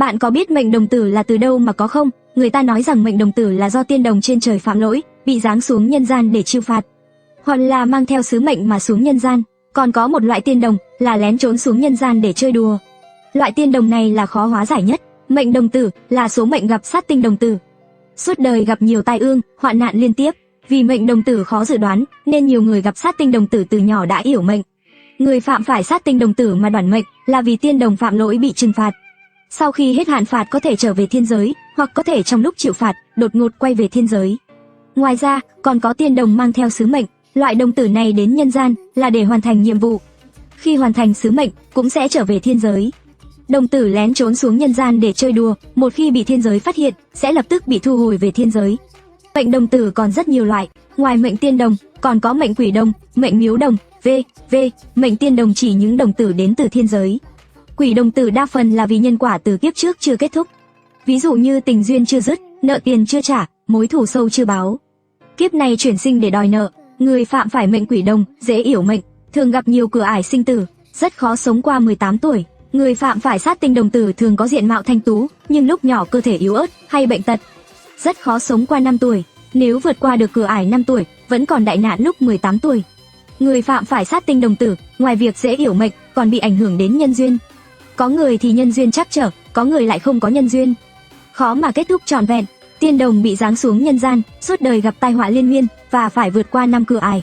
Bạn có biết mệnh đồng tử là từ đâu mà có không? Người ta nói rằng mệnh đồng tử là do tiên đồng trên trời phạm lỗi, bị giáng xuống nhân gian để trừng phạt, hoặc là mang theo sứ mệnh mà xuống nhân gian. Còn có một loại tiên đồng là lén trốn xuống nhân gian để chơi đùa. Loại tiên đồng này là khó hóa giải nhất. Mệnh đồng tử là số mệnh gặp sát tinh đồng tử, suốt đời gặp nhiều tai ương, hoạn nạn liên tiếp. Vì mệnh đồng tử khó dự đoán, nên nhiều người gặp sát tinh đồng tử từ nhỏ đã yểu mệnh. Người phạm phải sát tinh đồng tử mà đoản mệnh là vì tiên đồng phạm lỗi bị trừng phạt. Sau khi hết hạn phạt có thể trở về thiên giới, hoặc có thể trong lúc chịu phạt, đột ngột quay về thiên giới. Ngoài ra, còn có tiên đồng mang theo sứ mệnh. Loại đồng tử này đến nhân gian là để hoàn thành nhiệm vụ. Khi hoàn thành sứ mệnh, cũng sẽ trở về thiên giới. Đồng tử lén trốn xuống nhân gian để chơi đùa, một khi bị thiên giới phát hiện, sẽ lập tức bị thu hồi về thiên giới. Mệnh đồng tử còn rất nhiều loại, ngoài mệnh tiên đồng, còn có mệnh quỷ đồng, mệnh miếu đồng, v.v. Mệnh tiên đồng chỉ những đồng tử đến từ thiên giới. Quỷ đồng tử đa phần là vì nhân quả từ kiếp trước chưa kết thúc. Ví dụ như tình duyên chưa dứt, nợ tiền chưa trả, mối thù sâu chưa báo. Kiếp này chuyển sinh để đòi nợ. Người phạm phải mệnh quỷ đồng, dễ yểu mệnh, thường gặp nhiều cửa ải sinh tử, rất khó sống qua 18 tuổi. Người phạm phải sát tinh đồng tử thường có diện mạo thanh tú, nhưng lúc nhỏ cơ thể yếu ớt hay bệnh tật, rất khó sống qua 5 tuổi. Nếu vượt qua được cửa ải 5 tuổi, vẫn còn đại nạn lúc 18 tuổi. Người phạm phải sát tinh đồng tử, ngoài việc dễ yểu mệnh, còn bị ảnh hưởng đến nhân duyên. Có người thì nhân duyên trắc trở, có người lại không có nhân duyên, khó mà kết thúc trọn vẹn. Tiên đồng bị giáng xuống nhân gian, suốt đời gặp tai họa liên miên và phải vượt qua 5 cửa ải.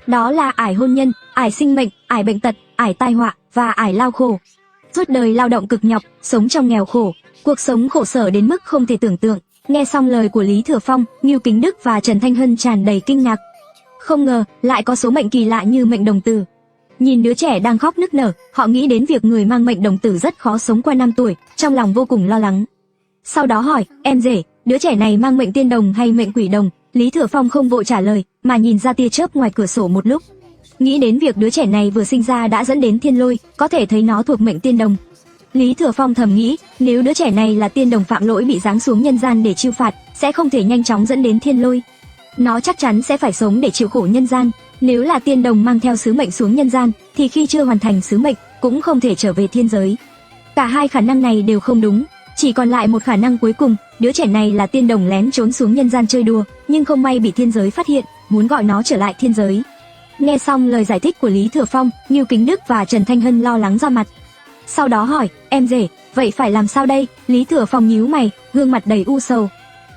Đó là ải hôn nhân, ải sinh mệnh, ải bệnh tật, ải tai họa và ải lao khổ. Suốt đời lao động cực nhọc, sống trong nghèo khổ, cuộc sống khổ sở đến mức không thể tưởng tượng. Nghe xong lời của Lý Thừa Phong, Ngưu Kính Đức và Trần Thanh Hân tràn đầy kinh ngạc. Không ngờ lại có số mệnh kỳ lạ như mệnh đồng tử. Nhìn đứa trẻ đang khóc nức nở, họ nghĩ đến việc người mang mệnh đồng tử rất khó sống qua 5 tuổi, trong lòng vô cùng lo lắng. Sau đó hỏi, em rể, đứa trẻ này mang mệnh tiên đồng hay mệnh quỷ đồng? Lý Thừa Phong không vội trả lời, mà nhìn ra tia chớp ngoài cửa sổ một lúc. Nghĩ đến việc đứa trẻ này vừa sinh ra đã dẫn đến thiên lôi, có thể thấy nó thuộc mệnh tiên đồng. Lý Thừa Phong thầm nghĩ, nếu đứa trẻ này là tiên đồng phạm lỗi bị giáng xuống nhân gian để trừng phạt, sẽ không thể nhanh chóng dẫn đến thiên lôi. Nó chắc chắn sẽ phải sống để chịu khổ nhân gian. Nếu là tiên đồng mang theo sứ mệnh xuống nhân gian, thì khi chưa hoàn thành sứ mệnh, cũng không thể trở về thiên giới. Cả hai khả năng này đều không đúng, chỉ còn lại một khả năng cuối cùng, đứa trẻ này là tiên đồng lén trốn xuống nhân gian chơi đùa, nhưng không may bị thiên giới phát hiện, muốn gọi nó trở lại thiên giới. Nghe xong lời giải thích của Lý Thừa Phong, Ngưu Kính Đức và Trần Thanh Hân lo lắng ra mặt. Sau đó hỏi, em rể, vậy phải làm sao đây? Lý Thừa Phong nhíu mày, gương mặt đầy u sầu.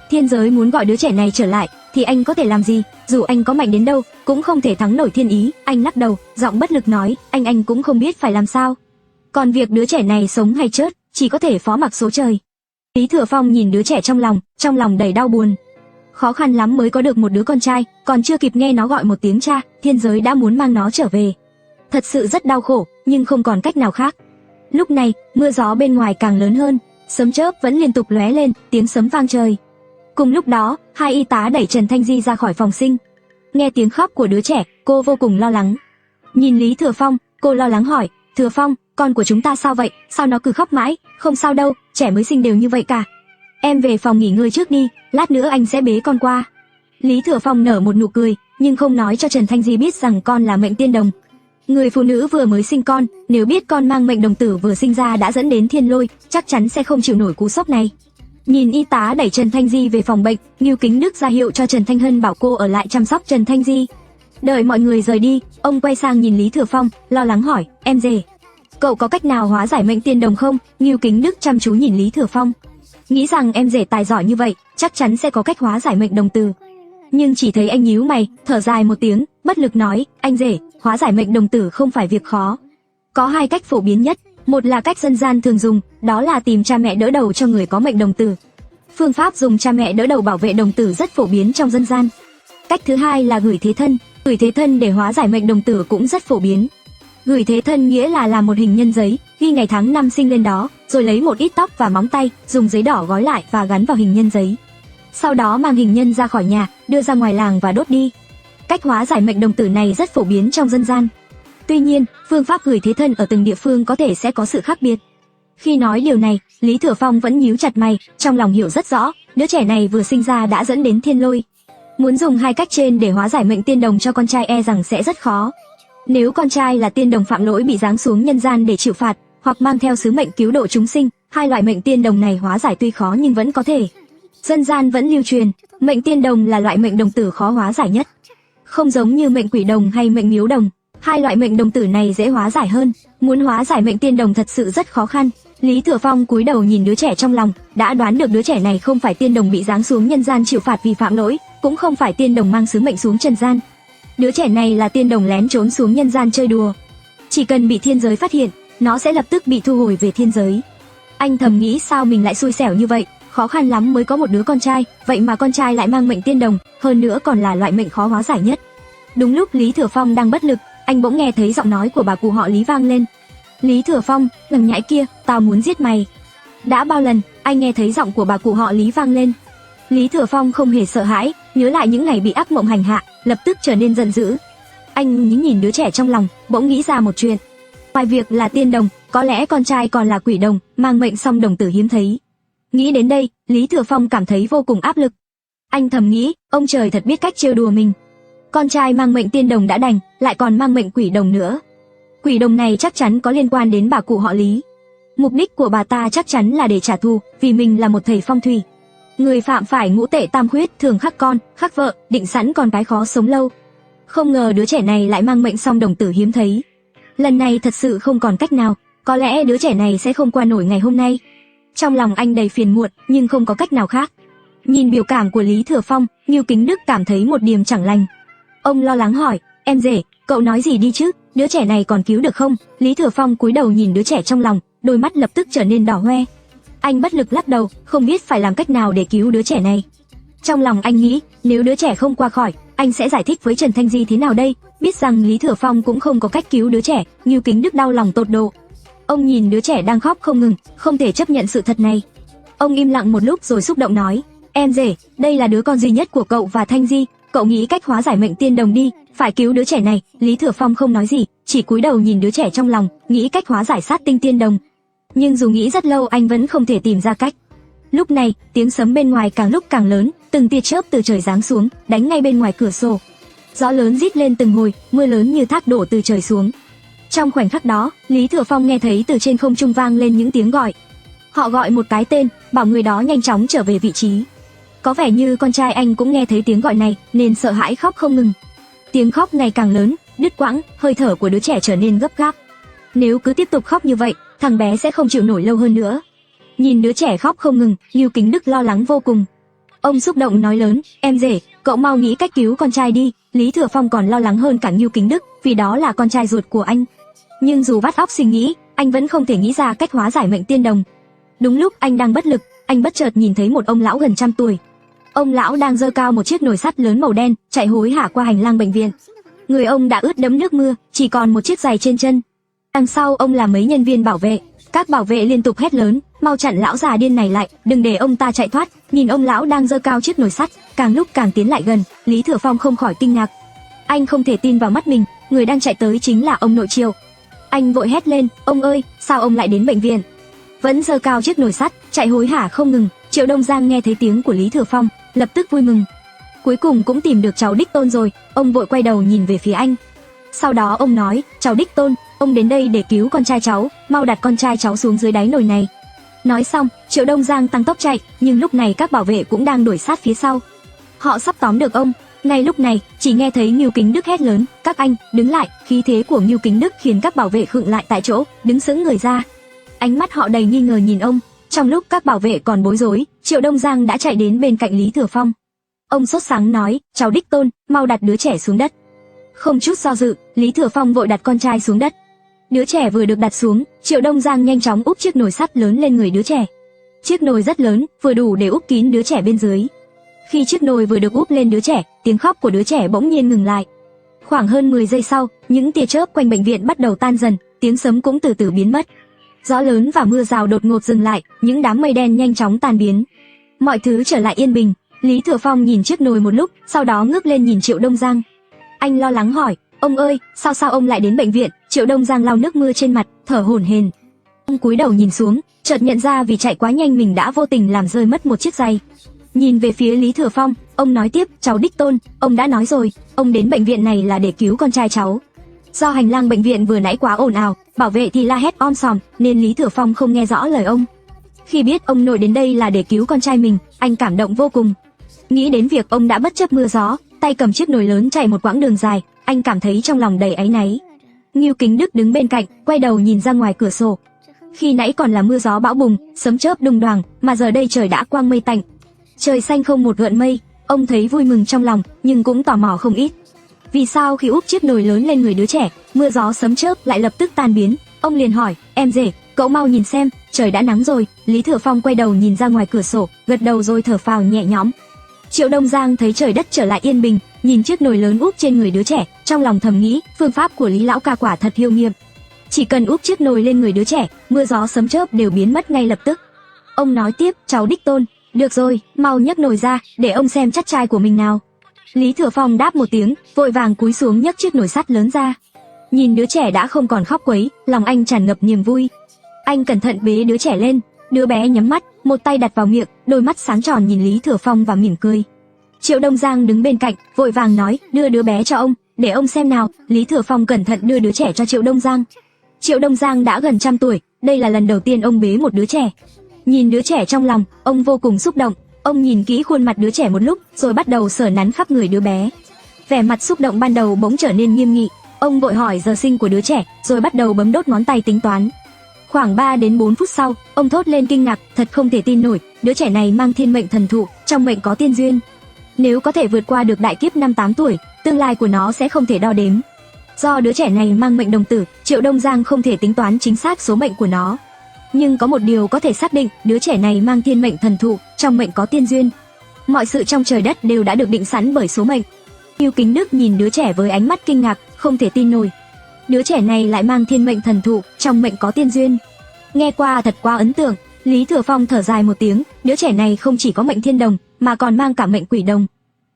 Thiên giới muốn gọi đứa trẻ này trở lại, thì anh có thể làm gì? Dù anh có mạnh đến đâu, cũng không thể thắng nổi thiên ý. Anh lắc đầu, giọng bất lực nói, anh cũng không biết phải làm sao. Còn việc đứa trẻ này sống hay chết, chỉ có thể phó mặc số trời. Lý Thừa Phong nhìn đứa trẻ trong lòng đầy đau buồn. Khó khăn lắm mới có được một đứa con trai, còn chưa kịp nghe nó gọi một tiếng cha, thiên giới đã muốn mang nó trở về. Thật sự rất đau khổ, nhưng không còn cách nào khác. Lúc này, mưa gió bên ngoài càng lớn hơn, sấm chớp vẫn liên tục lóe lên, tiếng sấm vang trời. Cùng lúc đó, hai y tá đẩy Trần Thanh Di ra khỏi phòng sinh. Nghe tiếng khóc của đứa trẻ, cô vô cùng lo lắng. Nhìn Lý Thừa Phong, cô lo lắng hỏi, Thừa Phong, con của chúng ta sao vậy? Sao nó cứ khóc mãi? Không sao đâu, trẻ mới sinh đều như vậy cả. Em về phòng nghỉ ngơi trước đi, lát nữa anh sẽ bế con qua. Lý Thừa Phong nở một nụ cười, nhưng không nói cho Trần Thanh Di biết rằng con là mệnh tiên đồng. Người phụ nữ vừa mới sinh con, nếu biết con mang mệnh đồng tử vừa sinh ra đã dẫn đến thiên lôi, chắc chắn sẽ không chịu nổi cú sốc này. Nhìn y tá đẩy Trần Thanh Di về phòng bệnh, Ngưu Kính Đức ra hiệu cho Trần Thanh Hân bảo cô ở lại chăm sóc Trần Thanh Di. Đợi mọi người rời đi, ông quay sang nhìn Lý Thừa Phong, lo lắng hỏi, em rể, cậu có cách nào hóa giải mệnh tiên đồng không? Ngưu Kính Đức chăm chú nhìn Lý Thừa Phong, nghĩ rằng em rể tài giỏi như vậy, chắc chắn sẽ có cách hóa giải mệnh đồng tử. Nhưng chỉ thấy anh nhíu mày, thở dài một tiếng, bất lực nói, anh rể, hóa giải mệnh đồng tử không phải việc khó. Có hai cách phổ biến nhất, một là cách dân gian thường dùng, đó là tìm cha mẹ đỡ đầu cho người có mệnh đồng tử. Phương pháp dùng cha mẹ đỡ đầu bảo vệ đồng tử rất phổ biến trong dân gian. Cách thứ hai là gửi thế thân để hóa giải mệnh đồng tử cũng rất phổ biến. Gửi thế thân nghĩa là làm một hình nhân giấy, ghi ngày tháng năm sinh lên đó, rồi lấy một ít tóc và móng tay, dùng giấy đỏ gói lại và gắn vào hình nhân giấy. Sau đó mang hình nhân ra khỏi nhà, đưa ra ngoài làng và đốt đi. Cách hóa giải mệnh đồng tử này rất phổ biến trong dân gian. Tuy nhiên, phương pháp gửi thế thân ở từng địa phương có thể sẽ có sự khác biệt. Khi nói điều này, Lý Thừa Phong vẫn nhíu chặt mày, trong lòng hiểu rất rõ, đứa trẻ này vừa sinh ra đã dẫn đến thiên lôi. Muốn dùng hai cách trên để hóa giải mệnh tiên đồng cho con trai e rằng sẽ rất khó. Nếu con trai là tiên đồng phạm lỗi bị giáng xuống nhân gian để chịu phạt, hoặc mang theo sứ mệnh cứu độ chúng sinh, Hai loại mệnh tiên đồng này hóa giải tuy khó nhưng vẫn có thể. Dân gian vẫn lưu truyền, mệnh tiên đồng là loại mệnh đồng tử khó hóa giải nhất. Không giống như mệnh quỷ đồng hay mệnh miếu đồng, hai loại mệnh đồng tử này dễ hóa giải hơn. Muốn hóa giải mệnh tiên đồng thật sự rất khó khăn. Lý Thừa Phong cúi đầu nhìn đứa trẻ trong lòng, đã đoán được đứa trẻ này không phải tiên đồng bị giáng xuống nhân gian chịu phạt vì phạm lỗi, cũng không phải tiên đồng mang sứ mệnh xuống trần gian. Đứa trẻ này là tiên đồng lén trốn xuống nhân gian chơi đùa. Chỉ cần bị thiên giới phát hiện, nó sẽ lập tức bị thu hồi về thiên giới. Anh thầm nghĩ sao mình lại xui xẻo như vậy, khó khăn lắm mới có một đứa con trai, vậy mà con trai lại mang mệnh tiên đồng, hơn nữa còn là loại mệnh khó hóa giải nhất. Đúng lúc Lý Thừa Phong đang bất lực, anh bỗng nghe thấy giọng nói của bà cụ họ Lý vang lên. Lý Thừa Phong, thằng nhãi kia, tao muốn giết mày. Đã bao lần, anh nghe thấy giọng của bà cụ họ Lý vang lên. Lý Thừa Phong không hề sợ hãi, nhớ lại những ngày bị ác mộng hành hạ, lập tức trở nên giận dữ. Anh nhìn đứa trẻ trong lòng, bỗng nghĩ ra một chuyện. Ngoài việc là tiên đồng, có lẽ con trai còn là quỷ đồng, mang mệnh song đồng tử hiếm thấy. Nghĩ đến đây, Lý Thừa Phong cảm thấy vô cùng áp lực. Anh thầm nghĩ, ông trời thật biết cách trêu đùa mình. Con trai mang mệnh tiên đồng đã đành, lại còn mang mệnh quỷ đồng nữa. Quỷ đồng này chắc chắn có liên quan đến bà cụ họ Lý. Mục đích của bà ta chắc chắn là để trả thù, vì mình là một thầy phong thủy. Người phạm phải ngũ tệ tam khuyết thường khắc con, khắc vợ, định sẵn con cái khó sống lâu. Không ngờ đứa trẻ này lại mang mệnh song đồng tử hiếm thấy. Lần này thật sự không còn cách nào, có lẽ đứa trẻ này sẽ không qua nổi ngày hôm nay. Trong lòng anh đầy phiền muộn, nhưng không có cách nào khác. Nhìn biểu cảm của Lý Thừa Phong, Ngưu Kính Đức cảm thấy một điểm chẳng lành. Ông lo lắng hỏi, em rể, cậu nói gì đi chứ, đứa trẻ này còn cứu được không? Lý Thừa Phong cúi đầu nhìn đứa trẻ trong lòng, đôi mắt lập tức trở nên đỏ hoe. Anh bất lực lắc đầu, không biết phải làm cách nào để cứu đứa trẻ này. Trong lòng anh nghĩ, nếu đứa trẻ không qua khỏi, anh sẽ giải thích với Trần Thanh Di thế nào đây? Biết rằng Lý Thừa Phong cũng không có cách cứu đứa trẻ, Ngưu Kính Đức đau lòng tột độ. Ông nhìn đứa trẻ đang khóc không ngừng, không thể chấp nhận sự thật này. Ông im lặng một lúc rồi xúc động nói, em rể, đây là đứa con duy nhất của cậu và Thanh Di, cậu nghĩ cách hóa giải mệnh tiên đồng đi, phải cứu đứa trẻ này. Lý Thừa Phong không nói gì, chỉ cúi đầu nhìn đứa trẻ trong lòng, nghĩ cách hóa giải sát tinh tiên đồng. Nhưng dù nghĩ rất lâu anh vẫn không thể tìm ra cách. Lúc này, tiếng sấm bên ngoài càng lúc càng lớn, từng tia chớp từ trời giáng xuống, đánh ngay bên ngoài cửa sổ. Gió lớn rít lên từng hồi, mưa lớn như thác đổ từ trời xuống. Trong khoảnh khắc đó, Lý Thừa Phong nghe thấy từ trên không trung vang lên những tiếng gọi. Họ gọi một cái tên, bảo người đó nhanh chóng trở về vị trí. Có vẻ như con trai anh cũng nghe thấy tiếng gọi này, nên sợ hãi khóc không ngừng. Tiếng khóc ngày càng lớn, đứt quãng, hơi thở của đứa trẻ trở nên gấp gáp. Nếu cứ tiếp tục khóc như vậy, thằng bé sẽ không chịu nổi lâu hơn nữa. Nhìn đứa trẻ khóc không ngừng, Ngưu Kính Đức lo lắng vô cùng. Ông xúc động nói lớn, em rể, cậu mau nghĩ cách cứu con trai đi. Lý Thừa Phong còn lo lắng hơn cả Ngưu Kính Đức, vì đó là con trai ruột của anh. Nhưng dù vắt óc suy nghĩ, anh vẫn không thể nghĩ ra cách hóa giải mệnh tiên đồng. Đúng lúc anh đang bất lực, anh bất chợt nhìn thấy một ông lão gần 100 tuổi. Ông lão đang giơ cao một chiếc nồi sắt lớn màu đen, chạy hối hả qua hành lang bệnh viện. Người ông đã ướt đẫm nước mưa, chỉ còn một chiếc giày trên chân. Đằng sau ông là mấy nhân viên bảo vệ. Các bảo vệ liên tục hét lớn, mau chặn lão già điên này lại, đừng để ông ta chạy thoát. Nhìn ông lão đang giơ cao chiếc nồi sắt, càng lúc càng tiến lại gần, Lý Thừa Phong không khỏi kinh ngạc. Anh không thể tin vào mắt mình, người đang chạy tới chính là ông nội Triệu. Anh vội hét lên, ông ơi, sao ông lại đến bệnh viện? Vẫn giơ cao chiếc nồi sắt, chạy hối hả không ngừng. Triệu Đông Giang nghe thấy tiếng của Lý Thừa Phong, lập tức vui mừng. Cuối cùng cũng tìm được cháu Đích Tôn rồi, ông vội quay đầu nhìn về phía anh. Sau đó ông nói, cháu Đích Tôn, ông đến đây để cứu con trai cháu, mau đặt con trai cháu xuống dưới đáy nồi này. Nói xong, Triệu Đông Giang tăng tốc chạy, nhưng lúc này các bảo vệ cũng đang đuổi sát phía sau. Họ sắp tóm được ông. Ngay lúc này, chỉ nghe thấy Ngưu Kính Đức hét lớn, các anh, đứng lại. Khí thế của Ngưu Kính Đức khiến các bảo vệ khựng lại tại chỗ, đứng sững người ra. Ánh mắt họ đầy nghi ngờ nhìn ông. Trong lúc các bảo vệ còn bối rối, Triệu Đông Giang đã chạy đến bên cạnh Lý Thừa Phong. Ông sốt sắng nói, cháu Đích Tôn, mau đặt đứa trẻ xuống đất. Không chút do dự, Lý Thừa Phong vội đặt con trai xuống đất. Đứa trẻ vừa được đặt xuống, Triệu Đông Giang nhanh chóng úp chiếc nồi sắt lớn lên người đứa trẻ. Chiếc nồi rất lớn, vừa đủ để úp kín đứa trẻ bên dưới. Khi chiếc nồi vừa được úp lên đứa trẻ, tiếng khóc của đứa trẻ bỗng nhiên ngừng lại. Khoảng hơn 10 giây sau, những tia chớp quanh bệnh viện bắt đầu tan dần, tiếng sấm cũng từ từ biến mất. Gió lớn và mưa rào đột ngột dừng lại, những đám mây đen nhanh chóng tan biến. Mọi thứ trở lại yên bình. Lý Thừa Phong nhìn chiếc nồi một lúc, sau đó ngước lên nhìn Triệu Đông Giang. Anh lo lắng hỏi, ông ơi, sao ông lại đến bệnh viện? Triệu Đông Giang lau nước mưa trên mặt, thở hổn hển. Ông cúi đầu nhìn xuống, chợt nhận ra vì chạy quá nhanh mình đã vô tình làm rơi mất một chiếc giày. Nhìn về phía Lý Thừa Phong, ông nói tiếp, cháu Đích Tôn, ông đã nói rồi, ông đến bệnh viện này là để cứu con trai cháu. Do hành lang bệnh viện vừa nãy quá ồn ào, bảo vệ thì la hét om sòm, nên Lý Thừa Phong không nghe rõ lời ông. Khi biết ông nội đến đây là để cứu con trai mình, anh cảm động vô cùng. Nghĩ đến việc ông đã bất chấp mưa gió, tay cầm chiếc nồi lớn chạy một quãng đường dài, anh cảm thấy trong lòng đầy áy náy. Ngưu Kính Đức đứng bên cạnh, quay đầu nhìn ra ngoài cửa sổ. Khi nãy còn là mưa gió bão bùng, sấm chớp đùng đoàng, mà giờ đây trời đã quang mây tạnh. Trời xanh không một gợn mây, ông thấy vui mừng trong lòng, nhưng cũng tò mò không ít. Vì sao khi úp chiếc nồi lớn lên người đứa trẻ, mưa gió sấm chớp lại lập tức tan biến? Ông liền hỏi, em rể, cậu mau nhìn xem, trời đã nắng rồi. Lý Thừa Phong quay đầu nhìn ra ngoài cửa sổ, gật đầu rồi thở phào nhẹ nhõm. Triệu Đông Giang thấy trời đất trở lại yên bình, nhìn chiếc nồi lớn úp trên người đứa trẻ, trong lòng thầm nghĩ, phương pháp của Lý lão ca quả thật hiệu nghiệm. Chỉ cần úp chiếc nồi lên người đứa trẻ, mưa gió sấm chớp đều biến mất ngay lập tức. Ông nói tiếp, cháu đích tôn, được rồi, mau nhấc nồi ra, để ông xem chắc trai của mình nào. Lý Thừa Phong đáp một tiếng, vội vàng cúi xuống nhấc chiếc nồi sắt lớn ra. Nhìn đứa trẻ đã không còn khóc quấy, lòng anh tràn ngập niềm vui. Anh cẩn thận bế đứa trẻ lên, đứa bé nhắm mắt, một tay đặt vào miệng, đôi mắt sáng tròn nhìn Lý Thừa Phong và mỉm cười. Triệu Đông Giang đứng bên cạnh, vội vàng nói, đưa đứa bé cho ông, để ông xem nào. Lý Thừa Phong cẩn thận đưa đứa trẻ cho Triệu Đông Giang. Triệu Đông Giang đã gần 100 tuổi, đây là lần đầu tiên ông bế một đứa trẻ. Nhìn đứa trẻ trong lòng, ông vô cùng xúc động. Ông nhìn kỹ khuôn mặt đứa trẻ một lúc, rồi bắt đầu sờ nắn khắp người đứa bé. Vẻ mặt xúc động ban đầu bỗng trở nên nghiêm nghị. Ông vội hỏi giờ sinh của đứa trẻ, rồi bắt đầu bấm đốt ngón tay tính toán. Khoảng 3 đến 4 phút sau, ông thốt lên kinh ngạc, thật không thể tin nổi, đứa trẻ này mang thiên mệnh thần thụ, trong mệnh có tiên duyên. Nếu có thể vượt qua được đại kiếp 5-8 tuổi, tương lai của nó sẽ không thể đo đếm. Do đứa trẻ này mang mệnh đồng tử, Triệu Đông Giang không thể tính toán chính xác số mệnh của nó. Nhưng có một điều có thể xác định, đứa trẻ này mang thiên mệnh thần thụ, trong mệnh có tiên duyên. Mọi sự trong trời đất đều đã được định sẵn bởi số mệnh. Ngưu Kính Đức nhìn đứa trẻ với ánh mắt kinh ngạc, không thể tin nổi. Đứa trẻ này lại mang thiên mệnh thần thụ, trong mệnh có tiên duyên. Nghe qua thật quá ấn tượng. Lý Thừa Phong thở dài một tiếng, đứa trẻ này không chỉ có mệnh thiên đồng, mà còn mang cả mệnh quỷ đồng.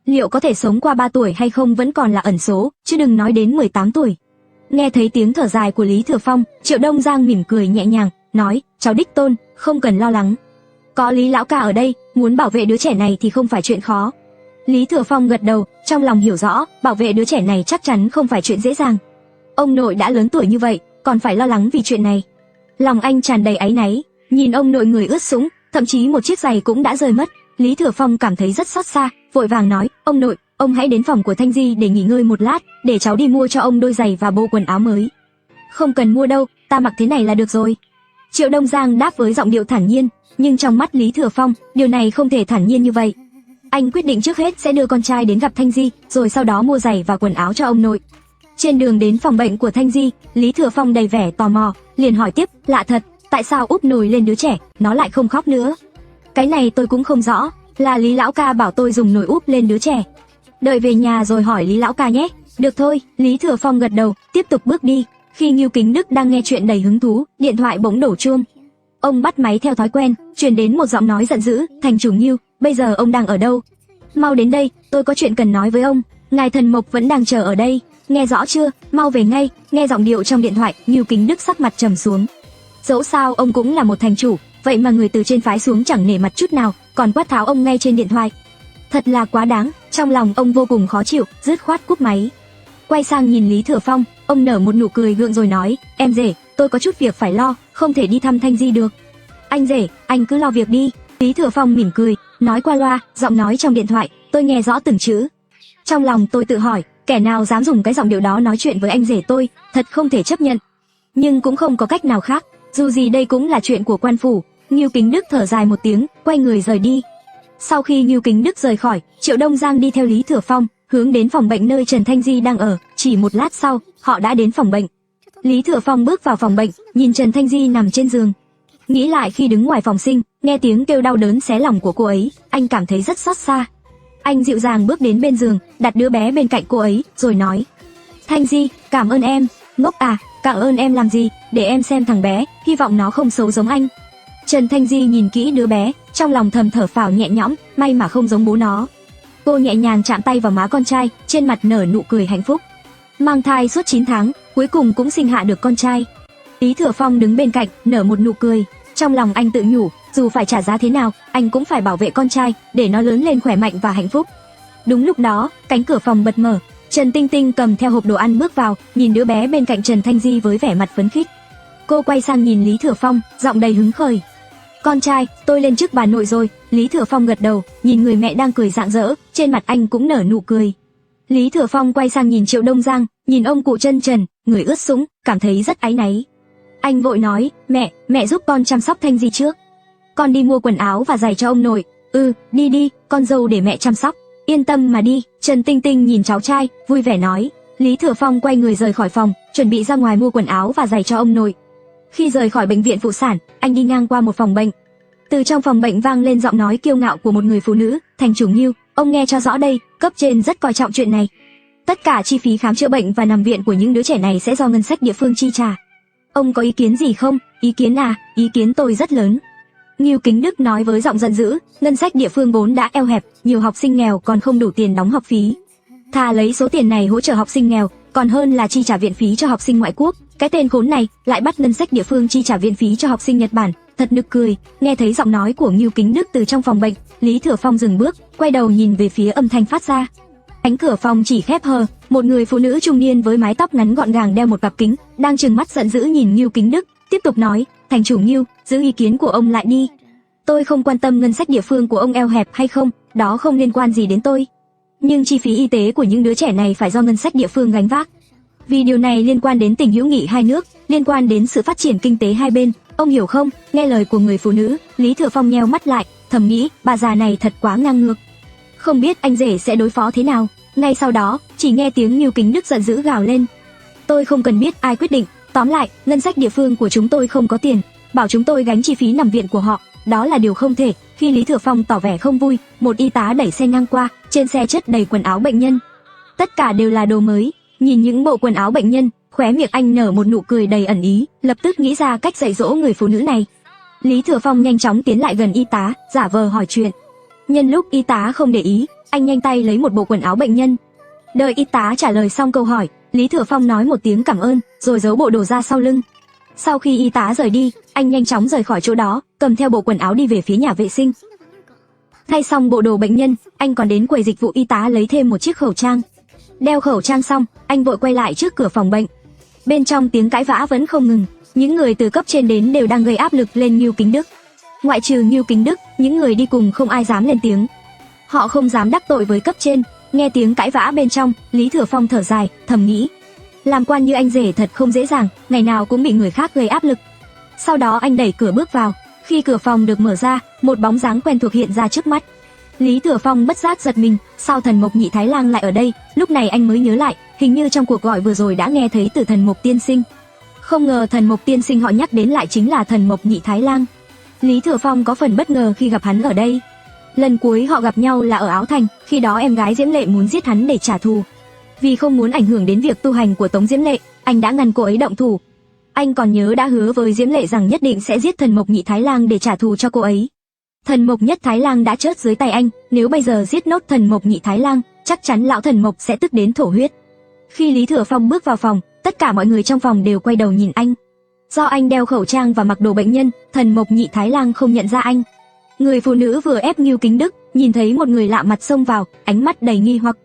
Liệu có thể sống qua 3 tuổi hay không vẫn còn là ẩn số, chứ đừng nói đến 18 tuổi. Nghe thấy tiếng thở dài của Lý Thừa Phong, Triệu Đông Giang mỉm cười nhẹ nhàng, nói, cháu đích tôn, không cần lo lắng. Có Lý lão ca ở đây, muốn bảo vệ đứa trẻ này thì không phải chuyện khó. Lý Thừa Phong gật đầu, trong lòng hiểu rõ, bảo vệ đứa trẻ này chắc chắn không phải chuyện dễ dàng. Ông nội đã lớn tuổi như vậy, còn phải lo lắng vì chuyện này. Lòng anh tràn đầy áy náy, nhìn ông nội người ướt sũng, thậm chí một chiếc giày cũng đã rơi mất. Lý Thừa Phong cảm thấy rất xót xa, vội vàng nói, ông nội, ông hãy đến phòng của Thanh Di để nghỉ ngơi một lát, để cháu đi mua cho ông đôi giày và bộ quần áo mới. Không cần mua đâu, ta mặc thế này là được rồi. Triệu Đông Giang đáp với giọng điệu thản nhiên, nhưng trong mắt Lý Thừa Phong, điều này không thể thản nhiên như vậy. Anh quyết định trước hết sẽ đưa con trai đến gặp Thanh Di, rồi sau đó mua giày và quần áo cho ông nội. Trên đường đến phòng bệnh của Thanh Di, Lý Thừa Phong đầy vẻ tò mò, liền hỏi tiếp, lạ thật, tại sao úp nồi lên đứa trẻ, nó lại không khóc nữa? Cái này tôi cũng không rõ, là Lý lão ca bảo tôi dùng nồi úp lên đứa trẻ. Đợi về nhà rồi hỏi Lý lão ca nhé. Được thôi, Lý Thừa Phong gật đầu, tiếp tục bước đi. Khi Ngưu Kính Đức đang nghe chuyện đầy hứng thú, điện thoại bỗng đổ chuông. Ông bắt máy theo thói quen, truyền đến một giọng nói giận dữ, thành chủ Ngưu, bây giờ ông đang ở đâu? Mau đến đây, tôi có chuyện cần nói với ông, ngài thần mộc vẫn đang chờ ở đây. Nghe rõ chưa, mau về ngay. Nghe giọng điệu trong điện thoại, Ngưu Kính Đức sắc mặt trầm xuống. Dẫu sao ông cũng là một thành chủ, vậy mà người từ trên phái xuống chẳng nể mặt chút nào, còn quát tháo ông ngay trên điện thoại. Thật là quá đáng, trong lòng ông vô cùng khó chịu, dứt khoát cúp máy. Quay sang nhìn Lý Thừa Phong, ông nở một nụ cười gượng rồi nói, em rể, tôi có chút việc phải lo, không thể đi thăm Thanh Di được. Anh rể, anh cứ lo việc đi. Lý Thừa Phong mỉm cười, nói qua loa, giọng nói trong điện thoại, tôi nghe rõ từng chữ. Trong lòng tôi tự hỏi, kẻ nào dám dùng cái giọng điệu đó nói chuyện với anh rể tôi, thật không thể chấp nhận. Nhưng cũng không có cách nào khác, dù gì đây cũng là chuyện của quan phủ. Ngưu Kính Đức thở dài một tiếng, quay người rời đi. Sau khi Ngưu Kính Đức rời khỏi, Triệu Đông Giang đi theo Lý Thừa Phong, hướng đến phòng bệnh nơi Trần Thanh Di đang ở. Chỉ một lát sau, họ đã đến phòng bệnh. Lý Thừa Phong bước vào phòng bệnh, nhìn Trần Thanh Di nằm trên giường. Nghĩ lại khi đứng ngoài phòng sinh, nghe tiếng kêu đau đớn xé lòng của cô ấy, anh cảm thấy rất xót xa. Anh dịu dàng bước đến bên giường, đặt đứa bé bên cạnh cô ấy, rồi nói, Thanh Di, cảm ơn em. Ngốc à, cảm ơn em làm gì, để em xem thằng bé, hy vọng nó không xấu giống anh. Trần Thanh Di nhìn kỹ đứa bé, trong lòng thầm thở phào nhẹ nhõm, may mà không giống bố nó. Cô nhẹ nhàng chạm tay vào má con trai, trên mặt nở nụ cười hạnh phúc. Mang thai suốt 9 tháng, cuối cùng cũng sinh hạ được con trai. Lý Thừa Phong đứng bên cạnh, nở một nụ cười. Trong lòng anh tự nhủ, dù phải trả giá thế nào, anh cũng phải bảo vệ con trai, để nó lớn lên khỏe mạnh và hạnh phúc. Đúng lúc đó, cánh cửa phòng bật mở. Trần Tinh Tinh cầm theo hộp đồ ăn bước vào, nhìn đứa bé bên cạnh Trần Thanh Di với vẻ mặt phấn khích. Cô quay sang nhìn Lý Thừa Phong, giọng đầy hứng khởi. Con trai, tôi lên chức bà nội rồi. Lý Thừa Phong gật đầu, nhìn người mẹ đang cười rạng rỡ, trên mặt anh cũng nở nụ cười. Lý Thừa Phong quay sang nhìn Triệu Đông Giang, nhìn ông cụ chân trần, người ướt sũng, cảm thấy rất áy náy. Anh vội nói, mẹ giúp con chăm sóc Thanh Di trước. Con đi mua quần áo và giày cho ông nội. Đi, con dâu để mẹ chăm sóc. Yên tâm mà đi. Trần Tinh Tinh nhìn cháu trai, vui vẻ nói. Lý Thừa Phong quay người rời khỏi phòng, chuẩn bị ra ngoài mua quần áo và giày cho ông nội. Khi rời khỏi bệnh viện phụ sản, anh đi ngang qua một phòng bệnh. Từ trong phòng bệnh vang lên giọng nói kiêu ngạo của một người phụ nữ, Thành chủ Ngưu, ông nghe cho rõ đây, cấp trên rất coi trọng chuyện này. Tất cả chi phí khám chữa bệnh và nằm viện của những đứa trẻ này sẽ do ngân sách địa phương chi trả. Ông có ý kiến gì không? Ý kiến à? Ý kiến tôi rất lớn. Ngưu Kính Đức nói với giọng giận dữ, ngân sách địa phương vốn đã eo hẹp, nhiều học sinh nghèo còn không đủ tiền đóng học phí. Thà lấy số tiền này hỗ trợ học sinh nghèo, còn hơn là chi trả viện phí cho học sinh ngoại quốc. Cái tên khốn này lại bắt ngân sách địa phương chi trả viện phí cho học sinh Nhật Bản, thật nực cười. Nghe thấy giọng nói của Ngưu Kính Đức từ trong phòng bệnh, Lý Thừa Phong dừng bước, quay đầu nhìn về phía âm thanh phát ra. Cánh cửa phòng chỉ khép hờ, một người phụ nữ trung niên với mái tóc ngắn gọn gàng đeo một cặp kính, đang trừng mắt giận dữ nhìn Ngưu Kính Đức, tiếp tục nói, Thành chủ Ngưu, giữ ý kiến của ông lại đi. Tôi không quan tâm ngân sách địa phương của ông eo hẹp hay không, đó không liên quan gì đến tôi. Nhưng chi phí y tế của những đứa trẻ này phải do ngân sách địa phương gánh vác. Vì điều này liên quan đến tình hữu nghị hai nước, liên quan đến sự phát triển kinh tế hai bên, ông hiểu không? Nghe lời của người phụ nữ, Lý Thừa Phong nheo mắt lại, thầm nghĩ, bà già này thật quá ngang ngược. Không biết anh rể sẽ đối phó thế nào. Ngay sau đó, chỉ nghe tiếng Ngưu Kính Đức giận dữ gào lên. Tôi không cần biết ai quyết định, tóm lại, ngân sách địa phương của chúng tôi không có tiền, bảo chúng tôi gánh chi phí nằm viện của họ, đó là điều không thể. Khi Lý Thừa Phong tỏ vẻ không vui, một y tá đẩy xe ngang qua, trên xe chất đầy quần áo bệnh nhân. Tất cả đều là đồ mới. Nhìn những bộ quần áo bệnh nhân, khóe miệng anh nở một nụ cười đầy ẩn ý, lập tức nghĩ ra cách dạy dỗ người phụ nữ này. Lý Thừa Phong nhanh chóng tiến lại gần y tá, giả vờ hỏi chuyện. Nhân lúc y tá không để ý, anh nhanh tay lấy một bộ quần áo bệnh nhân. Đợi y tá trả lời xong câu hỏi, Lý Thừa Phong nói một tiếng cảm ơn, rồi giấu bộ đồ ra sau lưng. Sau khi y tá rời đi, anh nhanh chóng rời khỏi chỗ đó, cầm theo bộ quần áo đi về phía nhà vệ sinh. Thay xong bộ đồ bệnh nhân, anh còn đến quầy dịch vụ y tá lấy thêm một chiếc khẩu trang. Đeo khẩu trang xong, anh vội quay lại trước cửa phòng bệnh. Bên trong tiếng cãi vã vẫn không ngừng, những người từ cấp trên đến đều đang gây áp lực lên Ngưu Kính Đức. Ngoại trừ Ngưu Kính Đức, những người đi cùng không ai dám lên tiếng. Họ không dám đắc tội với cấp trên. Nghe tiếng cãi vã bên trong, Lý Thừa Phong thở dài, thầm nghĩ, làm quan như anh rể thật không dễ dàng, ngày nào cũng bị người khác gây áp lực. Sau đó anh đẩy cửa bước vào. Khi cửa phòng được mở ra, một bóng dáng quen thuộc hiện ra trước mắt. Lý Thừa Phong bất giác giật mình, sao Thần Mộc Nhị Thái Lang lại ở đây? Lúc này anh mới nhớ lại, hình như trong cuộc gọi vừa rồi đã nghe thấy từ Thần Mộc tiên sinh. Không ngờ Thần Mộc tiên sinh họ nhắc đến lại chính là Thần Mộc Nhị Thái Lang. Lý Thừa Phong có phần bất ngờ khi gặp hắn ở đây. Lần cuối họ gặp nhau là ở Áo Thành, khi đó em gái Diễm Lệ muốn giết hắn để trả thù. Vì không muốn ảnh hưởng đến việc tu hành của Tống Diễm Lệ, anh đã ngăn cô ấy động thủ. Anh còn nhớ đã hứa với Diễm Lệ rằng nhất định sẽ giết Thần Mộc Nhị Thái Lang để trả thù cho cô ấy. Thần Mộc Nhất Thái Lang đã chết dưới tay anh, nếu bây giờ giết nốt Thần Mộc Nhị Thái Lang, chắc chắn lão Thần Mộc sẽ tức đến thổ huyết. Khi Lý Thừa Phong bước vào phòng, tất cả mọi người trong phòng đều quay đầu nhìn anh. Do anh đeo khẩu trang và mặc đồ bệnh nhân, Thần Mộc Nhị Thái Lang không nhận ra anh. Người phụ nữ vừa ép Ngưu Kính Đức, nhìn thấy một người lạ mặt xông vào, ánh mắt đầy nghi hoặc.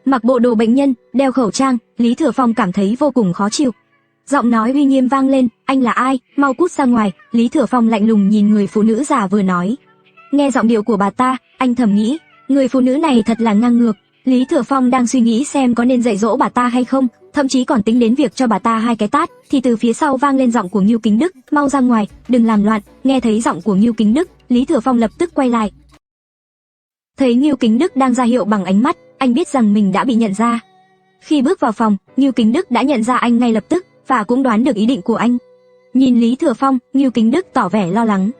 Mặc bộ đồ bệnh nhân, đeo khẩu trang, Lý Thừa Phong cảm thấy vô cùng khó chịu. Giọng nói uy nghiêm vang lên, anh là ai, mau cút ra ngoài. Lý Thừa Phong lạnh lùng nhìn người phụ nữ già vừa nói. Nghe giọng điệu của bà ta, anh thầm nghĩ, người phụ nữ này thật là ngang ngược. Lý Thừa Phong đang suy nghĩ xem có nên dạy dỗ bà ta hay không, thậm chí còn tính đến việc cho bà ta 2 cái tát, thì từ phía sau vang lên giọng của Ngưu Kính Đức, mau ra ngoài, đừng làm loạn. Nghe thấy giọng của Ngưu Kính Đức, Lý Thừa Phong lập tức quay lại. Thấy Ngưu Kính Đức đang ra hiệu bằng ánh mắt, anh biết rằng mình đã bị nhận ra. Khi bước vào phòng, Ngưu Kính Đức đã nhận ra anh ngay lập tức, và cũng đoán được ý định của anh. Nhìn Lý Thừa Phong, Ngưu Kính Đức tỏ vẻ lo lắng.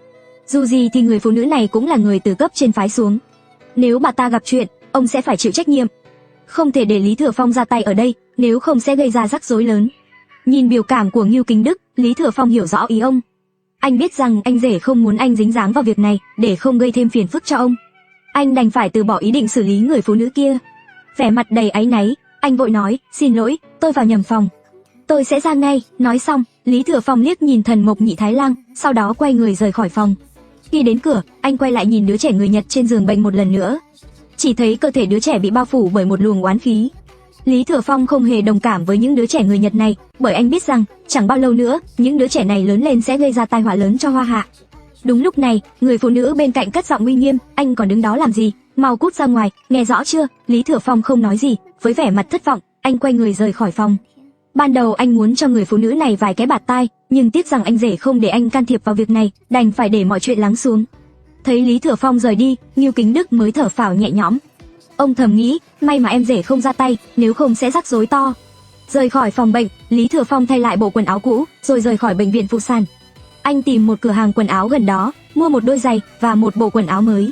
Dù gì thì người phụ nữ này cũng là người từ cấp trên phái xuống. Nếu bà ta gặp chuyện, ông sẽ phải chịu trách nhiệm. Không thể để Lý Thừa Phong ra tay ở đây, nếu không sẽ gây ra rắc rối lớn. Nhìn biểu cảm của Ngưu Kính Đức, Lý Thừa Phong hiểu rõ ý ông. Anh biết rằng anh rể không muốn anh dính dáng vào việc này, để không gây thêm phiền phức cho ông. Anh đành phải từ bỏ ý định xử lý người phụ nữ kia. Vẻ mặt đầy áy náy, anh vội nói, xin lỗi, tôi vào nhầm phòng. Tôi sẽ ra ngay. Nói xong, Lý Thừa Phong liếc nhìn Thần Mộc Nhị Thái Lang, sau đó quay người rời khỏi phòng. Khi đến cửa, anh quay lại nhìn đứa trẻ người Nhật trên giường bệnh một lần nữa. Chỉ thấy cơ thể đứa trẻ bị bao phủ bởi một luồng oán khí. Lý Thừa Phong không hề đồng cảm với những đứa trẻ người Nhật này, bởi anh biết rằng chẳng bao lâu nữa, những đứa trẻ này lớn lên sẽ gây ra tai họa lớn cho Hoa Hạ. Đúng lúc này, người phụ nữ bên cạnh cất giọng uy nghiêm, anh còn đứng đó làm gì, mau cút ra ngoài, nghe rõ chưa? Lý Thừa Phong không nói gì, với vẻ mặt thất vọng, anh quay người rời khỏi phòng. Ban đầu anh muốn cho người phụ nữ này vài cái bạt tai, nhưng tiếc rằng anh rể không để anh can thiệp vào việc này, đành phải để mọi chuyện lắng xuống. Thấy Lý Thừa Phong rời đi, Ngưu Kính Đức mới thở phào nhẹ nhõm. Ông thầm nghĩ, may mà em rể không ra tay, nếu không sẽ rắc rối to. Rời khỏi phòng bệnh, Lý Thừa Phong thay lại bộ quần áo cũ, rồi rời khỏi bệnh viện phụ sản. Anh tìm một cửa hàng quần áo gần đó, mua một đôi giày và một bộ quần áo mới.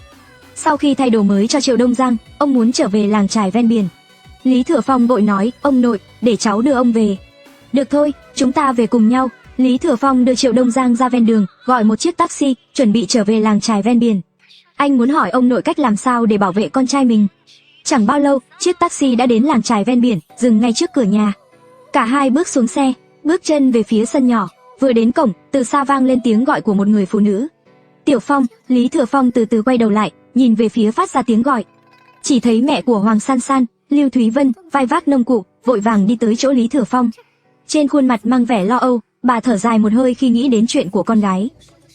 Sau khi thay đồ mới cho Triệu Đông Giang, ông muốn trở về làng chài ven biển. Lý Thừa Phong vội nói, ông nội, để cháu đưa ông về. Được thôi, chúng ta về cùng nhau. Lý Thừa Phong đưa Triệu Đông Giang ra ven đường, gọi một chiếc taxi, chuẩn bị trở về làng chài ven biển. Anh muốn hỏi ông nội cách làm sao để bảo vệ con trai mình. Chẳng bao lâu, chiếc taxi đã đến làng chài ven biển, dừng ngay trước cửa nhà. Cả hai bước xuống xe, bước chân về phía sân nhỏ. Vừa đến cổng, từ xa vang lên tiếng gọi của một người phụ nữ. Tiểu Phong. Lý Thừa Phong từ từ quay đầu lại, nhìn về phía phát ra tiếng gọi. Chỉ thấy mẹ của Hoàng San San, Lưu Thúy Vân, vai vác nông cụ, vội vàng đi tới chỗ Lý Thừa Phong. Trên khuôn mặt mang vẻ lo âu, bà thở dài một hơi khi nghĩ đến chuyện của con gái.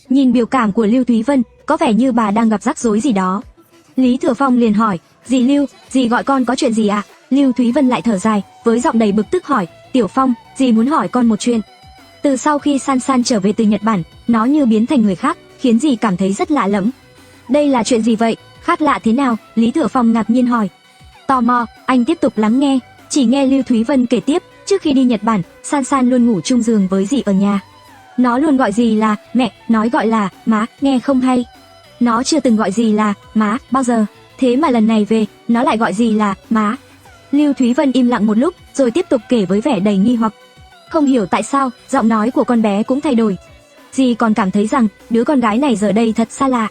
Nhìn biểu cảm của Lưu Thúy Vân, có vẻ như bà đang gặp rắc rối gì đó. Lý Thừa Phong liền hỏi, dì Lưu, dì gọi con có chuyện gì ạ? Lưu Thúy Vân lại thở dài, với giọng đầy bực tức hỏi, Tiểu Phong, dì muốn hỏi con một chuyện. Từ sau khi San San trở về từ Nhật Bản, nó như biến thành người khác, khiến dì cảm thấy rất lạ lẫm. Đây là chuyện gì vậy? Khác lạ thế nào? Lý Thừa Phong ngạc nhiên hỏi. Tò mò, anh tiếp tục lắng nghe. Chỉ nghe Lưu Thúy Vân kể tiếp, trước khi đi Nhật Bản, San San luôn ngủ chung giường với dì ở nhà. Nó luôn gọi dì là mẹ, nói gọi là má, nghe không hay. Nó chưa từng gọi dì là má bao giờ, thế mà lần này về, nó lại gọi dì là má. Lưu Thúy Vân im lặng một lúc, rồi tiếp tục kể với vẻ đầy nghi hoặc. Không hiểu tại sao, giọng nói của con bé cũng thay đổi. Dì còn cảm thấy rằng, đứa con gái này giờ đây thật xa lạ.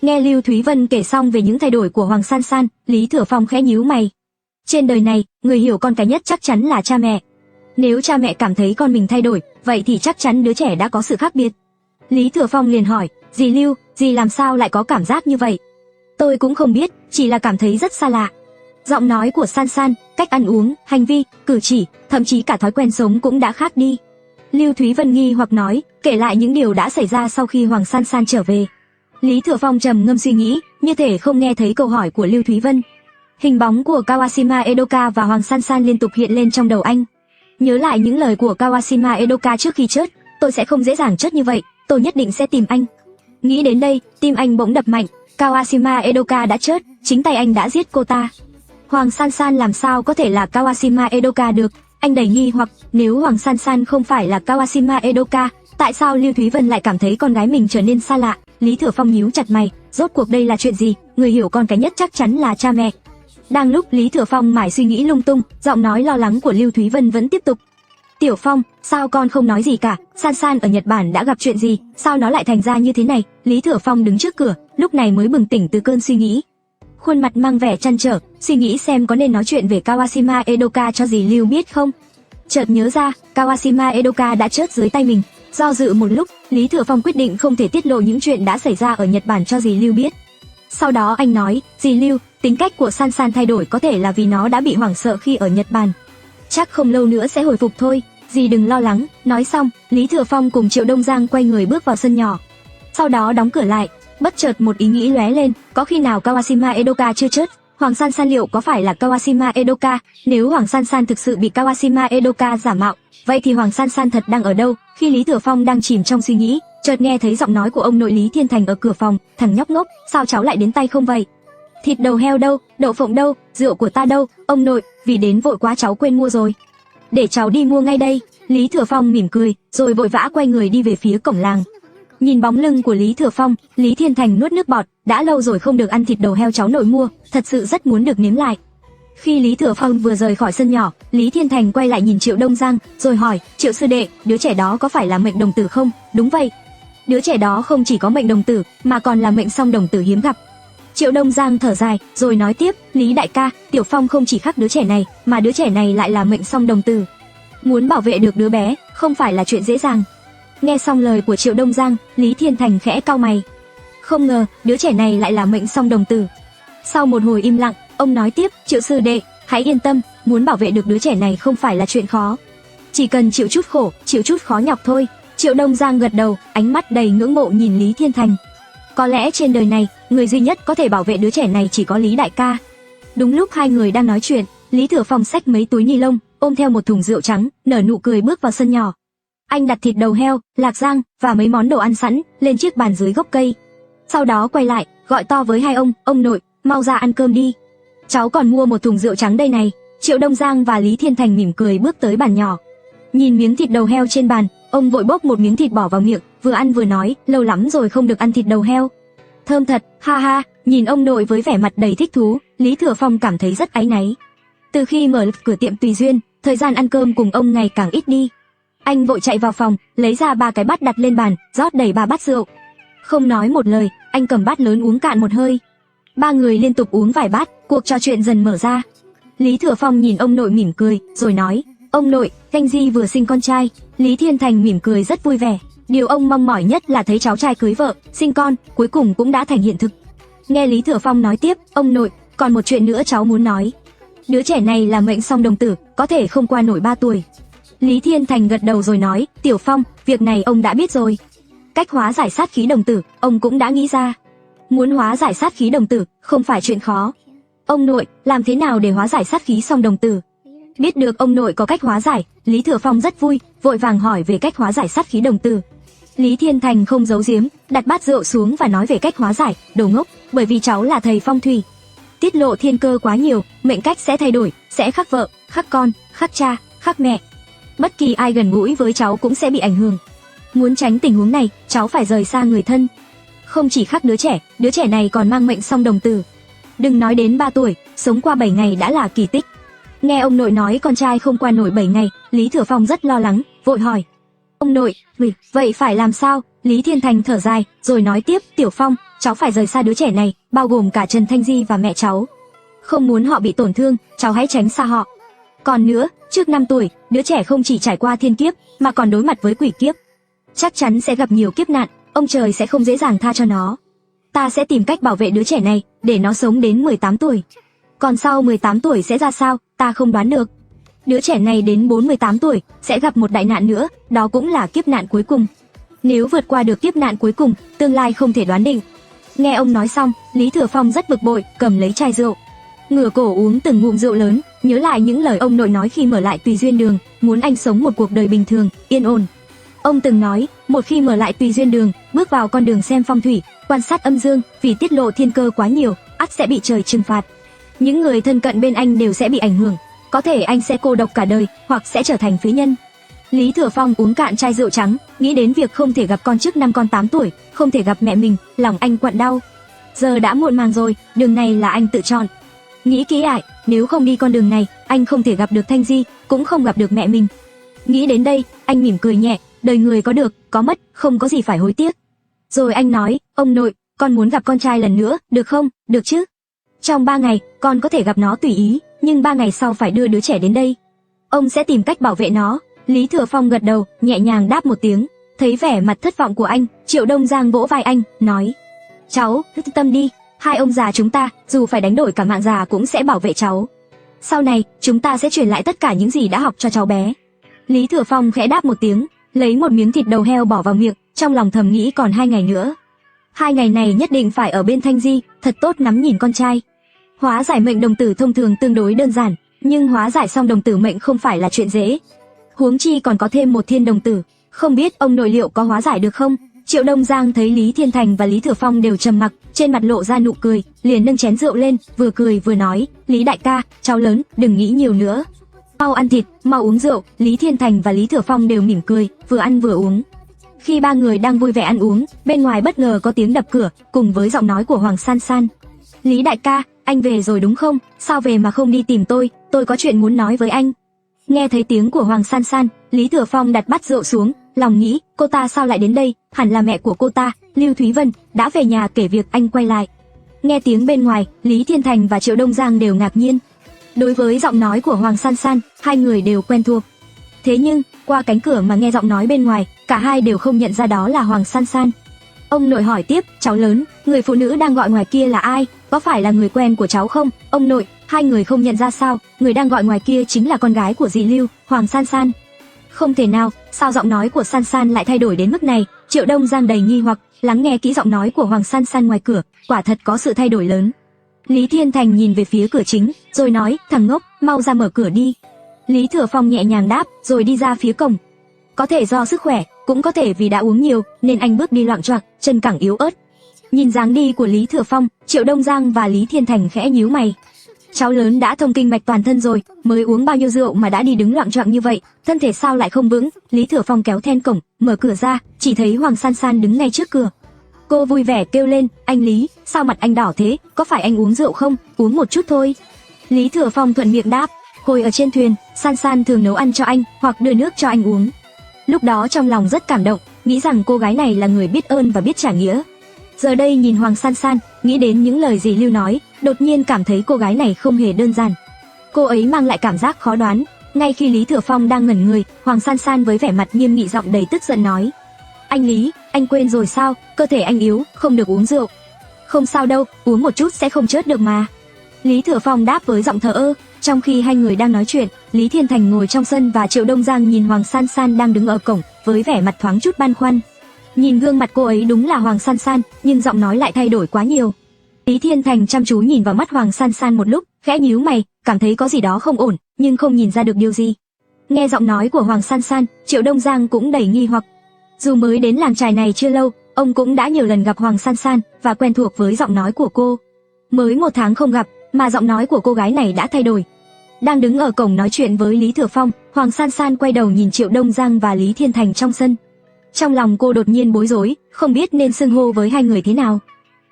Nghe Lưu Thúy Vân kể xong về những thay đổi của Hoàng San San, Lý Thừa Phong khẽ nhíu mày. Trên đời này, người hiểu con cái nhất chắc chắn là cha mẹ. Nếu cha mẹ cảm thấy con mình thay đổi, vậy thì chắc chắn đứa trẻ đã có sự khác biệt. Lý Thừa Phong liền hỏi, dì Lưu, dì làm sao lại có cảm giác như vậy? Tôi cũng không biết, chỉ là cảm thấy rất xa lạ. Giọng nói của San San, cách ăn uống, hành vi, cử chỉ, thậm chí cả thói quen sống cũng đã khác đi. Lưu Thúy Vân nghi hoặc nói, kể lại những điều đã xảy ra sau khi Hoàng San San trở về. Lý Thừa Phong trầm ngâm suy nghĩ, như thể không nghe thấy câu hỏi của Lưu Thúy Vân. Hình bóng của Kawashima Edoka và Hoàng San San liên tục hiện lên trong đầu anh. Nhớ lại những lời của Kawashima Edoka trước khi chết, tôi sẽ không dễ dàng chết như vậy, tôi nhất định sẽ tìm anh. Nghĩ đến đây, tim anh bỗng đập mạnh, Kawashima Edoka đã chết, chính tay anh đã giết cô ta. Hoàng San San làm sao có thể là Kawashima Edoka được? Anh đầy nghi hoặc, nếu Hoàng San San không phải là Kawashima Edoka, tại sao Lưu Thúy Vân lại cảm thấy con gái mình trở nên xa lạ? Lý Thừa Phong nhíu chặt mày, rốt cuộc đây là chuyện gì? Người hiểu con cái nhất chắc chắn là cha mẹ. Đang lúc Lý Thừa Phong mải suy nghĩ lung tung, giọng nói lo lắng của Lưu Thúy Vân vẫn tiếp tục. Tiểu Phong, sao con không nói gì cả? San San ở Nhật Bản đã gặp chuyện gì? Sao nó lại thành ra như thế này? Lý Thừa Phong đứng trước cửa, lúc này mới bừng tỉnh từ cơn suy nghĩ. Khuôn mặt mang vẻ trăn trở, suy nghĩ xem có nên nói chuyện về Kawashima Edoka cho dì Lưu biết không. Chợt nhớ ra, Kawashima Edoka đã chết dưới tay mình. Do dự một lúc, Lý Thừa Phong quyết định không thể tiết lộ những chuyện đã xảy ra ở Nhật Bản cho dì Lưu biết. Sau đó anh nói, dì Lưu, tính cách của San San thay đổi có thể là vì nó đã bị hoảng sợ khi ở Nhật Bản. Chắc không lâu nữa sẽ hồi phục thôi, dì đừng lo lắng. Nói xong, Lý Thừa Phong cùng Triệu Đông Giang quay người bước vào sân nhỏ. Sau đó đóng cửa lại, bất chợt một ý nghĩ lóe lên, có khi nào Kawashima Edoka chưa chết? Hoàng San San liệu có phải là Kawashima Edoka? Nếu Hoàng San San thực sự bị Kawashima Edoka giả mạo, vậy thì Hoàng San San thật đang ở đâu? Khi Lý Thừa Phong đang chìm trong suy nghĩ, chợt nghe thấy giọng nói của ông nội Lý Thiên Thành ở cửa phòng, thằng nhóc ngốc, sao cháu lại đến tay không vậy? Thịt đầu heo đâu, đậu phộng đâu, rượu của ta đâu? Ông nội, vì đến vội quá cháu quên mua rồi. Để cháu đi mua ngay đây. Lý Thừa Phong mỉm cười, rồi vội vã quay người đi về phía cổng làng. Nhìn bóng lưng của Lý Thừa Phong, Lý Thiên Thành nuốt nước bọt, đã lâu rồi không được ăn thịt đầu heo cháu nội mua, thật sự rất muốn được nếm lại. Khi Lý Thừa Phong vừa rời khỏi sân nhỏ, Lý Thiên Thành quay lại nhìn Triệu Đông Giang, rồi hỏi, Triệu sư đệ, đứa trẻ đó có phải là mệnh đồng tử không? Đúng vậy. Đứa trẻ đó không chỉ có mệnh đồng tử, mà còn là mệnh song đồng tử hiếm gặp. Triệu Đông Giang thở dài, rồi nói tiếp, Lý đại ca, Tiểu Phong không chỉ khác đứa trẻ này, mà đứa trẻ này lại là mệnh song đồng tử. Muốn bảo vệ được đứa bé, không phải là chuyện dễ dàng. Nghe xong lời của Triệu Đông Giang, Lý Thiên Thành khẽ cau mày. Không ngờ, đứa trẻ này lại là mệnh song đồng tử. Sau một hồi im lặng, ông nói tiếp, Triệu sư đệ, hãy yên tâm, muốn bảo vệ được đứa trẻ này không phải là chuyện khó. Chỉ cần chịu chút khổ, chịu chút khó nhọc thôi. Triệu Đông Giang gật đầu, ánh mắt đầy ngưỡng mộ nhìn Lý Thiên Thành. Có lẽ trên đời này, người duy nhất có thể bảo vệ đứa trẻ này chỉ có Lý đại ca. Đúng lúc hai người đang nói chuyện, Lý Thừa Phong xách mấy túi ni lông, ôm theo một thùng rượu trắng, nở nụ cười bước vào sân nhỏ. Anh đặt thịt đầu heo, lạc rang và mấy món đồ ăn sẵn lên chiếc bàn dưới gốc cây. Sau đó quay lại, gọi to với hai ông nội, mau ra ăn cơm đi. Cháu còn mua một thùng rượu trắng đây này. Triệu Đông Giang và Lý Thiên Thành mỉm cười bước tới bàn nhỏ. Nhìn miếng thịt đầu heo trên bàn, ông vội bốc một miếng thịt bỏ vào miệng, vừa ăn vừa nói, lâu lắm rồi không được ăn thịt đầu heo. Thơm thật, ha ha. Nhìn ông nội với vẻ mặt đầy thích thú, Lý Thừa Phong cảm thấy rất áy náy. Từ khi mở cửa tiệm Tùy Duyên, thời gian ăn cơm cùng ông ngày càng ít đi. Anh vội chạy vào phòng, lấy ra 3 cái bát đặt lên bàn, rót đầy 3 bát rượu. Không nói một lời, anh cầm bát lớn uống cạn một hơi. 3 người liên tục uống vài bát, cuộc trò chuyện dần mở ra. Lý Thừa Phong nhìn ông nội mỉm cười, rồi nói, ông nội, Canh Di vừa sinh con trai. Lý Thiên Thành mỉm cười rất vui vẻ. Điều ông mong mỏi nhất là thấy cháu trai cưới vợ, sinh con, cuối cùng cũng đã thành hiện thực. Nghe Lý Thừa Phong nói tiếp, ông nội, còn một chuyện nữa cháu muốn nói. Đứa trẻ này là mệnh song đồng tử, có thể không qua nổi 3 tuổi. Lý Thiên Thành gật đầu rồi nói, Tiểu Phong, việc này ông đã biết rồi. Cách hóa giải sát khí đồng tử, ông cũng đã nghĩ ra. Muốn hóa giải sát khí đồng tử, không phải chuyện khó. Ông nội, làm thế nào để hóa giải sát khí song đồng tử? Biết được ông nội có cách hóa giải, Lý Thừa Phong rất vui, vội vàng hỏi về cách hóa giải sát khí đồng tử. Lý Thiên Thành không giấu giếm, đặt bát rượu xuống và nói về cách hóa giải, đồ ngốc, bởi vì cháu là thầy phong thủy. Tiết lộ thiên cơ quá nhiều, mệnh cách sẽ thay đổi, sẽ khắc vợ, khắc con, khắc cha, khắc mẹ. Bất kỳ ai gần gũi với cháu cũng sẽ bị ảnh hưởng. Muốn tránh tình huống này, cháu phải rời xa người thân. Không chỉ khắc đứa trẻ này còn mang mệnh song đồng tử. Đừng nói đến 3 tuổi, sống qua 7 ngày đã là kỳ tích. Nghe ông nội nói con trai không qua nổi 7 ngày, Lý Thừa Phong rất lo lắng, vội hỏi. Ông nội, vậy phải làm sao? Lý Thiên Thành thở dài, rồi nói tiếp, Tiểu Phong, cháu phải rời xa đứa trẻ này, bao gồm cả Trần Thanh Di và mẹ cháu. Không muốn họ bị tổn thương, cháu hãy tránh xa họ. Còn nữa, trước 5 tuổi, đứa trẻ không chỉ trải qua thiên kiếp, mà còn đối mặt với quỷ kiếp. Chắc chắn sẽ gặp nhiều kiếp nạn, ông trời sẽ không dễ dàng tha cho nó. Ta sẽ tìm cách bảo vệ đứa trẻ này, để nó sống đến 18 tuổi. Còn sau 18 tuổi sẽ ra sao, ta không đoán được. Đứa trẻ này đến 48 tuổi, sẽ gặp một đại nạn nữa, đó cũng là kiếp nạn cuối cùng. Nếu vượt qua được kiếp nạn cuối cùng, tương lai không thể đoán định. Nghe ông nói xong, Lý Thừa Phong rất bực bội, cầm lấy chai rượu. Ngửa cổ uống từng ngụm rượu lớn, nhớ lại những lời ông nội nói khi mở lại Tùy Duyên Đường, muốn anh sống một cuộc đời bình thường, yên ổn. Ông từng nói, một khi mở lại Tùy Duyên Đường, bước vào con đường xem phong thủy, quan sát âm dương, vì tiết lộ thiên cơ quá nhiều, ắt sẽ bị trời trừng phạt. Những người thân cận bên anh đều sẽ bị ảnh hưởng, có thể anh sẽ cô độc cả đời, hoặc sẽ trở thành phế nhân. Lý Thừa Phong uống cạn chai rượu trắng, nghĩ đến việc không thể gặp con trước năm con 8 tuổi, không thể gặp mẹ mình, lòng anh quặn đau. Giờ đã muộn màng rồi, đường này là anh tự chọn. Nghĩ kỹ lại, nếu không đi con đường này, anh không thể gặp được Thanh Di, cũng không gặp được mẹ mình. Nghĩ đến đây, anh mỉm cười nhẹ, đời người có được, có mất, không có gì phải hối tiếc. Rồi anh nói, ông nội, con muốn gặp con trai lần nữa, được không? Được chứ? Trong 3 ngày, con có thể gặp nó tùy ý, nhưng 3 ngày sau phải đưa đứa trẻ đến đây. Ông sẽ tìm cách bảo vệ nó. Lý Thừa Phong gật đầu, nhẹ nhàng đáp một tiếng. Thấy vẻ mặt thất vọng của anh, Triệu Đông Giang vỗ vai anh, nói, cháu, cứ tâm đi, hai ông già chúng ta, dù phải đánh đổi cả mạng già cũng sẽ bảo vệ cháu. Sau này, chúng ta sẽ truyền lại tất cả những gì đã học cho cháu bé. Lý Thừa Phong khẽ đáp một tiếng, lấy một miếng thịt đầu heo bỏ vào miệng, trong lòng thầm nghĩ còn 2 ngày nữa. 2 ngày này nhất định phải ở bên Thanh Di, thật tốt ngắm nhìn con trai. Hóa giải mệnh đồng tử thông thường tương đối đơn giản, nhưng hóa giải xong đồng tử mệnh không phải là chuyện dễ. Huống chi còn có thêm một thiên đồng tử, không biết ông nội liệu có hóa giải được không? Triệu Đông Giang thấy Lý Thiên Thành và Lý Thừa Phong đều trầm mặc, trên mặt lộ ra nụ cười, liền nâng chén rượu lên, vừa cười vừa nói, Lý đại ca, cháu lớn, đừng nghĩ nhiều nữa. Mau ăn thịt, mau uống rượu. Lý Thiên Thành và Lý Thừa Phong đều mỉm cười, vừa ăn vừa uống. Khi 3 người đang vui vẻ ăn uống, bên ngoài bất ngờ có tiếng đập cửa, cùng với giọng nói của Hoàng San San. Lý đại ca, anh về rồi đúng không? Sao về mà không đi tìm tôi có chuyện muốn nói với anh. Nghe thấy tiếng của Hoàng San San, Lý Thừa Phong đặt bát rượu xuống, lòng nghĩ, cô ta sao lại đến đây, hẳn là mẹ của cô ta, Lưu Thúy Vân, đã về nhà kể việc anh quay lại. Nghe tiếng bên ngoài, Lý Thiên Thành và Triệu Đông Giang đều ngạc nhiên. Đối với giọng nói của Hoàng San San, hai người đều quen thuộc. Thế nhưng, qua cánh cửa mà nghe giọng nói bên ngoài, cả hai đều không nhận ra đó là Hoàng San San. Ông nội hỏi tiếp, cháu lớn, người phụ nữ đang gọi ngoài kia là ai, có phải là người quen của cháu không? Ông nội, hai người không nhận ra sao, người đang gọi ngoài kia chính là con gái của dì Lưu, Hoàng San San. Không thể nào, sao giọng nói của San San lại thay đổi đến mức này? Triệu Đông Giang đầy nghi hoặc, lắng nghe kỹ giọng nói của Hoàng San San ngoài cửa, quả thật có sự thay đổi lớn. Lý Thiên Thành nhìn về phía cửa chính, rồi nói, thằng ngốc, mau ra mở cửa đi. Lý Thừa Phong nhẹ nhàng đáp, rồi đi ra phía cổng. Có thể do sức khỏe, cũng có thể vì đã uống nhiều, nên anh bước đi loạng choạng, chân cẳng yếu ớt. Nhìn dáng đi của Lý Thừa Phong, Triệu Đông Giang và Lý Thiên Thành khẽ nhíu mày. Cháu lớn đã thông kinh mạch toàn thân rồi, mới uống bao nhiêu rượu mà đã đi đứng loạng choạng như vậy, thân thể sao lại không vững? Lý Thừa Phong kéo then cổng, mở cửa ra, chỉ thấy Hoàng San San đứng ngay trước cửa. Cô vui vẻ kêu lên, anh Lý, sao mặt anh đỏ thế, có phải anh uống rượu không? Uống một chút thôi. Lý Thừa Phong thuận miệng đáp, hồi ở trên thuyền, San San thường nấu ăn cho anh, hoặc đưa nước cho anh uống. Lúc đó trong lòng rất cảm động, nghĩ rằng cô gái này là người biết ơn và biết trả nghĩa. Giờ đây nhìn Hoàng San San, nghĩ đến những lời dì Lưu nói, đột nhiên cảm thấy cô gái này không hề đơn giản. Cô ấy mang lại cảm giác khó đoán. Ngay khi Lý Thừa Phong đang ngẩn người, Hoàng San San với vẻ mặt nghiêm nghị giọng đầy tức giận nói, anh Lý, anh quên rồi sao, cơ thể anh yếu, không được uống rượu. Không sao đâu, uống một chút sẽ không chết được mà. Lý Thừa Phong đáp với giọng thờ ơ. Trong khi hai người đang nói chuyện, Lý Thiên Thành ngồi trong sân và Triệu Đông Giang nhìn Hoàng San San đang đứng ở cổng, với vẻ mặt thoáng chút băn khoăn. Nhìn gương mặt cô ấy đúng là Hoàng San San, nhưng giọng nói lại thay đổi quá nhiều. Lý Thiên Thành chăm chú nhìn vào mắt Hoàng San San một lúc, khẽ nhíu mày, cảm thấy có gì đó không ổn, nhưng không nhìn ra được điều gì. Nghe giọng nói của Hoàng San San, Triệu Đông Giang cũng đầy nghi hoặc. Dù mới đến làng trài này chưa lâu, ông cũng đã nhiều lần gặp Hoàng San San và quen thuộc với giọng nói của cô. Mới 1 tháng không gặp, mà giọng nói của cô gái này đã thay đổi. Đang đứng ở cổng nói chuyện với Lý Thừa Phong, Hoàng San San quay đầu nhìn Triệu Đông Giang và Lý Thiên Thành trong sân. Trong lòng cô đột nhiên bối rối, không biết nên xưng hô với hai người thế nào.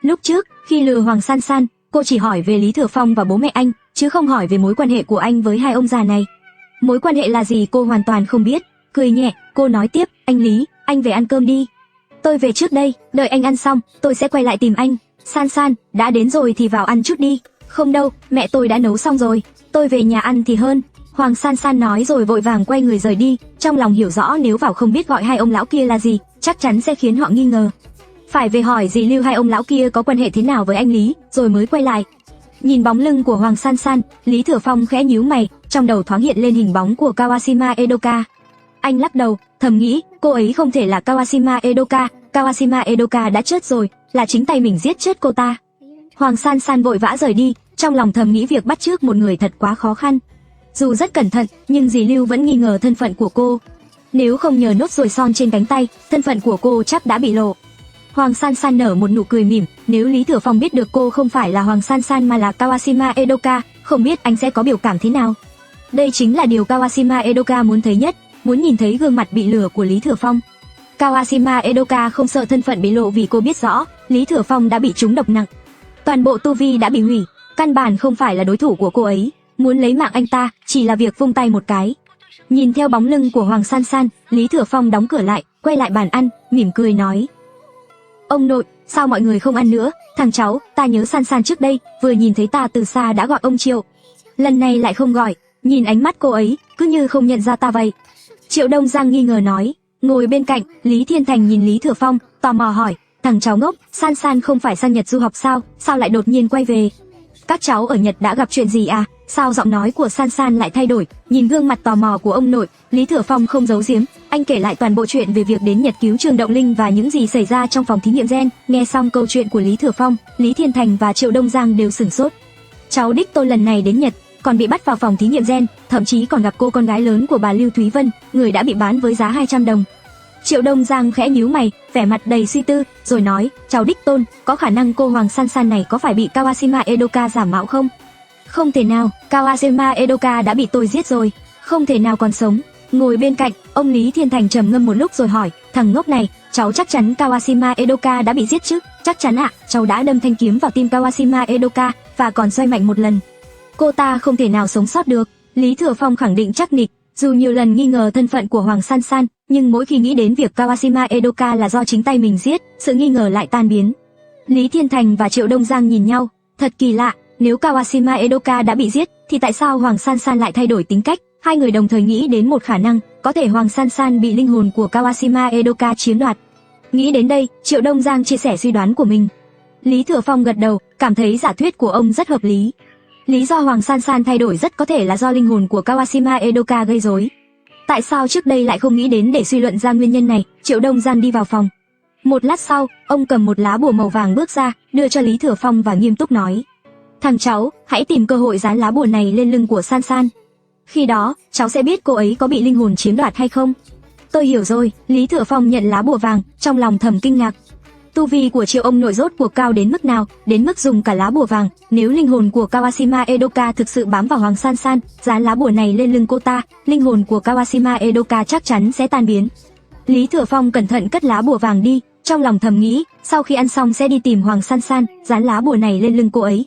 Lúc trước, khi lừa Hoàng San San, cô chỉ hỏi về Lý Thừa Phong và bố mẹ anh, chứ không hỏi về mối quan hệ của anh với hai ông già này. Mối quan hệ là gì cô hoàn toàn không biết. Cười nhẹ, cô nói tiếp, anh Lý, anh về ăn cơm đi. Tôi về trước đây, đợi anh ăn xong, tôi sẽ quay lại tìm anh. San San, đã đến rồi thì vào ăn chút đi. Không đâu, mẹ tôi đã nấu xong rồi, tôi về nhà ăn thì hơn. Hoàng San San nói rồi vội vàng quay người rời đi, trong lòng hiểu rõ nếu vào không biết gọi hai ông lão kia là gì, chắc chắn sẽ khiến họ nghi ngờ. Phải về hỏi dì Lưu hai ông lão kia có quan hệ thế nào với anh Lý, rồi mới quay lại. Nhìn bóng lưng của Hoàng San San, Lý Thừa Phong khẽ nhíu mày, trong đầu thoáng hiện lên hình bóng của Kawashima Edoka. Anh lắc đầu, thầm nghĩ, cô ấy không thể là Kawashima Edoka, Kawashima Edoka đã chết rồi, là chính tay mình giết chết cô ta. Hoàng San San vội vã rời đi, trong lòng thầm nghĩ việc bắt chước một người thật quá khó khăn. Dù rất cẩn thận, nhưng dì Lưu vẫn nghi ngờ thân phận của cô. Nếu không nhờ nốt ruồi son trên cánh tay, thân phận của cô chắc đã bị lộ. Hoàng San San nở một nụ cười mỉm, nếu Lý Thừa Phong biết được cô không phải là Hoàng San San mà là Kawashima Edoka, không biết anh sẽ có biểu cảm thế nào. Đây chính là điều Kawashima Edoka muốn thấy nhất, muốn nhìn thấy gương mặt bị lừa của Lý Thừa Phong. Kawashima Edoka không sợ thân phận bị lộ vì cô biết rõ, Lý Thừa Phong đã bị trúng độc nặng. Toàn bộ tu vi đã bị hủy, căn bản không phải là đối thủ của cô ấy, muốn lấy mạng anh ta chỉ là việc vung tay một cái. Nhìn theo bóng lưng của Hoàng San San, Lý Thừa Phong đóng cửa lại, quay lại bàn ăn, mỉm cười nói: "Ông nội, sao mọi người không ăn nữa? Thằng cháu, ta nhớ San San trước đây, vừa nhìn thấy ta từ xa đã gọi ông Triệu. Lần này lại không gọi, nhìn ánh mắt cô ấy, cứ như không nhận ra ta vậy." Triệu Đông Giang nghi ngờ nói. Ngồi bên cạnh, Lý Thiên Thành nhìn Lý Thừa Phong, tò mò hỏi: "Thằng cháu ngốc, San San không phải sang Nhật du học sao, sao lại đột nhiên quay về? Các cháu ở Nhật đã gặp chuyện gì à?" Sao giọng nói của San San lại thay đổi? Nhìn gương mặt tò mò của ông nội, Lý Thừa Phong không giấu giếm, anh kể lại toàn bộ chuyện về việc đến Nhật cứu Trường Động Linh và những gì xảy ra trong phòng thí nghiệm gen. Nghe xong câu chuyện của Lý Thừa Phong, Lý Thiên Thành và Triệu Đông Giang đều sửng sốt. Cháu đích tôn lần này đến Nhật, còn bị bắt vào phòng thí nghiệm gen, thậm chí còn gặp cô con gái lớn của bà Lưu Thúy Vân, người đã bị bán với giá 200 đồng. Triệu Đông Giang khẽ nhíu mày, vẻ mặt đầy suy tư, rồi nói: "Cháu đích tôn, có khả năng cô Hoàng San San này có phải bị Kawashima Edoka giả mạo không?" "Không thể nào, Kawashima Edoka đã bị tôi giết rồi, không thể nào còn sống." Ngồi bên cạnh, ông Lý Thiên Thành trầm ngâm một lúc rồi hỏi: "Thằng ngốc này, cháu chắc chắn Kawashima Edoka đã bị giết chứ?" "Chắc chắn ạ, cháu đã đâm thanh kiếm vào tim Kawashima Edoka và còn xoay mạnh một lần. Cô ta không thể nào sống sót được." Lý Thừa Phong khẳng định chắc nịch, dù nhiều lần nghi ngờ thân phận của Hoàng San San, nhưng mỗi khi nghĩ đến việc Kawashima Edoka là do chính tay mình giết, sự nghi ngờ lại tan biến. Lý Thiên Thành và Triệu Đông Giang nhìn nhau, thật kỳ lạ, nếu Kawashima Edoka đã bị giết, thì tại sao Hoàng San San lại thay đổi tính cách? Hai người đồng thời nghĩ đến một khả năng, có thể Hoàng San San bị linh hồn của Kawashima Edoka chiếm đoạt. Nghĩ đến đây, Triệu Đông Giang chia sẻ suy đoán của mình. Lý Thừa Phong gật đầu, cảm thấy giả thuyết của ông rất hợp lý. Lý do Hoàng San San thay đổi rất có thể là do linh hồn của Kawashima Edoka gây rối. Tại sao trước đây lại không nghĩ đến để suy luận ra nguyên nhân này? Triệu Đông Gian đi vào phòng. Một lát sau, ông cầm một lá bùa màu vàng bước ra, đưa cho Lý Thừa Phong và nghiêm túc nói: "Thằng cháu, hãy tìm cơ hội dán lá bùa này lên lưng của San San. Khi đó, cháu sẽ biết cô ấy có bị linh hồn chiếm đoạt hay không." "Tôi hiểu rồi." Lý Thừa Phong nhận lá bùa vàng, trong lòng thầm kinh ngạc. Tu vi của Triệu ông nội rốt cuộc cao đến mức nào, đến mức dùng cả lá bùa vàng. Nếu linh hồn của Kawashima Edoka thực sự bám vào Hoàng San San, dán lá bùa này lên lưng cô ta, linh hồn của Kawashima Edoka chắc chắn sẽ tan biến. Lý Thừa Phong cẩn thận cất lá bùa vàng đi, trong lòng thầm nghĩ, sau khi ăn xong sẽ đi tìm Hoàng San San, dán lá bùa này lên lưng cô ấy.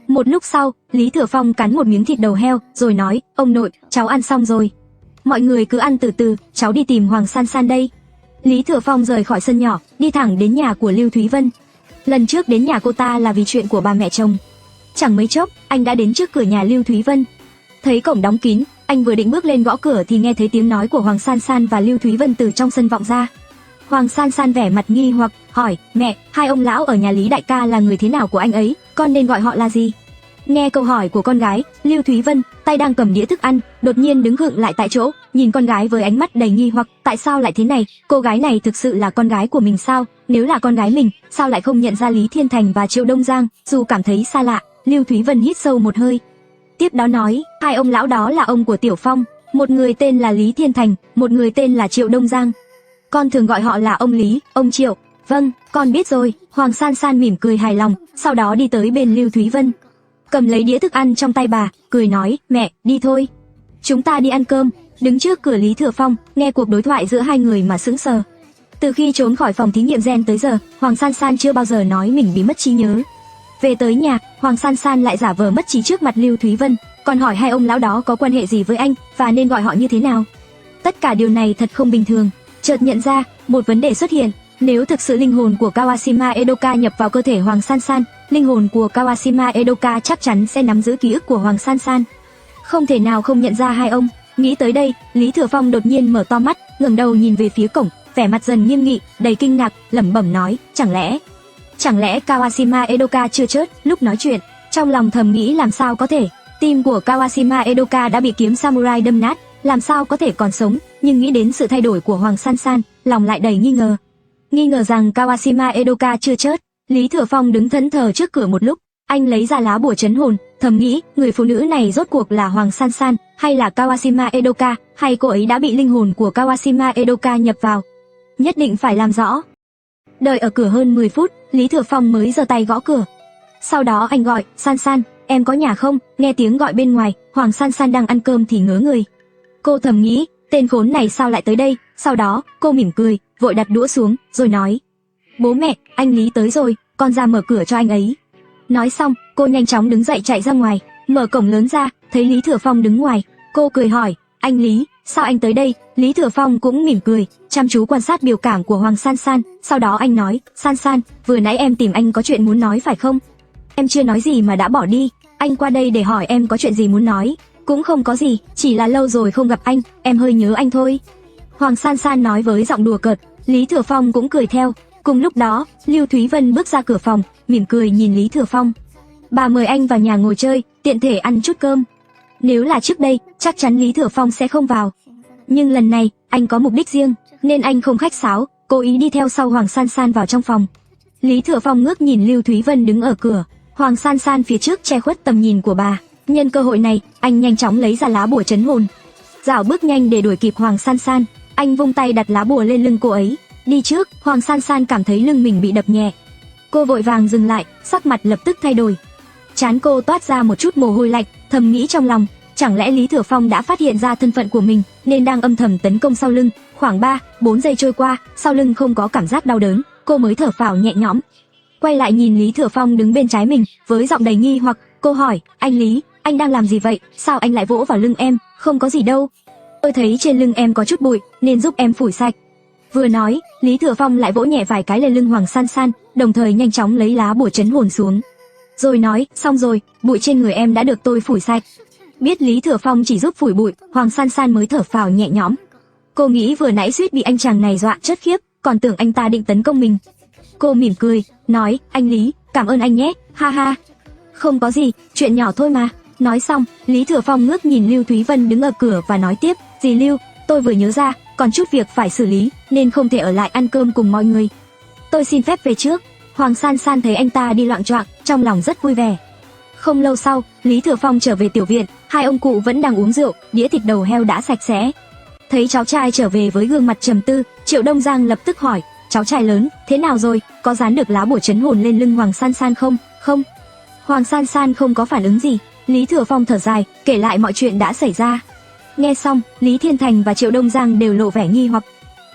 Một lúc sau, Lý Thừa Phong cắn một miếng thịt đầu heo, rồi nói: "Ông nội, cháu ăn xong rồi. Mọi người cứ ăn từ từ, cháu đi tìm Hoàng San San đây." Lý Thừa Phong rời khỏi sân nhỏ, đi thẳng đến nhà của Lưu Thúy Vân. Lần trước đến nhà cô ta là vì chuyện của bà mẹ chồng. Chẳng mấy chốc, anh đã đến trước cửa nhà Lưu Thúy Vân. Thấy cổng đóng kín, anh vừa định bước lên gõ cửa thì nghe thấy tiếng nói của Hoàng San San và Lưu Thúy Vân từ trong sân vọng ra. Hoàng San San vẻ mặt nghi hoặc, hỏi: "Mẹ, hai ông lão ở nhà Lý đại ca là người thế nào của anh ấy, con nên gọi họ là gì?" Nghe câu hỏi của con gái, Lưu Thúy Vân, tay đang cầm đĩa thức ăn, đột nhiên đứng khựng lại tại chỗ, nhìn con gái với ánh mắt đầy nghi hoặc. Tại sao lại thế này? Cô gái này thực sự là con gái của mình sao? Nếu là con gái mình, sao lại không nhận ra Lý Thiên Thành và Triệu Đông Giang? Dù cảm thấy xa lạ, Lưu Thúy Vân hít sâu một hơi. Tiếp đó nói: "Hai ông lão đó là ông của Tiểu Phong, một người tên là Lý Thiên Thành, một người tên là Triệu Đông Giang. Con thường gọi họ là ông Lý, ông Triệu." "Vâng, con biết rồi." Hoàng San San mỉm cười hài lòng, sau đó đi tới bên Lưu Thúy Vân, cầm lấy đĩa thức ăn trong tay bà, cười nói: "Mẹ, đi thôi, chúng ta đi ăn cơm." Đứng trước cửa Lý Thừa Phong, nghe cuộc đối thoại giữa hai người mà sững sờ. Từ khi trốn khỏi phòng thí nghiệm gen tới giờ, Hoàng San San chưa bao giờ nói mình bị mất trí nhớ. Về tới nhà, Hoàng San San lại giả vờ mất trí trước mặt Lưu Thúy Vân, còn hỏi hai ông lão đó có quan hệ gì với anh và nên gọi họ như thế nào. Tất cả điều này thật không bình thường. Chợt nhận ra, một vấn đề xuất hiện. Nếu thực sự linh hồn của Kawashima Edoka nhập vào cơ thể Hoàng San San, linh hồn của Kawashima Edoka chắc chắn sẽ nắm giữ ký ức của Hoàng San San. Không thể nào không nhận ra hai ông. Nghĩ tới đây, Lý Thừa Phong đột nhiên mở to mắt, ngẩng đầu nhìn về phía cổng, vẻ mặt dần nghiêm nghị, đầy kinh ngạc, lẩm bẩm nói: Chẳng lẽ Kawashima Edoka chưa chết? Lúc nói chuyện, trong lòng thầm nghĩ làm sao có thể, tim của Kawashima Edoka đã bị kiếm samurai đâm nát, làm sao có thể còn sống, nhưng nghĩ đến sự thay đổi của Hoàng San San, lòng lại đầy nghi ngờ. Nghi ngờ rằng Kawashima Edoka chưa chết, Lý Thừa Phong đứng thẫn thờ trước cửa một lúc, anh lấy ra lá bùa trấn hồn, thầm nghĩ, người phụ nữ này rốt cuộc là Hoàng San San, hay là Kawashima Edoka, hay cô ấy đã bị linh hồn của Kawashima Edoka nhập vào. Nhất định phải làm rõ. Đợi ở cửa hơn 10 phút, Lý Thừa Phong mới giơ tay gõ cửa. Sau đó anh gọi: San San, em có nhà không? Nghe tiếng gọi bên ngoài, Hoàng San San đang ăn cơm thì ngớ người. Cô thầm nghĩ, tên khốn này sao lại tới đây? Sau đó, cô mỉm cười, vội đặt đũa xuống, rồi nói: Bố mẹ, anh Lý tới rồi, con ra mở cửa cho anh ấy. Nói xong, cô nhanh chóng đứng dậy chạy ra ngoài, mở cổng lớn ra, thấy Lý Thừa Phong đứng ngoài. Cô cười hỏi: Anh Lý, sao anh tới đây? Lý Thừa Phong cũng mỉm cười, chăm chú quan sát biểu cảm của Hoàng San San. Sau đó anh nói: San San, vừa nãy em tìm anh có chuyện muốn nói phải không? Em chưa nói gì mà đã bỏ đi. Anh qua đây để hỏi em có chuyện gì muốn nói. Cũng không có gì, chỉ là lâu rồi không gặp anh, em hơi nhớ anh thôi. Hoàng San San nói với giọng đùa cợt. Lý Thừa Phong cũng cười theo. Cùng lúc đó, Lưu Thúy Vân bước ra cửa phòng, mỉm cười nhìn Lý Thừa Phong. Bà mời anh vào nhà ngồi chơi, tiện thể ăn chút cơm. Nếu là trước đây, chắc chắn Lý Thừa Phong sẽ không vào. Nhưng lần này, anh có mục đích riêng, nên anh không khách sáo, cố ý đi theo sau Hoàng San San vào trong phòng. Lý Thừa Phong ngước nhìn Lưu Thúy Vân đứng ở cửa, Hoàng San San phía trước che khuất tầm nhìn của bà. Nhân cơ hội này, anh nhanh chóng lấy ra lá bùa trấn hồn. Dạo bước nhanh để đuổi kịp Hoàng San San, anh vung tay đặt lá bùa lên lưng cô ấy. Đi trước, Hoàng San San cảm thấy lưng mình bị đập nhẹ. Cô vội vàng dừng lại, sắc mặt lập tức thay đổi. Trán cô toát ra một chút mồ hôi lạnh, thầm nghĩ trong lòng, chẳng lẽ Lý Thừa Phong đã phát hiện ra thân phận của mình, nên đang âm thầm tấn công sau lưng. Khoảng 3-4 giây trôi qua, sau lưng không có cảm giác đau đớn, cô mới thở phào nhẹ nhõm. Quay lại nhìn Lý Thừa Phong đứng bên trái mình, với giọng đầy nghi hoặc, cô hỏi: Anh Lý, anh đang làm gì vậy? Sao anh lại vỗ vào lưng em? Không có gì đâu. Tôi thấy trên lưng em có chút bụi, nên giúp em phủi sạch. Vừa nói, Lý Thừa Phong lại vỗ nhẹ vài cái lên lưng Hoàng San San, đồng thời nhanh chóng lấy lá bùa trấn hồn xuống. Rồi nói: Xong rồi, bụi trên người em đã được tôi phủi sạch. Biết Lý Thừa Phong chỉ giúp phủi bụi, Hoàng San San mới thở phào nhẹ nhõm. Cô nghĩ vừa nãy suýt bị anh chàng này dọa chết khiếp, còn tưởng anh ta định tấn công mình. Cô mỉm cười, nói: Anh Lý, cảm ơn anh nhé, ha ha. Không có gì, chuyện nhỏ thôi mà. Nói xong, Lý Thừa Phong ngước nhìn Lưu Thúy Vân đứng ở cửa và nói tiếp: Dì Lưu, tôi vừa nhớ ra, còn chút việc phải xử lý, nên không thể ở lại ăn cơm cùng mọi người. Tôi xin phép về trước. Hoàng San San thấy anh ta đi loạng choạng, trong lòng rất vui vẻ. Không lâu sau, Lý Thừa Phong trở về tiểu viện, hai ông cụ vẫn đang uống rượu, đĩa thịt đầu heo đã sạch sẽ. Thấy cháu trai trở về với gương mặt trầm tư, Triệu Đông Giang lập tức hỏi, cháu trai lớn, thế nào rồi, có dán được lá bùa trấn hồn lên lưng Hoàng San San không? Không. Hoàng San San không có phản ứng gì. Lý Thừa Phong thở dài, kể lại mọi chuyện đã xảy ra. Nghe xong, Lý Thiên Thành và Triệu Đông Giang đều lộ vẻ nghi hoặc.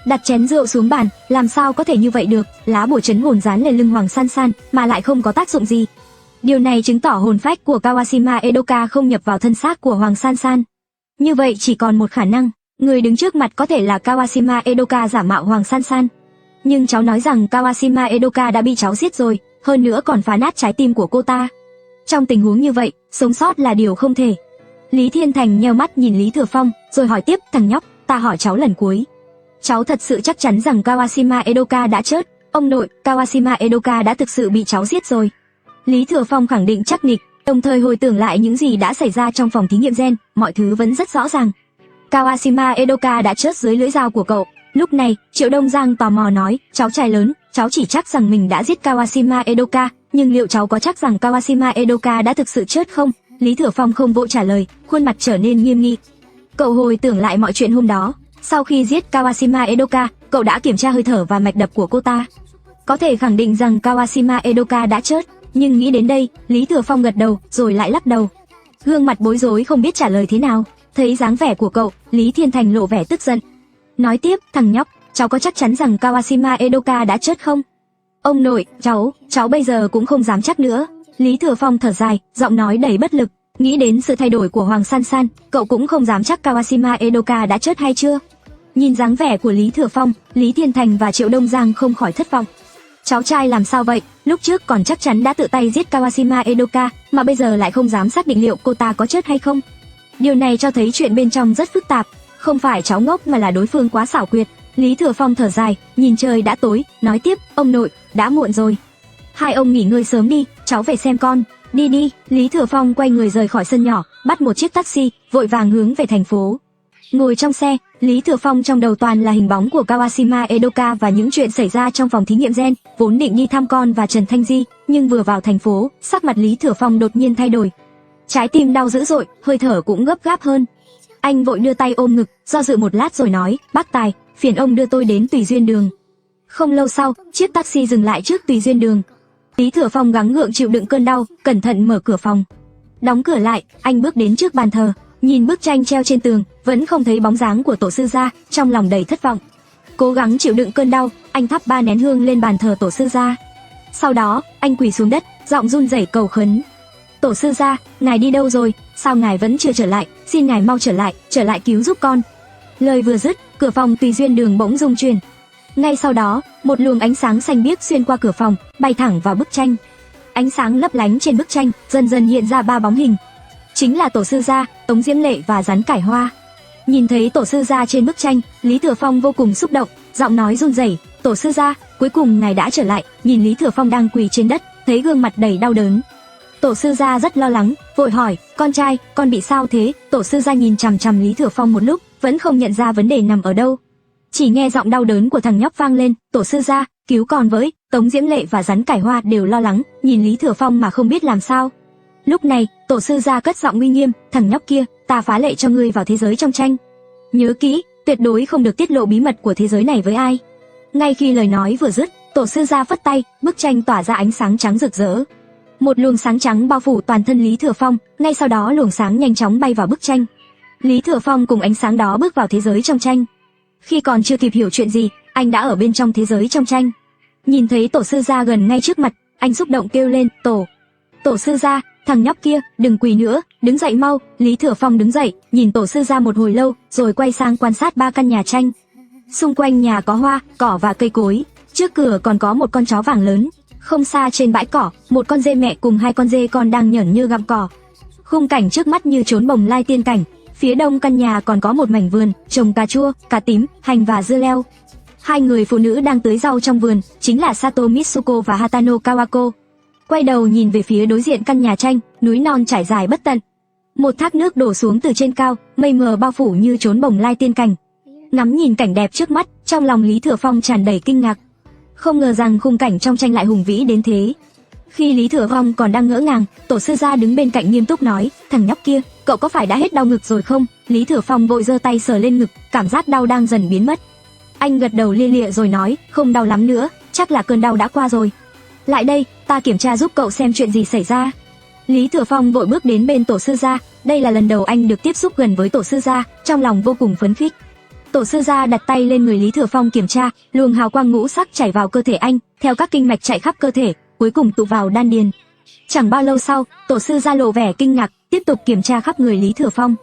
Đặt chén rượu xuống bàn, làm sao có thể như vậy được, lá bùa trấn hồn dán lên lưng Hoàng San San mà lại không có tác dụng gì. Điều này chứng tỏ hồn phách của Kawashima Edoka không nhập vào thân xác của Hoàng San San. Như vậy chỉ còn một khả năng, người đứng trước mặt có thể là Kawashima Edoka giả mạo Hoàng San San. Nhưng cháu nói rằng Kawashima Edoka đã bị cháu giết rồi, hơn nữa còn phá nát trái tim của cô ta. Trong tình huống như vậy, sống sót là điều không thể. Lý Thiên Thành nheo mắt nhìn Lý Thừa Phong, rồi hỏi tiếp, thằng nhóc, ta hỏi cháu lần cuối. Cháu thật sự chắc chắn rằng Kawashima Edoka đã chết? Ông nội, Kawashima Edoka đã thực sự bị cháu giết rồi. Lý Thừa Phong khẳng định chắc nịch, đồng thời hồi tưởng lại những gì đã xảy ra trong phòng thí nghiệm gen, mọi thứ vẫn rất rõ ràng. Kawashima Edoka đã chết dưới lưỡi dao của cậu. Lúc này, Triệu Đông Giang tò mò nói, cháu trai lớn, cháu chỉ chắc rằng mình đã giết Kawashima Edoka, nhưng liệu cháu có chắc rằng Kawashima Edoka đã thực sự chết không? Lý Thừa Phong không vội trả lời, khuôn mặt trở nên nghiêm nghị. Cậu hồi tưởng lại mọi chuyện hôm đó. Sau khi giết Kawashima Edoka, cậu đã kiểm tra hơi thở và mạch đập của cô ta. Có thể khẳng định rằng Kawashima Edoka đã chết, nhưng nghĩ đến đây, Lý Thừa Phong gật đầu, rồi lại lắc đầu. Gương mặt bối rối không biết trả lời thế nào. Thấy dáng vẻ của cậu, Lý Thiên Thành lộ vẻ tức giận. Nói tiếp, thằng nhóc, cháu có chắc chắn rằng Kawashima Edoka đã chết không? Ông nội, cháu bây giờ cũng không dám chắc nữa. Lý Thừa Phong thở dài, giọng nói đầy bất lực. Nghĩ đến sự thay đổi của Hoàng San San, cậu cũng không dám chắc Kawashima Edoka đã chết hay chưa. Nhìn dáng vẻ của Lý Thừa Phong, Lý Thiên Thành và Triệu Đông Giang không khỏi thất vọng. Cháu trai làm sao vậy, lúc trước còn chắc chắn đã tự tay giết Kawashima Edoka, mà bây giờ lại không dám xác định liệu cô ta có chết hay không. Điều này cho thấy chuyện bên trong rất phức tạp, không phải cháu ngốc mà là đối phương quá xảo quyệt. Lý Thừa Phong thở dài, nhìn trời đã tối, nói tiếp, ông nội, đã muộn rồi. Hai ông nghỉ ngơi sớm đi, cháu về xem con. Đi đi. Lý Thừa Phong quay người rời khỏi sân nhỏ, bắt một chiếc taxi, vội vàng hướng về thành phố. Ngồi trong xe, Lý Thừa Phong trong đầu toàn là hình bóng của Kawashima Edoka và những chuyện xảy ra trong phòng thí nghiệm gen. Vốn định đi thăm con và Trần Thanh Di, nhưng vừa vào thành phố, sắc mặt Lý Thừa Phong đột nhiên thay đổi. Trái tim đau dữ dội, hơi thở cũng gấp gáp hơn. Anh vội đưa tay ôm ngực, do dự một lát rồi nói, bác Tài, phiền ông đưa tôi đến Tùy Duyên Đường. Không lâu sau, chiếc taxi dừng lại trước Tùy Duyên Đường. Lý Thừa Phong gắng gượng chịu đựng cơn đau, cẩn thận mở cửa phòng. Đóng cửa lại, anh bước đến trước bàn thờ, nhìn bức tranh treo trên tường, vẫn không thấy bóng dáng của tổ sư gia, trong lòng đầy thất vọng. Cố gắng chịu đựng cơn đau, anh thắp 3 nén hương lên bàn thờ tổ sư gia. Sau đó, anh quỳ xuống đất, giọng run rẩy cầu khấn. Tổ sư gia, ngài đi đâu rồi? Sao ngài vẫn chưa trở lại? Xin ngài mau trở lại cứu giúp con. Lời vừa dứt, cửa phòng Tùy Duyên Đường bỗng rung chuyển. Ngay sau đó, một luồng ánh sáng xanh biếc xuyên qua cửa phòng, bay thẳng vào bức tranh. Ánh sáng lấp lánh trên bức tranh, dần dần hiện ra 3 bóng hình. Chính là tổ sư gia, Tống Diễm Lệ và Rắn Cải Hoa. Nhìn thấy tổ sư gia trên bức tranh, Lý Thừa Phong vô cùng xúc động, giọng nói run rẩy, "Tổ sư gia, cuối cùng ngài đã trở lại." Nhìn Lý Thừa Phong đang quỳ trên đất, thấy gương mặt đầy đau đớn. Tổ sư gia rất lo lắng, vội hỏi, "Con trai, con bị sao thế?" Tổ sư gia nhìn chằm chằm Lý Thừa Phong một lúc, vẫn không nhận ra vấn đề nằm ở đâu. Chỉ nghe giọng đau đớn của thằng nhóc vang lên, "Tổ sư gia, cứu con với." Tống Diễm Lệ và Rắn Cải Hoa đều lo lắng, nhìn Lý Thừa Phong mà không biết làm sao. Lúc này, tổ sư gia cất giọng uy nghiêm, "Thằng nhóc kia, ta phá lệ cho ngươi vào thế giới trong tranh. Nhớ kỹ, tuyệt đối không được tiết lộ bí mật của thế giới này với ai." Ngay khi lời nói vừa dứt, tổ sư gia phất tay, bức tranh tỏa ra ánh sáng trắng rực rỡ. Một luồng sáng trắng bao phủ toàn thân Lý Thừa Phong, ngay sau đó luồng sáng nhanh chóng bay vào bức tranh. Lý Thừa Phong cùng ánh sáng đó bước vào thế giới trong tranh. Khi còn chưa kịp hiểu chuyện gì, anh đã ở bên trong thế giới trong tranh. Nhìn thấy tổ sư gia gần ngay trước mặt, anh xúc động kêu lên, Tổ sư gia, thằng nhóc kia, đừng quỳ nữa, đứng dậy mau." Lý Thừa Phong đứng dậy, nhìn tổ sư gia một hồi lâu, rồi quay sang quan sát 3 căn nhà tranh. Xung quanh nhà có hoa, cỏ và cây cối, trước cửa còn có một con chó vàng lớn. Không xa trên bãi cỏ, một con dê mẹ cùng 2 con dê con đang nhởn nhơ gặm cỏ. Khung cảnh trước mắt như trốn bồng lai tiên cảnh. Phía đông căn nhà còn có một mảnh vườn, trồng cà chua, cà tím, hành và dưa leo. 2 người phụ nữ đang tưới rau trong vườn, chính là Sato Mitsuko và Hatano Kawako. Quay đầu nhìn về phía đối diện căn nhà tranh, núi non trải dài bất tận. Một thác nước đổ xuống từ trên cao, mây mờ bao phủ như trốn bồng lai tiên cảnh. Ngắm nhìn cảnh đẹp trước mắt, trong lòng Lý Thừa Phong tràn đầy kinh ngạc. Không ngờ rằng khung cảnh trong tranh lại hùng vĩ đến thế. Khi Lý Thừa Phong còn đang ngỡ ngàng, tổ sư gia đứng bên cạnh nghiêm túc nói, thằng nhóc kia, cậu có phải đã hết đau ngực rồi không? Lý Thừa Phong vội giơ tay sờ lên ngực, cảm giác đau đang dần biến mất. Anh gật đầu lia lịa rồi nói, không đau lắm nữa, chắc là cơn đau đã qua rồi. Lại đây, ta kiểm tra giúp cậu xem chuyện gì xảy ra. Lý Thừa Phong vội bước đến bên tổ sư gia, đây là lần đầu anh được tiếp xúc gần với tổ sư gia, trong lòng vô cùng phấn khích. Tổ sư gia đặt tay lên người Lý Thừa Phong kiểm tra, luồng hào quang ngũ sắc chảy vào cơ thể anh, theo các kinh mạch chạy khắp cơ thể, cuối cùng tụ vào đan điền. Chẳng bao lâu sau, tổ sư gia lộ vẻ kinh ngạc, tiếp tục kiểm tra khắp người Lý Thừa Phong.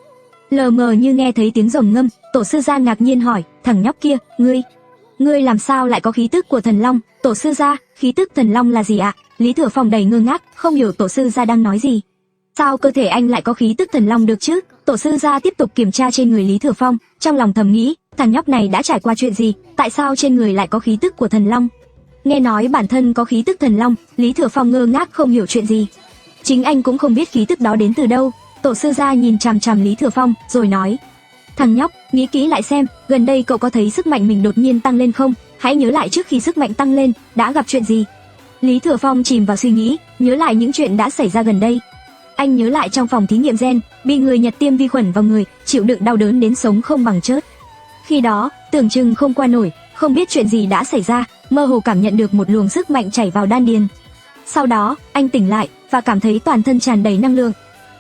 Lờ mờ như nghe thấy tiếng rồng ngâm, tổ sư gia ngạc nhiên hỏi, thằng nhóc kia, ngươi làm sao lại có khí tức của thần long? Tổ sư gia, khí tức thần long là gì ạ? Lý Thừa Phong đầy ngơ ngác, không hiểu tổ sư gia đang nói gì. Sao cơ thể anh lại có khí tức thần long được chứ? Tổ sư gia tiếp tục kiểm tra trên người Lý Thừa Phong, trong lòng thầm nghĩ, thằng nhóc này đã trải qua chuyện gì, tại sao trên người lại có khí tức của thần long? Nghe nói bản thân có khí tức thần long, Lý Thừa Phong ngơ ngác không hiểu chuyện gì. Chính anh cũng không biết khí tức đó đến từ đâu. Tổ sư gia nhìn chằm chằm Lý Thừa Phong, rồi nói, thằng nhóc, nghĩ kỹ lại xem, gần đây cậu có thấy sức mạnh mình đột nhiên tăng lên không? Hãy nhớ lại trước khi sức mạnh tăng lên, đã gặp chuyện gì? Lý Thừa Phong chìm vào suy nghĩ, nhớ lại những chuyện đã xảy ra gần đây. Anh nhớ lại trong phòng thí nghiệm gen, bị người Nhật tiêm vi khuẩn vào người, chịu đựng đau đớn đến sống không bằng chết. Khi đó, tưởng chừng không qua nổi, không biết chuyện gì đã xảy ra, mơ hồ cảm nhận được một luồng sức mạnh chảy vào đan điền. Sau đó, anh tỉnh lại và cảm thấy toàn thân tràn đầy năng lượng.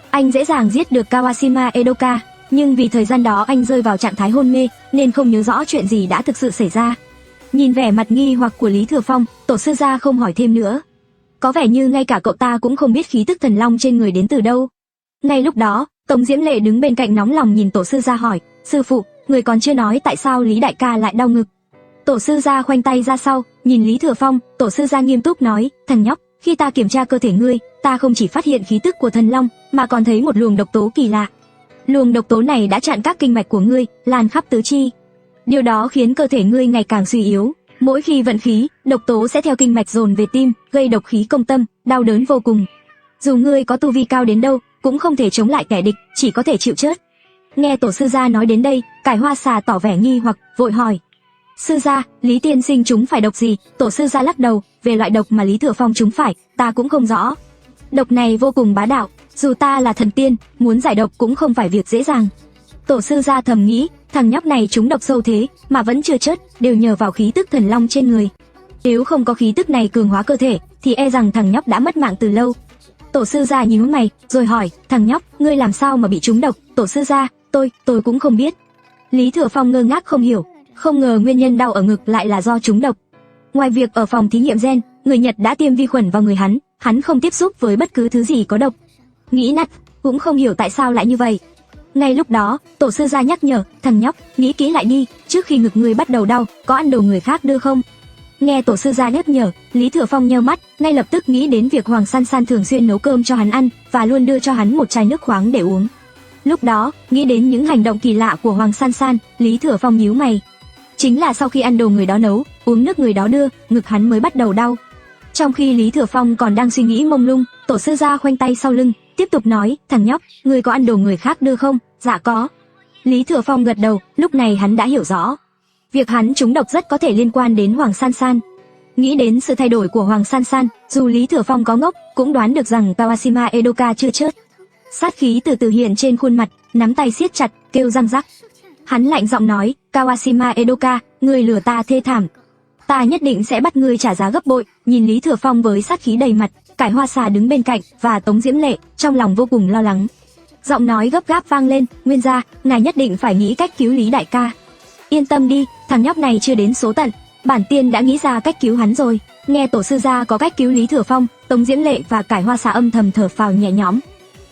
Anh dễ dàng giết được Kawashima Edoka, nhưng vì thời gian đó anh rơi vào trạng thái hôn mê nên không nhớ rõ chuyện gì đã thực sự xảy ra. Nhìn vẻ mặt nghi hoặc của Lý Thừa Phong, tổ sư gia không hỏi thêm nữa. Có vẻ như ngay cả cậu ta cũng không biết khí tức thần long trên người đến từ đâu. Ngay lúc đó, Tống Diễm Lệ đứng bên cạnh nóng lòng nhìn tổ sư gia hỏi, sư phụ, người còn chưa nói tại sao Lý đại ca lại đau ngực. Tổ sư gia khoanh tay ra sau, nhìn Lý Thừa Phong, tổ sư gia nghiêm túc nói, thằng nhóc, khi ta kiểm tra cơ thể ngươi, ta không chỉ phát hiện khí tức của thần long, mà còn thấy một luồng độc tố kỳ lạ. Luồng độc tố này đã chặn các kinh mạch của ngươi, lan khắp tứ chi. Điều đó khiến cơ thể ngươi ngày càng suy yếu. Mỗi khi vận khí, độc tố sẽ theo kinh mạch dồn về tim, gây độc khí công tâm, đau đớn vô cùng. Dù ngươi có tu vi cao đến đâu, cũng không thể chống lại kẻ địch, chỉ có thể chịu chết. Nghe tổ sư gia nói đến đây, Cải Hoa Xà tỏ vẻ nghi hoặc, vội hỏi, sư gia, Lý tiên sinh chúng phải độc gì? Tổ sư gia lắc đầu, về loại độc mà Lý Thừa Phong chúng phải, ta cũng không rõ. Độc này vô cùng bá đạo, dù ta là thần tiên, muốn giải độc cũng không phải việc dễ dàng. Tổ sư gia thầm nghĩ, thằng nhóc này trúng độc sâu thế mà vẫn chưa chết, đều nhờ vào khí tức thần long trên người. Nếu không có khí tức này cường hóa cơ thể, thì e rằng thằng nhóc đã mất mạng từ lâu. Tổ sư gia nhíu mày, rồi hỏi, thằng nhóc, ngươi làm sao mà bị trúng độc? Tổ sư gia, tôi cũng không biết. Lý Thừa Phong ngơ ngác không hiểu, không ngờ nguyên nhân đau ở ngực lại là do trúng độc. Ngoài việc ở phòng thí nghiệm gen, người Nhật đã tiêm vi khuẩn vào người hắn không tiếp xúc với bất cứ thứ gì có độc. Nghĩ nát, cũng không hiểu tại sao lại như vậy. Ngay lúc đó, tổ sư gia nhắc nhở, thằng nhóc, nghĩ kỹ lại đi, trước khi ngực ngươi bắt đầu đau, có ăn đồ người khác đưa không? Nghe tổ sư gia nhắc nhở, Lý Thừa Phong nheo mắt, ngay lập tức nghĩ đến việc Hoàng San San thường xuyên nấu cơm cho hắn ăn và luôn đưa cho hắn một chai nước khoáng để uống. Lúc đó, nghĩ đến những hành động kỳ lạ của Hoàng San San, Lý Thừa Phong nhíu mày. Chính là sau khi ăn đồ người đó nấu, uống nước người đó đưa, ngực hắn mới bắt đầu đau. Trong khi Lý Thừa Phong còn đang suy nghĩ mông lung, tổ sư gia khoanh tay sau lưng, tiếp tục nói, thằng nhóc, ngươi có ăn đồ người khác đưa không? Dạ có. Lý Thừa Phong gật đầu, lúc này hắn đã hiểu rõ. Việc hắn trúng độc rất có thể liên quan đến Hoàng San San. Nghĩ đến sự thay đổi của Hoàng San San, dù Lý Thừa Phong có ngốc, cũng đoán được rằng Kawashima Edoka chưa chết. Sát khí từ từ hiện trên khuôn mặt, nắm tay siết chặt, kêu răng rắc. Hắn lạnh giọng nói, Kawashima Edoka, ngươi lừa ta thê thảm. Ta nhất định sẽ bắt ngươi trả giá gấp bội. Nhìn Lý Thừa Phong với sát khí đầy mặt, Cải Hoa Xà đứng bên cạnh và Tống Diễm Lệ, trong lòng vô cùng lo lắng. Giọng nói gấp gáp vang lên, nguyên gia, ngài nhất định phải nghĩ cách cứu Lý đại ca. Yên tâm đi, thằng nhóc này chưa đến số tận, bản tiên đã nghĩ ra cách cứu hắn rồi. Nghe tổ sư gia có cách cứu Lý Thừa Phong, Tống Diễm Lệ và Cải Hoa Xà âm thầm thở phào nhẹ nhõm.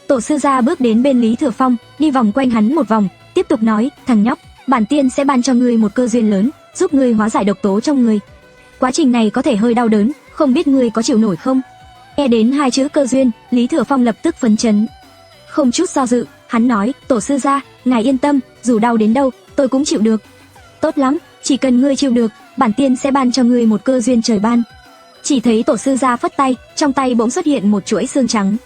Tổ sư gia bước đến bên Lý Thừa Phong, đi vòng quanh hắn một vòng, tiếp tục nói, thằng nhóc, bản tiên sẽ ban cho ngươi một cơ duyên lớn, giúp ngươi hóa giải độc tố trong người. Quá trình này có thể hơi đau đớn, không biết ngươi có chịu nổi không? Nghe đến hai chữ cơ duyên, Lý Thừa Phong lập tức phấn chấn. Không chút do dự, hắn nói, tổ sư gia, ngài yên tâm, dù đau đến đâu, tôi cũng chịu được. Tốt lắm, chỉ cần ngươi chịu được, bản tiên sẽ ban cho ngươi một cơ duyên trời ban. Chỉ thấy tổ sư gia phất tay, trong tay bỗng xuất hiện một chuỗi xương trắng.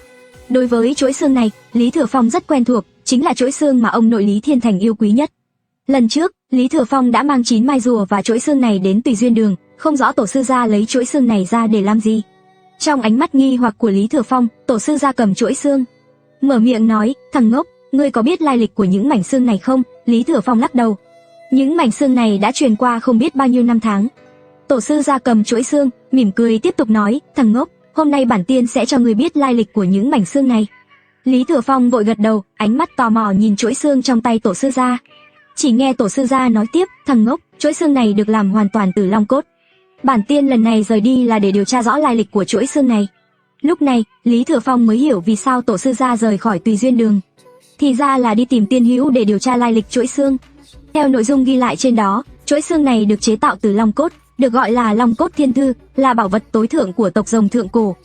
Đối với chuỗi xương này, Lý Thừa Phong rất quen thuộc, chính là chuỗi xương mà ông nội Lý Thiên Thành yêu quý nhất. Lần trước, Lý Thừa Phong đã mang 9 mai rùa và chuỗi xương này đến Tùy Duyên Đường, không rõ tổ sư gia lấy chuỗi xương này ra để làm gì. Trong ánh mắt nghi hoặc của Lý Thừa Phong, tổ sư gia cầm chuỗi xương, mở miệng nói, thằng ngốc, ngươi có biết lai lịch của những mảnh xương này không? Lý Thừa Phong lắc đầu. Những mảnh xương này đã truyền qua không biết bao nhiêu năm tháng. Tổ sư gia cầm chuỗi xương, mỉm cười tiếp tục nói, thằng ngốc, hôm nay bản tiên sẽ cho ngươi biết lai lịch của những mảnh xương này. Lý Thừa Phong vội gật đầu, ánh mắt tò mò nhìn chuỗi xương trong tay tổ sư gia. Chỉ nghe tổ sư gia nói tiếp, thằng ngốc, chuỗi xương này được làm hoàn toàn từ long cốt. Bản tiên lần này rời đi là để điều tra rõ lai lịch của chuỗi xương này. Lúc này, Lý Thừa Phong mới hiểu vì sao tổ sư gia rời khỏi Tùy Duyên Đường. Thì ra là đi tìm tiên hữu để điều tra lai lịch chuỗi xương. Theo nội dung ghi lại trên đó, chuỗi xương này được chế tạo từ long cốt, được gọi là Long Cốt Thiên Thư, là bảo vật tối thượng của tộc Rồng thượng cổ.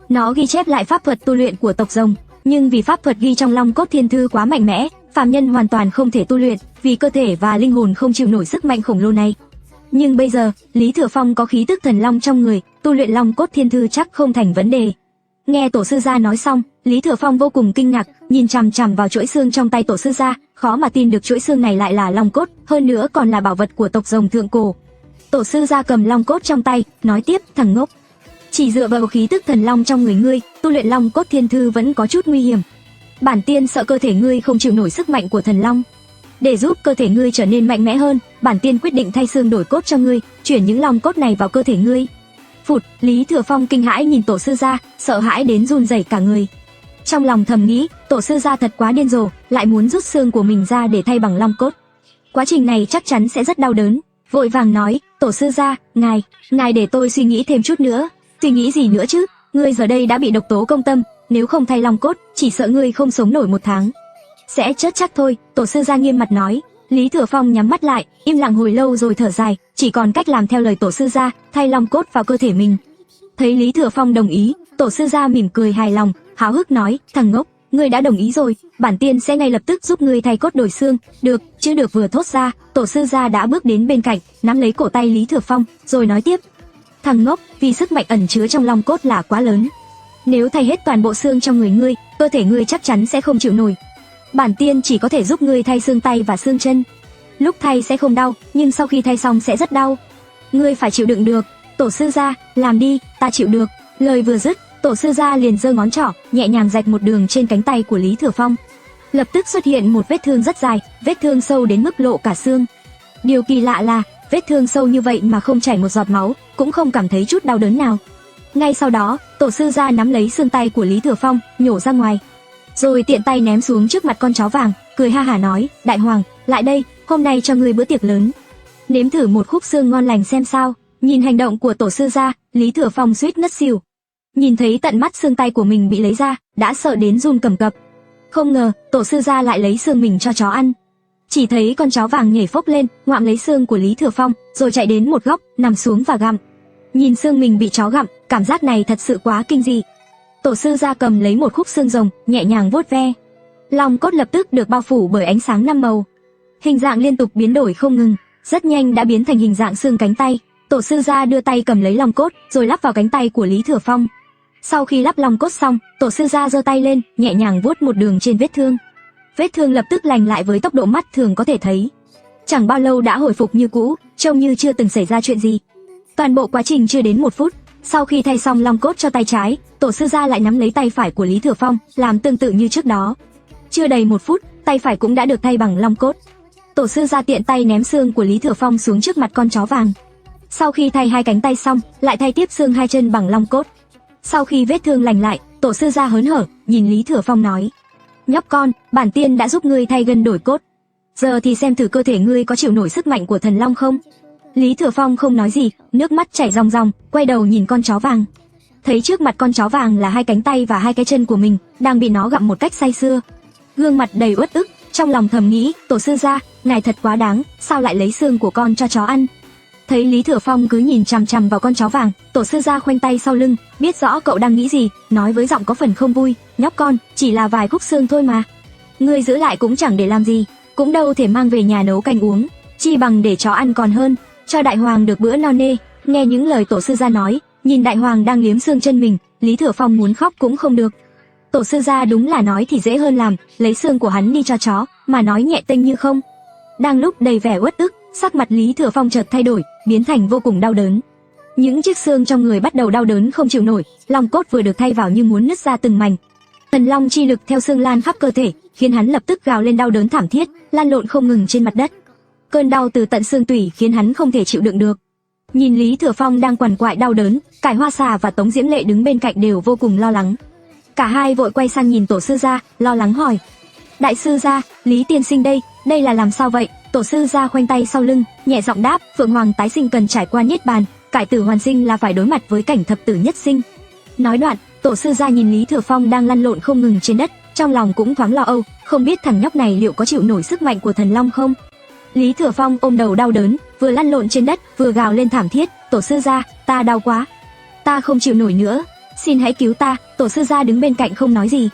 Nó ghi chép lại pháp thuật tu luyện của tộc Rồng, nhưng vì pháp thuật ghi trong Long Cốt Thiên Thư quá mạnh mẽ, phàm nhân hoàn toàn không thể tu luyện, vì cơ thể và linh hồn không chịu nổi sức mạnh khổng lồ này. Nhưng bây giờ, Lý Thừa Phong có khí tức thần long trong người, tu luyện Long Cốt Thiên Thư chắc không thành vấn đề. Nghe tổ sư gia nói xong, Lý Thừa Phong vô cùng kinh ngạc, nhìn chằm chằm vào chuỗi xương trong tay tổ sư gia, khó mà tin được chuỗi xương này lại là long cốt, hơn nữa còn là bảo vật của tộc Rồng thượng cổ. Tổ sư gia cầm long cốt trong tay, nói tiếp, thằng ngốc, chỉ dựa vào khí tức thần long trong người ngươi, tu luyện Long Cốt Thiên Thư vẫn có chút nguy hiểm. Bản tiên sợ cơ thể ngươi không chịu nổi sức mạnh của thần long. Để giúp cơ thể ngươi trở nên mạnh mẽ hơn, bản tiên quyết định thay xương đổi cốt cho ngươi, chuyển những long cốt này vào cơ thể ngươi. Phụt, Lý Thừa Phong kinh hãi nhìn tổ sư gia, sợ hãi đến run rẩy cả người. Trong lòng thầm nghĩ, tổ sư gia thật quá điên rồ, lại muốn rút xương của mình ra để thay bằng long cốt. Quá trình này chắc chắn sẽ rất đau đớn. Vội vàng nói, tổ sư gia, ngài để tôi suy nghĩ thêm chút nữa. Suy nghĩ gì nữa chứ, ngươi giờ đây đã bị độc tố công tâm, nếu không thay long cốt, chỉ sợ ngươi không sống nổi 1 tháng. Sẽ chết chắc thôi, tổ sư gia nghiêm mặt nói. Lý Thừa Phong nhắm mắt lại, im lặng hồi lâu rồi thở dài, chỉ còn cách làm theo lời tổ sư gia, thay long cốt vào cơ thể mình. Thấy Lý Thừa Phong đồng ý, tổ sư gia mỉm cười hài lòng, háo hức nói, thằng ngốc, ngươi đã đồng ý rồi, bản tiên sẽ ngay lập tức giúp ngươi thay cốt đổi xương. Được, chứ được vừa thốt ra, tổ sư gia đã bước đến bên cạnh, nắm lấy cổ tay Lý Thừa Phong, rồi nói tiếp, thằng ngốc, vì sức mạnh ẩn chứa trong long cốt là quá lớn. Nếu thay hết toàn bộ xương trong người ngươi, cơ thể ngươi chắc chắn sẽ không chịu nổi. Bản tiên chỉ có thể giúp ngươi thay xương tay và xương chân. Lúc thay sẽ không đau, nhưng sau khi thay xong sẽ rất đau. Ngươi phải chịu đựng được. Tổ sư gia, làm đi, ta chịu được. Lời vừa dứt, tổ sư gia liền giơ ngón trỏ, nhẹ nhàng rạch một đường trên cánh tay của Lý Thừa Phong. Lập tức xuất hiện một vết thương rất dài, vết thương sâu đến mức lộ cả xương. Điều kỳ lạ là, vết thương sâu như vậy mà không chảy một giọt máu, cũng không cảm thấy chút đau đớn nào. Ngay sau đó, tổ sư gia nắm lấy xương tay của Lý Thừa Phong, nhổ ra ngoài, rồi tiện tay ném xuống trước mặt con chó vàng, cười ha hả nói, đại hoàng, lại đây, hôm nay cho ngươi bữa tiệc lớn. Nếm thử một khúc xương ngon lành xem sao. Nhìn hành động của tổ sư gia, Lý Thừa Phong suýt ngất xỉu. Nhìn thấy tận mắt xương tay của mình bị lấy ra, đã sợ đến run cầm cập. Không ngờ, tổ sư gia lại lấy xương mình cho chó ăn. Chỉ thấy con chó vàng nhảy phốc lên, ngoạm lấy xương của Lý Thừa Phong, rồi chạy đến một góc, nằm xuống và gặm. Nhìn xương mình bị chó gặm, cảm giác này thật sự quá kinh dị. Tổ sư gia cầm lấy một khúc xương rồng, nhẹ nhàng vuốt ve. Long cốt lập tức được bao phủ bởi ánh sáng 5 màu. Hình dạng liên tục biến đổi không ngừng, rất nhanh đã biến thành hình dạng xương cánh tay. Tổ sư gia đưa tay cầm lấy long cốt, rồi lắp vào cánh tay của Lý Thừa Phong. Sau khi lắp long cốt xong, tổ sư gia giơ tay lên, nhẹ nhàng vuốt một đường trên vết thương. Vết thương lập tức lành lại với tốc độ mắt thường có thể thấy. Chẳng bao lâu đã hồi phục như cũ, trông như chưa từng xảy ra chuyện gì. Toàn bộ quá trình chưa đến 1 phút. Sau khi thay xong long cốt cho tay trái, tổ sư gia lại nắm lấy tay phải của Lý Thừa Phong, làm tương tự như trước đó. Chưa đầy 1 phút, tay phải cũng đã được thay bằng long cốt. Tổ sư gia tiện tay ném xương của Lý Thừa Phong xuống trước mặt con chó vàng. Sau khi thay 2 cánh tay xong, lại thay tiếp xương 2 chân bằng long cốt. Sau khi vết thương lành lại, tổ sư gia hớn hở, nhìn Lý Thừa Phong nói, nhóc con, bản tiên đã giúp ngươi thay gân đổi cốt. Giờ thì xem thử cơ thể ngươi có chịu nổi sức mạnh của thần long không. Lý Thừa Phong không nói gì, nước mắt chảy ròng ròng, quay đầu nhìn con chó vàng. Thấy trước mặt con chó vàng là 2 cánh tay và 2 cái chân của mình, đang bị nó gặm một cách say sưa. Gương mặt đầy uất ức, trong lòng thầm nghĩ, tổ sư gia, ngài thật quá đáng, sao lại lấy xương của con cho chó ăn. Thấy Lý Thừa Phong cứ nhìn chằm chằm vào con chó vàng, tổ sư gia khoanh tay sau lưng, biết rõ cậu đang nghĩ gì, nói với giọng có phần không vui, nhóc con, chỉ là vài khúc xương thôi mà. Ngươi giữ lại cũng chẳng để làm gì, cũng đâu thể mang về nhà nấu canh uống, chi bằng để chó ăn còn hơn, cho đại hoàng được bữa no nê. Nghe những lời tổ sư gia nói, nhìn đại hoàng đang liếm xương chân mình, Lý Thừa Phong muốn khóc cũng không được. Tổ sư gia đúng là nói thì dễ hơn làm, lấy xương của hắn đi cho chó, mà nói nhẹ tênh như không. Đang lúc đầy vẻ uất ức, Sắc mặt Lý Thừa Phong chợt thay đổi, biến thành vô cùng đau đớn. Những chiếc xương trong người bắt đầu đau đớn không chịu nổi, long cốt vừa được thay vào như muốn nứt ra từng mảnh. Thần long chi lực theo xương lan khắp cơ thể, khiến hắn lập tức gào lên đau đớn thảm thiết, lăn lộn không ngừng trên mặt đất. Cơn đau từ tận xương tủy khiến hắn không thể chịu đựng được. Nhìn Lý Thừa Phong đang quằn quại đau đớn, Cải Hoa Xà và Tống Diễm Lệ đứng bên cạnh đều vô cùng lo lắng. Cả hai vội quay sang nhìn tổ sư gia, lo lắng hỏi: "Đại sư gia, Lý tiên sinh đây là làm sao vậy?" Tổ sư gia khoanh tay sau lưng, nhẹ giọng đáp: "Phượng Hoàng tái sinh cần trải qua niết bàn, cải tử hoàn sinh là phải đối mặt với cảnh thập tử nhất sinh." Nói đoạn, tổ sư gia nhìn Lý Thừa Phong đang lăn lộn không ngừng trên đất, trong lòng cũng thoáng lo âu, không biết thằng nhóc này liệu có chịu nổi sức mạnh của thần long không. Lý Thừa Phong ôm đầu đau đớn, vừa lăn lộn trên đất, vừa gào lên thảm thiết: "Tổ sư gia, ta đau quá, ta không chịu nổi nữa, xin hãy cứu ta." Tổ sư gia đứng bên cạnh không nói gì.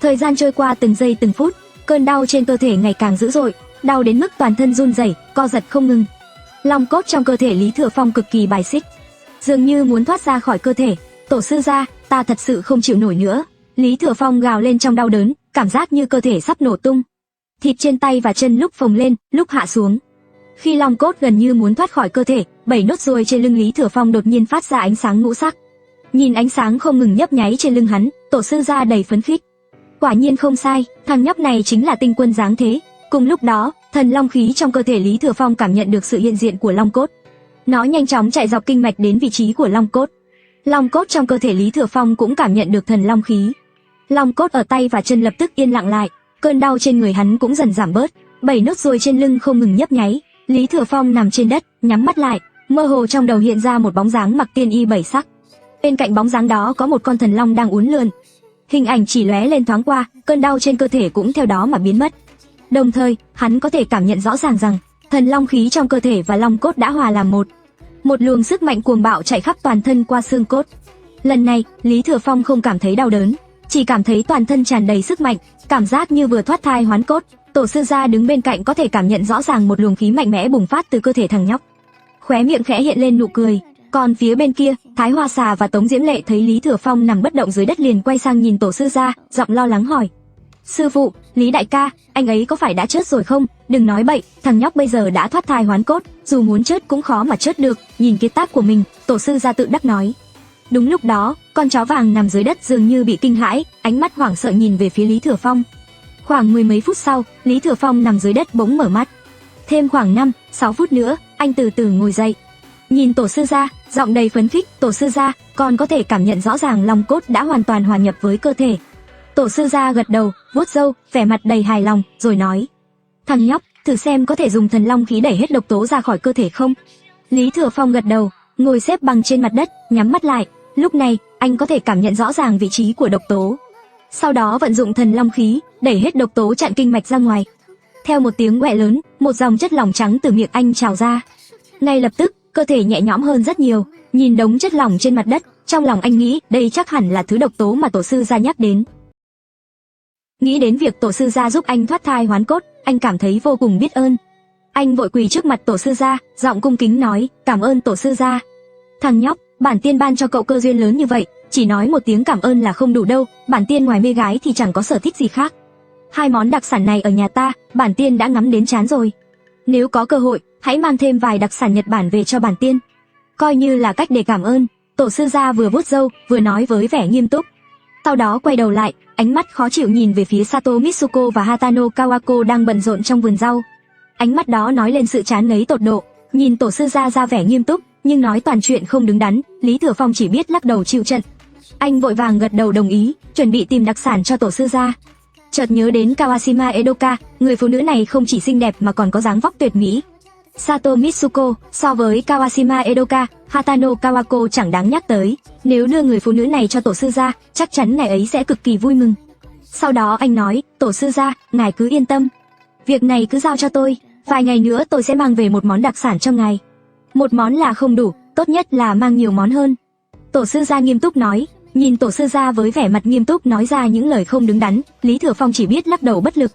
Thời gian trôi qua từng giây từng phút, cơn đau trên cơ thể ngày càng dữ dội, đau đến mức toàn thân run rẩy, co giật không ngừng. Long cốt trong cơ thể Lý Thừa Phong cực kỳ bài xích, dường như muốn thoát ra khỏi cơ thể. "Tổ sư gia, ta thật sự không chịu nổi nữa." Lý Thừa Phong gào lên trong đau đớn, cảm giác như cơ thể sắp nổ tung. Thịt trên tay và chân lúc phồng lên, lúc hạ xuống. Khi long cốt gần như muốn thoát khỏi cơ thể, 7 nốt ruồi trên lưng Lý Thừa Phong đột nhiên phát ra ánh sáng ngũ sắc. Nhìn ánh sáng không ngừng nhấp nháy trên lưng hắn, tổ sư gia đầy phấn khích. Quả nhiên không sai, thằng nhóc này chính là tinh quân giáng thế. Cùng lúc đó, thần long khí trong cơ thể Lý Thừa Phong cảm nhận được sự hiện diện của long cốt. Nó nhanh chóng chạy dọc kinh mạch đến vị trí của long cốt. Long cốt trong cơ thể Lý Thừa Phong cũng cảm nhận được thần long khí. Long cốt ở tay và chân lập tức yên lặng lại, cơn đau trên người hắn cũng dần giảm bớt. 7 nốt ruồi trên lưng không ngừng nhấp nháy. Lý Thừa Phong nằm trên đất, nhắm mắt lại, mơ hồ trong đầu hiện ra một bóng dáng mặc tiên y 7 sắc. Bên cạnh bóng dáng đó có một con thần long đang uốn lượn. Hình ảnh chỉ lóe lên thoáng qua, cơn đau trên cơ thể cũng theo đó mà biến mất. Đồng thời, hắn có thể cảm nhận rõ ràng rằng thần long khí trong cơ thể và long cốt đã hòa làm một. Một luồng sức mạnh cuồng bạo chạy khắp toàn thân qua xương cốt. Lần này, Lý Thừa Phong không cảm thấy đau đớn, chỉ cảm thấy toàn thân tràn đầy sức mạnh, cảm giác như vừa thoát thai hoán cốt. Tổ sư gia đứng bên cạnh có thể cảm nhận rõ ràng một luồng khí mạnh mẽ bùng phát từ cơ thể thằng nhóc. Khóe miệng khẽ hiện lên nụ cười. Còn phía bên kia, Thái Hoa Xà và Tống Diễm Lệ thấy Lý Thừa Phong nằm bất động dưới đất liền quay sang nhìn tổ sư gia, giọng lo lắng hỏi: "Sư phụ, Lý đại ca, anh ấy có phải đã chết rồi không? Đừng nói bậy, thằng nhóc bây giờ đã thoát thai hoán cốt, dù muốn chết cũng khó mà chết được." Nhìn kiệt tác của mình, tổ sư gia tự đắc nói. Đúng lúc đó, con chó vàng nằm dưới đất dường như bị kinh hãi, ánh mắt hoảng sợ nhìn về phía Lý Thừa Phong. Khoảng 10 mấy phút sau, Lý Thừa Phong nằm dưới đất bỗng mở mắt. Thêm khoảng 5-6 phút nữa, anh từ từ ngồi dậy. Nhìn tổ sư gia, giọng đầy phấn khích: "Tổ sư gia, con có thể cảm nhận rõ ràng long cốt đã hoàn toàn hòa nhập với cơ thể." Tổ sư gia gật đầu, vuốt râu, vẻ mặt đầy hài lòng, rồi nói: "Thằng nhóc, thử xem có thể dùng thần long khí đẩy hết độc tố ra khỏi cơ thể không?" Lý Thừa Phong gật đầu, ngồi xếp bằng trên mặt đất, nhắm mắt lại. Lúc này, anh có thể cảm nhận rõ ràng vị trí của độc tố. Sau đó vận dụng thần long khí, đẩy hết độc tố chặn kinh mạch ra ngoài. Theo một tiếng quẹ lớn, một dòng chất lỏng trắng từ miệng anh trào ra. Ngay lập tức, cơ thể nhẹ nhõm hơn rất nhiều. Nhìn đống chất lỏng trên mặt đất, trong lòng anh nghĩ đây chắc hẳn là thứ độc tố mà tổ sư gia nhắc đến. Nghĩ đến việc tổ sư gia giúp anh thoát thai hoán cốt, anh cảm thấy vô cùng biết ơn. Anh vội quỳ trước mặt tổ sư gia, giọng cung kính nói: "Cảm ơn tổ sư gia." "Thằng nhóc, bản tiên ban cho cậu cơ duyên lớn như vậy, chỉ nói một tiếng cảm ơn là không đủ đâu, bản tiên ngoài mê gái thì chẳng có sở thích gì khác. 2 món đặc sản này ở nhà ta, bản tiên đã ngắm đến chán rồi. Nếu có cơ hội, hãy mang thêm vài đặc sản Nhật Bản về cho bản tiên, coi như là cách để cảm ơn." Tổ sư gia vừa vuốt râu, vừa nói với vẻ nghiêm túc. Sau đó quay đầu lại, ánh mắt khó chịu nhìn về phía Sato Mitsuko và Hatano Kawako đang bận rộn trong vườn rau. Ánh mắt đó nói lên sự chán ngấy tột độ. Nhìn tổ sư gia ra vẻ nghiêm túc, nhưng nói toàn chuyện không đứng đắn, Lý Thừa Phong chỉ biết lắc đầu chịu trận. Anh vội vàng gật đầu đồng ý, chuẩn bị tìm đặc sản cho tổ sư gia. Chợt nhớ đến Kawashima Edoka, người phụ nữ này không chỉ xinh đẹp mà còn có dáng vóc tuyệt mỹ. Sato Mitsuko, so với Kawashima Edoka, Hatano Kawako chẳng đáng nhắc tới. Nếu đưa người phụ nữ này cho tổ sư gia, chắc chắn ngài ấy sẽ cực kỳ vui mừng. Sau đó anh nói: "Tổ sư gia, ngài cứ yên tâm, việc này cứ giao cho tôi, vài ngày nữa tôi sẽ mang về một món đặc sản cho ngài. Một món là không đủ, tốt nhất là mang nhiều món hơn." Tổ sư gia nghiêm túc nói. Nhìn tổ sư gia với vẻ mặt nghiêm túc nói ra những lời không đứng đắn, Lý Thừa Phong chỉ biết lắc đầu bất lực.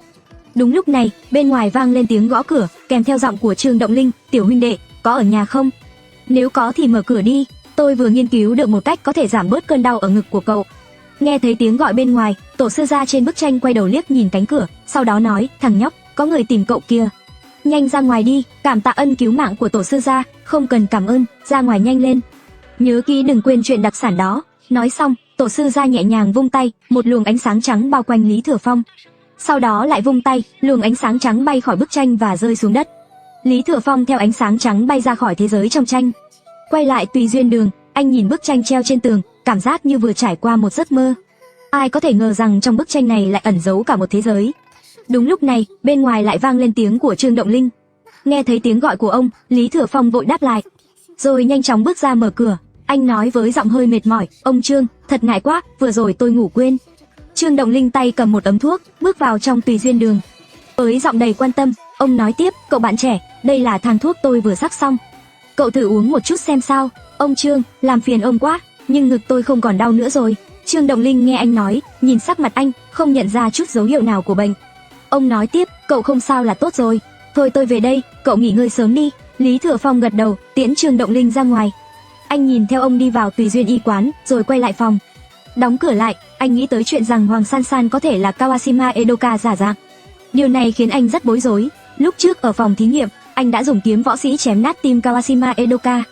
Đúng lúc này, bên ngoài vang lên tiếng gõ cửa, kèm theo giọng của Trương Động Linh: "Tiểu huynh đệ, có ở nhà không? Nếu có thì mở cửa đi, tôi vừa nghiên cứu được một cách có thể giảm bớt cơn đau ở ngực của cậu." Nghe thấy tiếng gọi bên ngoài, tổ sư gia trên bức tranh quay đầu liếc nhìn cánh cửa, sau đó nói: "Thằng nhóc, có người tìm cậu kia." nhanh ra ngoài đi, cảm tạ ân cứu mạng của tổ sư gia, không cần cảm ơn, ra ngoài nhanh lên. Nhớ kỹ đừng quên chuyện đặc sản đó. Nói xong, tổ sư gia nhẹ nhàng vung tay, một luồng ánh sáng trắng bao quanh Lý Thừa Phong. Sau đó lại vung tay, luồng ánh sáng trắng bay khỏi bức tranh và rơi xuống đất. Lý Thừa Phong theo ánh sáng trắng bay ra khỏi thế giới trong tranh. Quay lại Tùy Duyên Đường, anh nhìn bức tranh treo trên tường, cảm giác như vừa trải qua một giấc mơ. Ai có thể ngờ rằng trong bức tranh này lại ẩn giấu cả một thế giới. Đúng lúc này, bên ngoài lại vang lên tiếng của Trương Động Linh. Nghe thấy tiếng gọi của ông, Lý Thừa Phong vội đáp lại, rồi nhanh chóng bước ra mở cửa. Anh nói với giọng hơi mệt mỏi, ông Trương, thật ngại quá, vừa rồi tôi ngủ quên. Trương Động Linh tay cầm một ấm thuốc, bước vào trong Tùy Duyên Đường. Với giọng đầy quan tâm, ông nói tiếp, cậu bạn trẻ, đây là thang thuốc tôi vừa sắc xong. Cậu thử uống một chút xem sao. Ông Trương, làm phiền ông quá, nhưng ngực tôi không còn đau nữa rồi. Trương Động Linh nghe anh nói, nhìn sắc mặt anh, không nhận ra chút dấu hiệu nào của bệnh. Ông nói tiếp, cậu không sao là tốt rồi. Thôi tôi về đây, cậu nghỉ ngơi sớm đi. Lý Thừa Phong gật đầu, tiễn Trương Động Linh ra ngoài. Anh nhìn theo ông đi vào Tùy Duyên y quán, rồi quay lại phòng. Đóng cửa lại, anh nghĩ tới chuyện rằng Hoàng San San có thể là Kawashima Edoka giả dạng. Điều này khiến anh rất bối rối. Lúc trước ở phòng thí nghiệm, anh đã dùng kiếm võ sĩ chém nát tim Kawashima Edoka.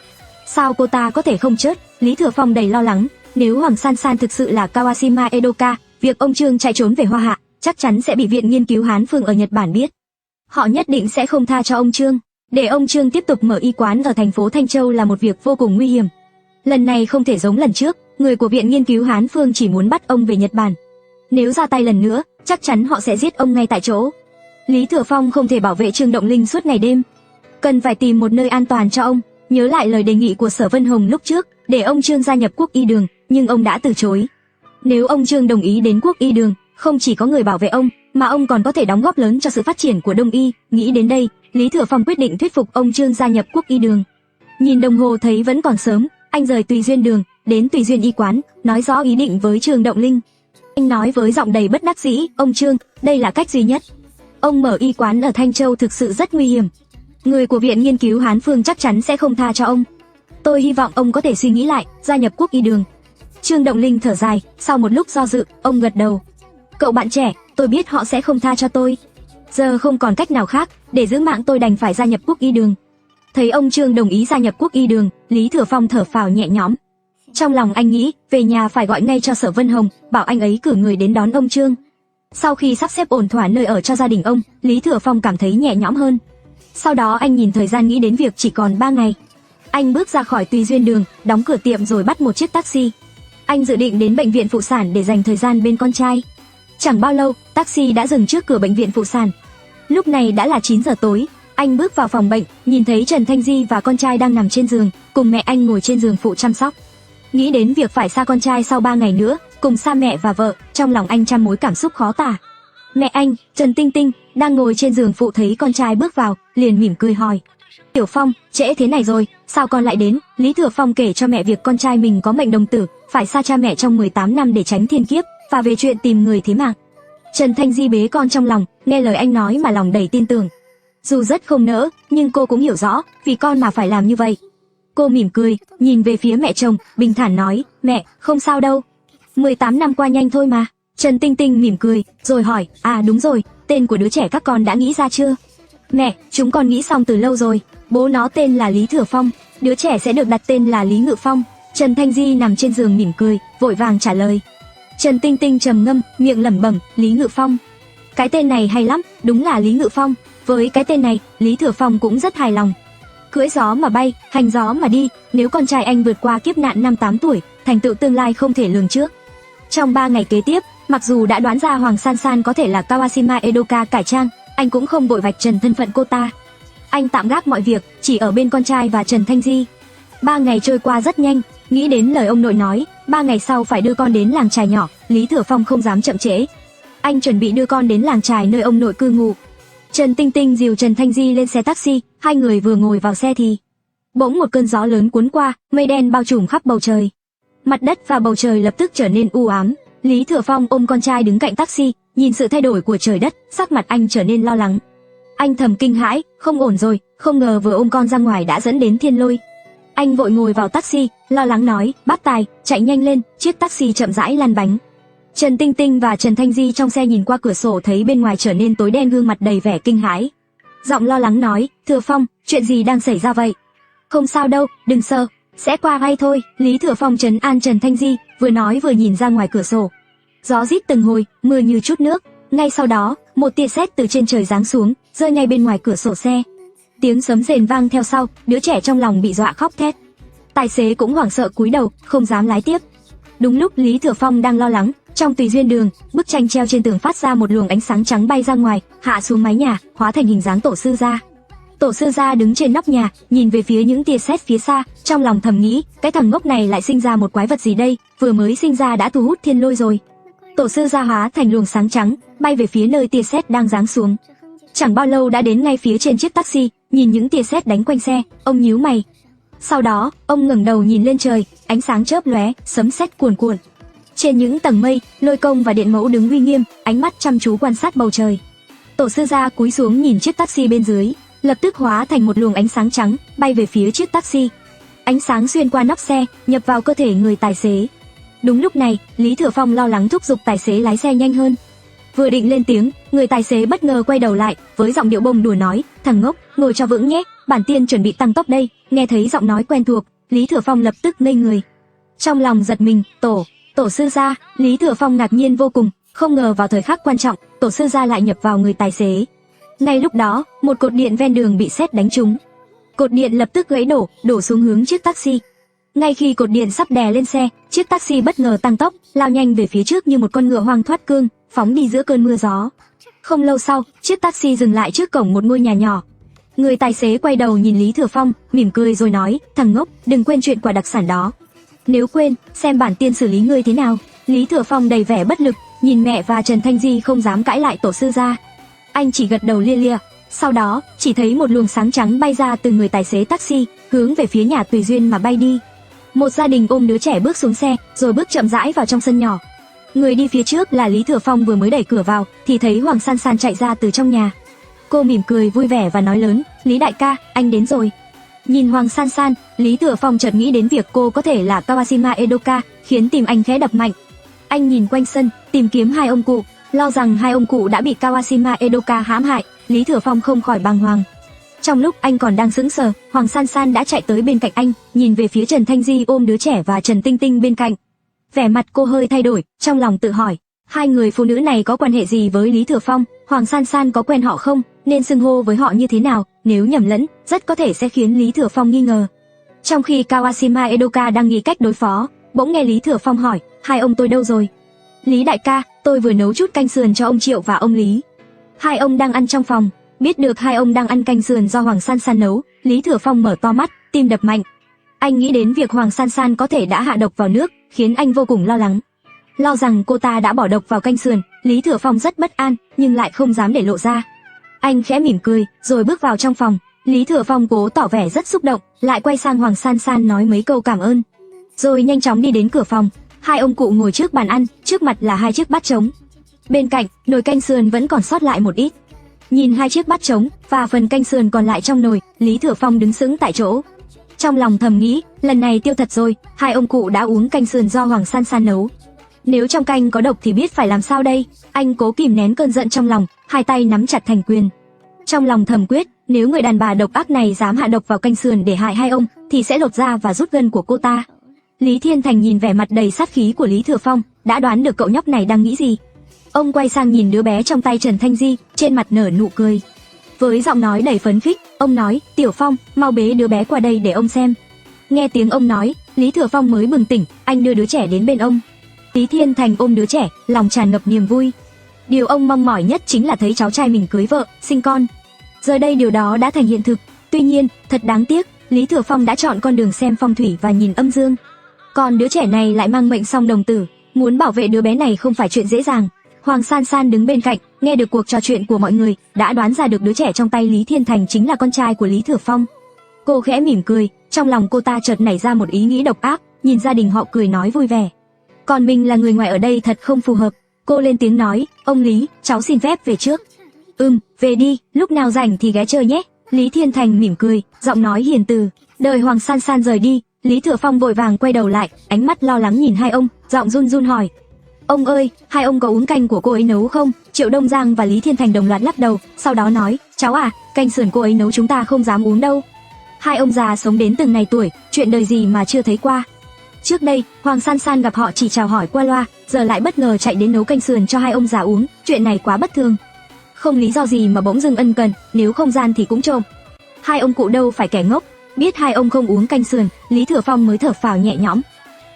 Sao cô ta có thể không chết? Lý Thừa Phong đầy lo lắng. Nếu Hoàng San San thực sự là Kawashima Edoka, việc ông Trương chạy trốn về Hoa Hạ chắc chắn sẽ bị Viện Nghiên cứu Hán Phương ở Nhật Bản biết. Họ nhất định sẽ không tha cho ông Trương. Để ông Trương tiếp tục mở y quán ở thành phố Thanh Châu là một việc vô cùng nguy hiểm. Lần này không thể giống lần trước, người của Viện Nghiên cứu Hán Phương chỉ muốn bắt ông về Nhật Bản. Nếu ra tay lần nữa, chắc chắn họ sẽ giết ông ngay tại chỗ. Lý Thừa Phong không thể bảo vệ Trương Động Linh suốt ngày đêm. Cần phải tìm một nơi an toàn cho ông. Nhớ lại lời đề nghị của Sở Vân Hồng lúc trước, để ông Trương gia nhập Quốc Y Đường, nhưng ông đã từ chối. Nếu ông Trương đồng ý đến Quốc Y Đường, không chỉ có người bảo vệ ông, mà ông còn có thể đóng góp lớn cho sự phát triển của Đông Y. Nghĩ đến đây, Lý Thừa Phong quyết định thuyết phục ông Trương gia nhập Quốc Y Đường. Nhìn đồng hồ thấy vẫn còn sớm, anh rời Tùy Duyên Đường, đến Tùy Duyên y quán, nói rõ ý định với Trương Động Linh. Anh nói với giọng đầy bất đắc dĩ, ông Trương, đây là cách duy nhất. Ông mở y quán ở Thanh Châu thực sự rất nguy hiểm. Người của Viện Nghiên cứu Hán Phương chắc chắn sẽ không tha cho ông. Tôi hy vọng ông có thể suy nghĩ lại, gia nhập Quốc Y Đường. Trương Động Linh thở dài, sau một lúc do dự, ông gật đầu. Cậu bạn trẻ, tôi biết họ sẽ không tha cho tôi. Giờ không còn cách nào khác, để giữ mạng tôi đành phải gia nhập Quốc Y Đường. Thấy ông Trương đồng ý gia nhập Quốc Y Đường, Lý Thừa Phong thở phào nhẹ nhõm. Trong lòng anh nghĩ, về nhà phải gọi ngay cho Sở Vân Hồng, bảo anh ấy cử người đến đón ông Trương. Sau khi sắp xếp ổn thỏa nơi ở cho gia đình ông, Lý Thừa Phong cảm thấy nhẹ nhõm hơn. Sau đó anh nhìn thời gian nghĩ đến việc chỉ còn 3 ngày. Anh bước ra khỏi Tùy Duyên Đường, đóng cửa tiệm rồi bắt một chiếc taxi. Anh dự định đến bệnh viện phụ sản để dành thời gian bên con trai. Chẳng bao lâu, taxi đã dừng trước cửa bệnh viện phụ sản. Lúc này đã là 9 giờ tối. Anh bước vào phòng bệnh, nhìn thấy Trần Thanh Di và con trai đang nằm trên giường, cùng mẹ anh ngồi trên giường phụ chăm sóc. Nghĩ đến việc phải xa con trai sau 3 ngày nữa, cùng xa mẹ và vợ, trong lòng anh trăm mối cảm xúc khó tả. Mẹ anh, Trần Tinh Tinh, đang ngồi trên giường phụ thấy con trai bước vào, liền mỉm cười hỏi. Tiểu Phong, trễ thế này rồi, sao con lại đến? Lý Thừa Phong kể cho mẹ việc con trai mình có mệnh đồng tử, phải xa cha mẹ trong 18 năm để tránh thiên kiếp, và về chuyện tìm người thế mạng. Trần Thanh Di bế con trong lòng, nghe lời anh nói mà lòng đầy tin tưởng. Dù rất không nỡ, nhưng cô cũng hiểu rõ, vì con mà phải làm như vậy. Cô mỉm cười, nhìn về phía mẹ chồng, bình thản nói, mẹ, không sao đâu. 18 năm qua nhanh thôi mà. Trần Tinh Tinh mỉm cười, rồi hỏi, à đúng rồi, tên của đứa trẻ các con đã nghĩ ra chưa? Mẹ, chúng con nghĩ xong từ lâu rồi, bố nó tên là Lý Thừa Phong, đứa trẻ sẽ được đặt tên là Lý Ngự Phong. Trần Thanh Di nằm trên giường mỉm cười, vội vàng trả lời. Trần Tinh Tinh trầm ngâm, miệng lẩm bẩm, Lý Ngự Phong. Cái tên này hay lắm, đúng là Lý Ngự Phong. Với cái tên này, Lý Thừa Phong cũng rất hài lòng. Cưỡi gió mà bay, hành gió mà đi, nếu con trai anh vượt qua kiếp nạn năm 8 tuổi, thành tựu tương lai không thể lường trước. Trong 3 ngày kế tiếp, mặc dù đã đoán ra Hoàng San San có thể là Kawashima Edoka cải trang, anh cũng không vội vạch trần thân phận cô ta. Anh tạm gác mọi việc, chỉ ở bên con trai và Trần Thanh Di. 3 ngày trôi qua rất nhanh, nghĩ đến lời ông nội nói, 3 ngày sau phải đưa con đến làng chài nhỏ, Lý Thừa Phong không dám chậm trễ. Anh chuẩn bị đưa con đến làng chài nơi ông nội cư ngụ. Trần Tinh Tinh dìu Trần Thanh Di lên xe taxi, hai người vừa ngồi vào xe thì bỗng một cơn gió lớn cuốn qua, mây đen bao trùm khắp bầu trời. Mặt đất và bầu trời lập tức trở nên u ám. Lý Thừa Phong ôm con trai đứng cạnh taxi, nhìn sự thay đổi của trời đất, sắc mặt anh trở nên lo lắng. Anh thầm kinh hãi, không ổn rồi, không ngờ vừa ôm con ra ngoài đã dẫn đến thiên lôi. Anh vội ngồi vào taxi, lo lắng nói, bác Tài, chạy nhanh lên. Chiếc taxi chậm rãi lăn bánh. Trần Tinh Tinh và Trần Thanh Di trong xe nhìn qua cửa sổ thấy bên ngoài trở nên tối đen, gương mặt đầy vẻ kinh hãi. giọng lo lắng nói, Thừa Phong, chuyện gì đang xảy ra vậy? Không sao đâu, đừng sợ, sẽ qua ngay thôi. Lý Thừa Phong trấn an Trần Thanh Di, vừa nói vừa nhìn ra ngoài cửa sổ. Gió rít từng hồi, mưa như chút nước. Ngay sau đó, một tia sét từ trên trời giáng xuống, rơi ngay bên ngoài cửa sổ xe. Tiếng sấm rền vang theo sau, đứa trẻ trong lòng bị dọa khóc thét. Tài xế cũng hoảng sợ cúi đầu, không dám lái tiếp. Đúng lúc Lý Thừa Phong đang lo lắng, trong Tùy Duyên Đường, bức tranh treo trên tường phát ra một luồng ánh sáng trắng bay ra ngoài, hạ xuống mái nhà, hóa thành hình dáng Tổ sư gia. Tổ sư gia đứng trên nóc nhà, nhìn về phía những tia sét phía xa, trong lòng thầm nghĩ, cái thằng ngốc này lại sinh ra một quái vật gì đây, vừa mới sinh ra đã thu hút thiên lôi rồi. Tổ sư gia hóa thành luồng sáng trắng, bay về phía nơi tia sét đang giáng xuống. Chẳng bao lâu đã đến ngay phía trên chiếc taxi, nhìn những tia sét đánh quanh xe, ông nhíu mày. Sau đó, ông ngẩng đầu nhìn lên trời, ánh sáng chớp lóe, sấm sét cuồn cuộn. Trên những tầng mây, Lôi Công và Điện Mẫu đứng uy nghiêm, ánh mắt chăm chú quan sát bầu trời. Tổ sư gia cúi xuống nhìn chiếc taxi bên dưới, lập tức hóa thành một luồng ánh sáng trắng, bay về phía chiếc taxi. Ánh sáng xuyên qua nóc xe, nhập vào cơ thể người tài xế. Đúng lúc này, Lý Thừa Phong lo lắng thúc giục tài xế lái xe nhanh hơn. Vừa định lên tiếng, người tài xế bất ngờ quay đầu lại, với giọng điệu bông đùa nói, thằng ngốc, ngồi cho vững nhé, bản tiên chuẩn bị tăng tốc đây. Nghe thấy giọng nói quen thuộc, Lý Thừa Phong lập tức ngây người. Trong lòng giật mình, tổ sư gia. Lý Thừa Phong ngạc nhiên vô cùng, không ngờ vào thời khắc quan trọng, tổ sư gia lại nhập vào người tài xế. Ngay lúc đó, một cột điện ven đường bị sét đánh trúng. Cột điện lập tức gãy đổ xuống hướng chiếc taxi. Ngay khi cột điện sắp đè lên xe, chiếc taxi bất ngờ tăng tốc, lao nhanh về phía trước như một con ngựa hoang thoát cương, phóng đi giữa cơn mưa gió. Không lâu sau, chiếc taxi dừng lại trước cổng một ngôi nhà nhỏ. Người tài xế quay đầu nhìn Lý Thừa Phong, mỉm cười rồi nói, thằng ngốc, đừng quên chuyện quả đặc sản đó. Nếu quên, xem bản tiên xử lý ngươi thế nào. Lý Thừa Phong đầy vẻ bất lực, nhìn mẹ và Trần Thanh Di không dám cãi lại tổ sư gia. Anh chỉ gật đầu lia lịa. Sau đó, chỉ thấy một luồng sáng trắng bay ra từ người tài xế taxi, hướng về phía nhà Tùy Duyên mà bay đi. Một gia đình ôm đứa trẻ bước xuống xe, rồi bước chậm rãi vào trong sân nhỏ. Người đi phía trước là Lý Thừa Phong, vừa mới đẩy cửa vào thì thấy Hoàng San San chạy ra từ trong nhà. Cô mỉm cười vui vẻ và nói lớn, Lý đại ca, anh đến rồi. Nhìn Hoàng San San, Lý Thừa Phong chợt nghĩ đến việc cô có thể là Kawashima Edoka, khiến tim anh khẽ đập mạnh. Anh nhìn quanh sân, tìm kiếm hai ông cụ, lo rằng hai ông cụ đã bị Kawashima Edoka hãm hại. Lý Thừa Phong không khỏi bàng hoàng. Trong lúc anh còn đang sững sờ, Hoàng San San đã chạy tới bên cạnh anh, nhìn về phía Trần Thanh Di ôm đứa trẻ và Trần Tinh Tinh bên cạnh. Vẻ mặt cô hơi thay đổi, trong lòng tự hỏi, hai người phụ nữ này có quan hệ gì với Lý Thừa Phong, Hoàng San San có quen họ không, nên xưng hô với họ như thế nào, nếu nhầm lẫn, rất có thể sẽ khiến Lý Thừa Phong nghi ngờ. Trong khi Kawashima Edoka đang nghĩ cách đối phó, bỗng nghe Lý Thừa Phong hỏi, hai ông tôi đâu rồi? Lý đại ca, tôi vừa nấu chút canh sườn cho ông Triệu và ông Lý. Hai ông đang ăn trong phòng. Biết được hai ông đang ăn canh sườn do Hoàng San San nấu, Lý Thừa Phong mở to mắt, tim đập mạnh. Anh nghĩ đến việc Hoàng San San có thể đã hạ độc vào nước, khiến anh vô cùng lo lắng. Lo rằng cô ta đã bỏ độc vào canh sườn, Lý Thừa Phong rất bất an, nhưng lại không dám để lộ ra. Anh khẽ mỉm cười, rồi bước vào trong phòng. Lý Thừa Phong cố tỏ vẻ rất xúc động, lại quay sang Hoàng San San nói mấy câu cảm ơn, rồi nhanh chóng đi đến cửa phòng. Hai ông cụ ngồi trước bàn ăn, trước mặt là hai chiếc bát trống. Bên cạnh, nồi canh sườn vẫn còn sót lại một ít. Nhìn hai chiếc bát trống và phần canh sườn còn lại trong nồi, Lý Thừa Phong đứng sững tại chỗ. Trong lòng thầm nghĩ, lần này tiêu thật rồi, hai ông cụ đã uống canh sườn do Hoàng San San nấu. Nếu trong canh có độc thì biết phải làm sao đây. Anh cố kìm nén cơn giận trong lòng, hai tay nắm chặt thành quyền. Trong lòng thầm quyết, nếu người đàn bà độc ác này dám hạ độc vào canh sườn để hại hai ông, thì sẽ lột da và rút gân của cô ta. Lý Thiên Thành nhìn vẻ mặt đầy sát khí của Lý Thừa Phong, đã đoán được cậu nhóc này đang nghĩ gì. Ông quay sang nhìn đứa bé trong tay Trần Thanh Di, trên mặt nở nụ cười. Với giọng nói đầy phấn khích, ông nói, Tiểu Phong, mau bế đứa bé qua đây để ông xem. Nghe tiếng ông nói, Lý Thừa Phong mới bừng tỉnh, anh đưa đứa trẻ đến bên ông. Lý Thiên Thành ôm đứa trẻ, lòng tràn ngập niềm vui. Điều ông mong mỏi nhất chính là thấy cháu trai mình cưới vợ, sinh con. Giờ đây điều đó đã thành hiện thực. Tuy nhiên, thật đáng tiếc, Lý Thừa Phong đã chọn con đường xem phong thủy và nhìn âm dương. Còn đứa trẻ này lại mang mệnh song đồng tử, muốn bảo vệ đứa bé này không phải chuyện dễ dàng. Hoàng San San đứng bên cạnh, nghe được cuộc trò chuyện của mọi người, đã đoán ra được đứa trẻ trong tay Lý Thiên Thành chính là con trai của Lý Thừa Phong. Cô khẽ mỉm cười, trong lòng cô ta chợt nảy ra một ý nghĩ độc ác, nhìn gia đình họ cười nói vui vẻ. Còn mình là người ngoài ở đây thật không phù hợp. Cô lên tiếng nói, ông Lý, cháu xin phép về trước. Về đi, lúc nào rảnh thì ghé chơi nhé. Lý Thiên Thành mỉm cười, giọng nói hiền từ. Đợi Hoàng San San rời đi, Lý Thừa Phong vội vàng quay đầu lại, ánh mắt lo lắng nhìn hai ông, giọng run run hỏi. Ông ơi, hai ông có uống canh của cô ấy nấu không? Triệu Đông Giang và Lý Thiên Thành đồng loạt lắc đầu, sau đó nói, cháu à, canh sườn cô ấy nấu chúng ta không dám uống đâu. Hai ông già sống đến từng này tuổi, chuyện đời gì mà chưa thấy qua. Trước đây, Hoàng San San gặp họ chỉ chào hỏi qua loa, giờ lại bất ngờ chạy đến nấu canh sườn cho hai ông già uống, chuyện này quá bất thường. Không lý do gì mà bỗng dưng ân cần, nếu không gian thì cũng trộm. Hai ông cụ đâu phải kẻ ngốc, biết hai ông không uống canh sườn, Lý Thừa Phong mới thở phào nhẹ nhõm.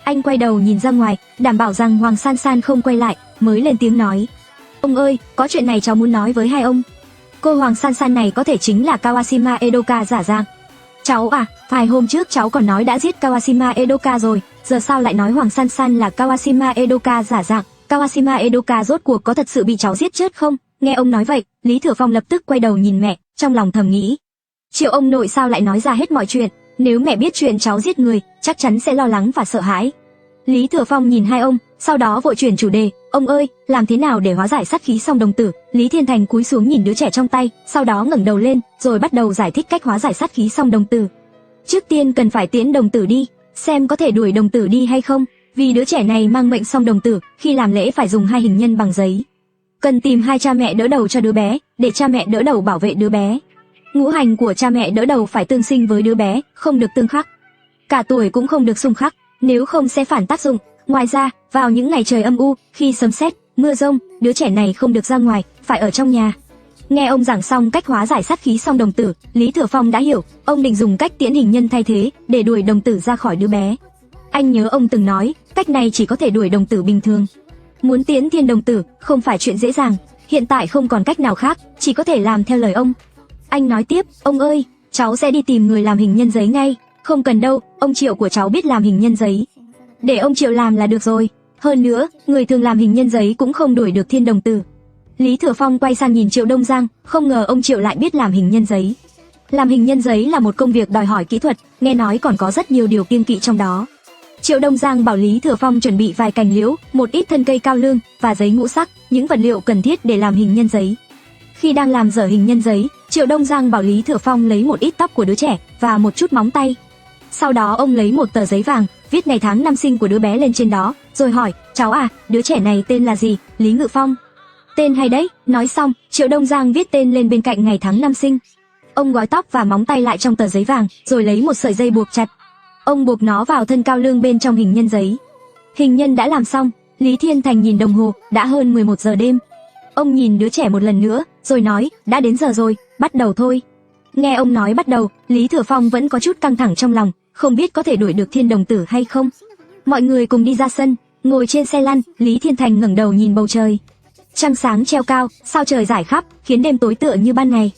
Anh quay đầu nhìn ra ngoài, đảm bảo rằng Hoàng San San không quay lại, mới lên tiếng nói: "Ông ơi, có chuyện này cháu muốn nói với hai ông. Cô Hoàng San San này có thể chính là Kawashima Edoka giả dạng." "Cháu à, vài hôm trước cháu còn nói đã giết Kawashima Edoka rồi, giờ sao lại nói Hoàng San San là Kawashima Edoka giả dạng? Kawashima Edoka rốt cuộc có thật sự bị cháu giết chết không?" Nghe ông nói vậy, Lý Thừa Phong lập tức quay đầu nhìn mẹ, trong lòng thầm nghĩ: Triệu ông nội sao lại nói ra hết mọi chuyện, nếu mẹ biết chuyện cháu giết người, chắc chắn sẽ lo lắng và sợ hãi. Lý Thừa Phong nhìn hai ông, sau đó vội chuyển chủ đề: "Ông ơi, làm thế nào để hóa giải sát khí song đồng tử?" Lý Thiên Thành cúi xuống nhìn đứa trẻ trong tay, sau đó ngẩng đầu lên, rồi bắt đầu giải thích cách hóa giải sát khí song đồng tử. Trước tiên cần phải tiễn đồng tử đi, xem có thể đuổi đồng tử đi hay không, vì đứa trẻ này mang mệnh song đồng tử, khi làm lễ phải dùng hai hình nhân bằng giấy. Cần tìm hai cha mẹ đỡ đầu cho đứa bé, để cha mẹ đỡ đầu bảo vệ đứa bé. Ngũ hành của cha mẹ đỡ đầu phải tương sinh với đứa bé, không được tương khắc. Cả tuổi cũng không được xung khắc, nếu không sẽ phản tác dụng. Ngoài ra, vào những ngày trời âm u, khi sấm sét, mưa rông, đứa trẻ này không được ra ngoài, phải ở trong nhà. Nghe ông giảng xong cách hóa giải sát khí song đồng tử, Lý Thừa Phong đã hiểu, ông định dùng cách tiễn hình nhân thay thế để đuổi đồng tử ra khỏi đứa bé. Anh nhớ ông từng nói, cách này chỉ có thể đuổi đồng tử bình thường. Muốn tiễn thiên đồng tử không phải chuyện dễ dàng, hiện tại không còn cách nào khác, chỉ có thể làm theo lời ông. Anh nói tiếp: "Ông ơi, cháu sẽ đi tìm người làm hình nhân giấy ngay." "Không cần đâu, ông Triệu của cháu biết làm hình nhân giấy. Để ông Triệu làm là được rồi. Hơn nữa, người thường làm hình nhân giấy cũng không đuổi được thiên đồng tử." Lý Thừa Phong quay sang nhìn Triệu Đông Giang, không ngờ ông Triệu lại biết làm hình nhân giấy. Làm hình nhân giấy là một công việc đòi hỏi kỹ thuật, nghe nói còn có rất nhiều điều kiêng kỵ trong đó. Triệu Đông Giang bảo Lý Thừa Phong chuẩn bị vài cành liễu, một ít thân cây cao lương và giấy ngũ sắc, những vật liệu cần thiết để làm hình nhân giấy. Khi đang làm dở hình nhân giấy, Triệu Đông Giang bảo Lý Thừa Phong lấy một ít tóc của đứa trẻ và một chút móng tay. Sau đó ông lấy một tờ giấy vàng, viết ngày tháng năm sinh của đứa bé lên trên đó, rồi hỏi: "Cháu à, đứa trẻ này tên là gì?" "Lý Ngự Phong." "Tên hay đấy." Nói xong, Triệu Đông Giang viết tên lên bên cạnh ngày tháng năm sinh. Ông gói tóc và móng tay lại trong tờ giấy vàng, rồi lấy một sợi dây buộc chặt. Ông buộc nó vào thân cao lương bên trong hình nhân giấy. Hình nhân đã làm xong, Lý Thiên Thành nhìn đồng hồ, đã hơn 11 giờ đêm. Ông nhìn đứa trẻ một lần nữa, rồi nói: "Đã đến giờ rồi, bắt đầu thôi." Nghe ông nói bắt đầu, Lý Thừa Phong vẫn có chút căng thẳng trong lòng, không biết có thể đuổi được thiên đồng tử hay không. Mọi người cùng đi ra sân, ngồi trên xe lăn, Lý Thiên Thành ngẩng đầu nhìn bầu trời. Trăng sáng treo cao, sao trời rải khắp, khiến đêm tối tựa như ban ngày.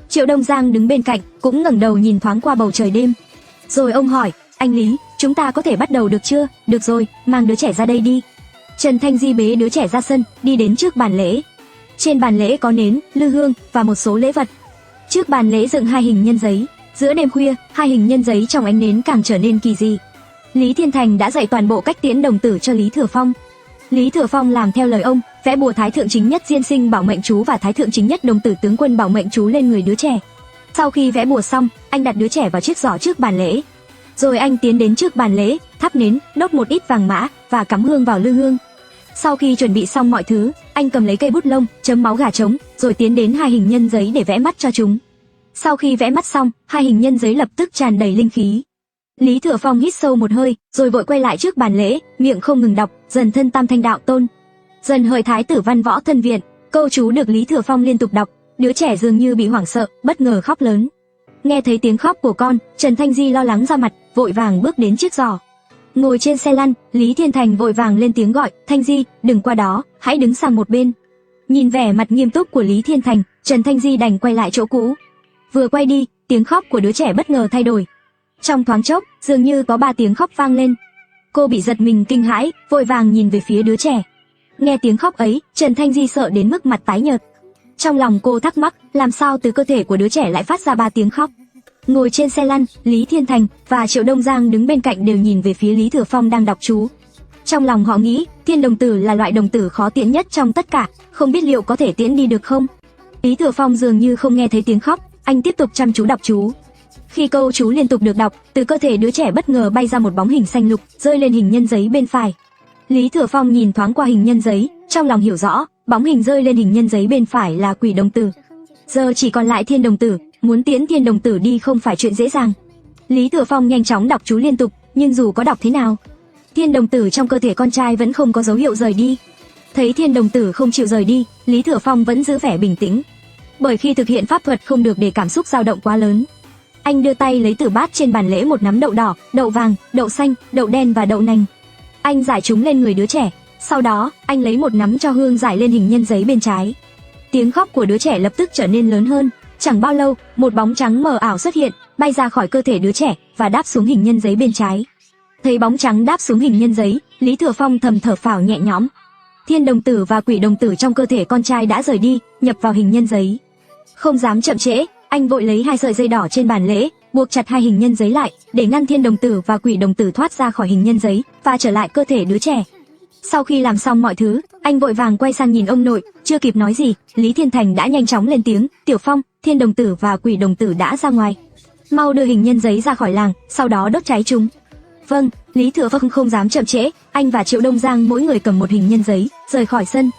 Triệu Đông Giang đứng bên cạnh, cũng ngẩng đầu nhìn thoáng qua bầu trời đêm. Rồi ông hỏi: "Anh Lý, chúng ta có thể bắt đầu được chưa?" "Được rồi, mang đứa trẻ ra đây đi." Trần Thanh Di bế đứa trẻ ra sân, đi đến trước bàn lễ. Trên bàn lễ có nến, lư hương và một số lễ vật. Trước bàn lễ dựng hai hình nhân giấy. Giữa đêm khuya, hai hình nhân giấy trong ánh nến càng trở nên kỳ dị. Lý Thiên Thành đã dạy toàn bộ cách tiễn đồng tử cho Lý Thừa Phong. Lý Thừa Phong làm theo lời ông, vẽ bùa Thái Thượng Chính Nhất Diên Sinh Bảo Mệnh Chú và Thái Thượng Chính Nhất Đồng Tử Tướng Quân Bảo Mệnh Chú lên người đứa trẻ. Sau khi vẽ bùa xong, anh đặt đứa trẻ vào chiếc giỏ trước bàn lễ. Rồi anh tiến đến trước bàn lễ, thắp nến, đốt một ít vàng mã và cắm hương vào lư hương. Sau khi chuẩn bị xong mọi thứ, anh cầm lấy cây bút lông, chấm máu gà trống, rồi tiến đến hai hình nhân giấy để vẽ mắt cho chúng. Sau khi vẽ mắt xong, hai hình nhân giấy lập tức tràn đầy linh khí. Lý Thừa Phong hít sâu một hơi, rồi vội quay lại trước bàn lễ, miệng không ngừng đọc: "Dần thân tam thanh đạo tôn, dần hợi thái tử văn võ thân viện." Câu chú được Lý Thừa Phong liên tục đọc, đứa trẻ dường như bị hoảng sợ, bất ngờ khóc lớn. Nghe thấy tiếng khóc của con, Trần Thanh Di lo lắng ra mặt, vội vàng bước đến chiếc giỏ. Ngồi trên xe lăn, Lý Thiên Thành vội vàng lên tiếng gọi: "Thanh Di, đừng qua đó, hãy đứng sang một bên." Nhìn vẻ mặt nghiêm túc của Lý Thiên Thành, Trần Thanh Di đành quay lại chỗ cũ. Vừa quay đi, tiếng khóc của đứa trẻ bất ngờ thay đổi. Trong thoáng chốc, dường như có 3 tiếng khóc vang lên. Cô bị giật mình kinh hãi, vội vàng nhìn về phía đứa trẻ. Nghe tiếng khóc ấy, Trần Thanh Di sợ đến mức mặt tái nhợt. Trong lòng cô thắc mắc, làm sao từ cơ thể của đứa trẻ lại phát ra 3 tiếng khóc. Ngồi trên xe lăn, Lý Thiên Thành và Triệu Đông Giang đứng bên cạnh đều nhìn về phía Lý Thừa Phong đang đọc chú. Trong lòng họ nghĩ, thiên đồng tử là loại đồng tử khó tiễn nhất trong tất cả, không biết liệu có thể tiễn đi được không. Lý Thừa Phong dường như không nghe thấy tiếng khóc, anh tiếp tục chăm chú đọc chú. Khi câu chú liên tục được đọc, từ cơ thể đứa trẻ bất ngờ bay ra một bóng hình xanh lục, rơi lên hình nhân giấy bên phải. Lý Thừa Phong nhìn thoáng qua hình nhân giấy, trong lòng hiểu rõ, bóng hình rơi lên hình nhân giấy bên phải là quỷ đồng tử. Giờ chỉ còn lại Thiên Đồng Tử, muốn tiễn Thiên Đồng Tử đi không phải chuyện dễ dàng. Lý Thừa Phong nhanh chóng đọc chú liên tục, nhưng dù có đọc thế nào, Thiên Đồng Tử trong cơ thể con trai vẫn không có dấu hiệu rời đi. Thấy Thiên Đồng Tử không chịu rời đi, Lý Thừa Phong vẫn giữ vẻ bình tĩnh. Bởi khi thực hiện pháp thuật không được để cảm xúc dao động quá lớn. Anh đưa tay lấy từ bát trên bàn lễ một nắm đậu đỏ, đậu vàng, đậu xanh, đậu đen và đậu nành. Anh rải chúng lên người đứa trẻ. Sau đó, anh lấy một nắm tro hương rải lên hình nhân giấy bên trái. Tiếng khóc của đứa trẻ lập tức trở nên lớn hơn. Chẳng bao lâu, một bóng trắng mờ ảo xuất hiện, bay ra khỏi cơ thể đứa trẻ và đáp xuống hình nhân giấy bên trái. Thấy bóng trắng đáp xuống hình nhân giấy, Lý Thừa Phong thầm thở phào nhẹ nhõm. Thiên Đồng Tử và Quỷ Đồng Tử trong cơ thể con trai đã rời đi, nhập vào hình nhân giấy. Không dám chậm trễ, anh vội lấy 2 sợi dây đỏ trên bàn lễ, buộc chặt 2 hình nhân giấy lại, để ngăn Thiên Đồng Tử và Quỷ Đồng Tử thoát ra khỏi hình nhân giấy và trở lại cơ thể đứa trẻ. Sau khi làm xong mọi thứ, anh vội vàng quay sang nhìn ông nội, chưa kịp nói gì, Lý Thiên Thành đã nhanh chóng lên tiếng, "Tiểu Phong, Thiên Đồng Tử và Quỷ Đồng Tử đã ra ngoài. Mau đưa hình nhân giấy ra khỏi làng, sau đó đốt cháy chúng." "Vâng." Lý Thừa Phong không dám chậm trễ, anh và Triệu Đông Giang mỗi người cầm một hình nhân giấy, rời khỏi sân.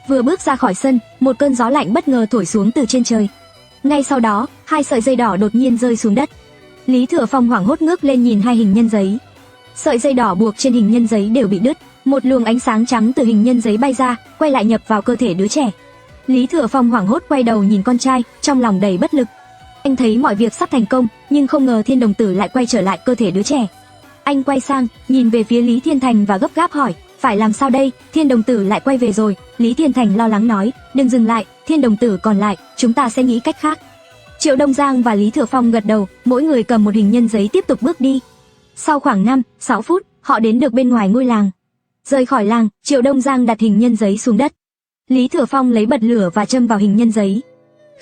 Vừa bước ra khỏi sân, một cơn gió lạnh bất ngờ thổi xuống từ trên trời. Ngay sau đó, 2 sợi dây đỏ đột nhiên rơi xuống đất. Lý Thừa Phong hoảng hốt ngước lên nhìn 2 hình nhân giấy. Sợi dây đỏ buộc trên hình nhân giấy đều bị đứt, một luồng ánh sáng trắng từ hình nhân giấy bay ra, quay lại nhập vào cơ thể đứa trẻ. Lý Thừa Phong hoảng hốt quay đầu nhìn con trai, trong lòng đầy bất lực. Anh thấy mọi việc sắp thành công, nhưng không ngờ Thiên Đồng Tử lại quay trở lại cơ thể đứa trẻ. Anh quay sang, nhìn về phía Lý Thiên Thành và gấp gáp hỏi, phải làm sao đây, Thiên Đồng Tử lại quay về rồi. Lý Thiên Thành lo lắng nói, đừng dừng lại, Thiên Đồng Tử còn lại, chúng ta sẽ nghĩ cách khác. Triệu Đông Giang và Lý Thừa Phong gật đầu, mỗi người cầm một hình nhân giấy tiếp tục bước đi. Sau khoảng 5-6 phút, họ đến được bên ngoài ngôi làng. Rời khỏi làng, Triệu Đông Giang đặt hình nhân giấy xuống đất. Lý Thừa Phong lấy bật lửa và châm vào hình nhân giấy.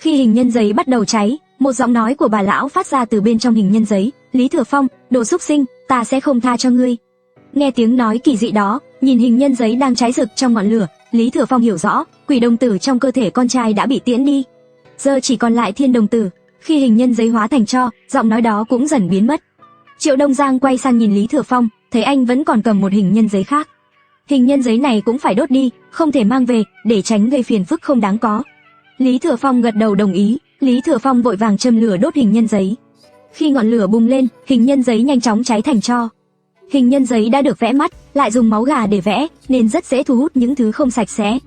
Khi hình nhân giấy bắt đầu cháy, một giọng nói của bà lão phát ra từ bên trong hình nhân giấy, Lý Thừa Phong, đồ xúc sinh, ta sẽ không tha cho ngươi. Nghe tiếng nói kỳ dị đó, nhìn hình nhân giấy đang cháy rực trong ngọn lửa, Lý Thừa Phong hiểu rõ, Quỷ Đồng Tử trong cơ thể con trai đã bị tiễn đi. Giờ chỉ còn lại Thiên Đồng Tử. Khi hình nhân giấy hóa thành tro, giọng nói đó cũng dần biến mất. Triệu Đông Giang quay sang nhìn Lý Thừa Phong, thấy anh vẫn còn cầm một hình nhân giấy khác. Hình nhân giấy này cũng phải đốt đi, không thể mang về, để tránh gây phiền phức không đáng có. Lý Thừa Phong gật đầu đồng ý, Lý Thừa Phong vội vàng châm lửa đốt hình nhân giấy. Khi ngọn lửa bùng lên, hình nhân giấy nhanh chóng cháy thành tro. Hình nhân giấy đã được vẽ mắt, lại dùng máu gà để vẽ, nên rất dễ thu hút những thứ không sạch sẽ.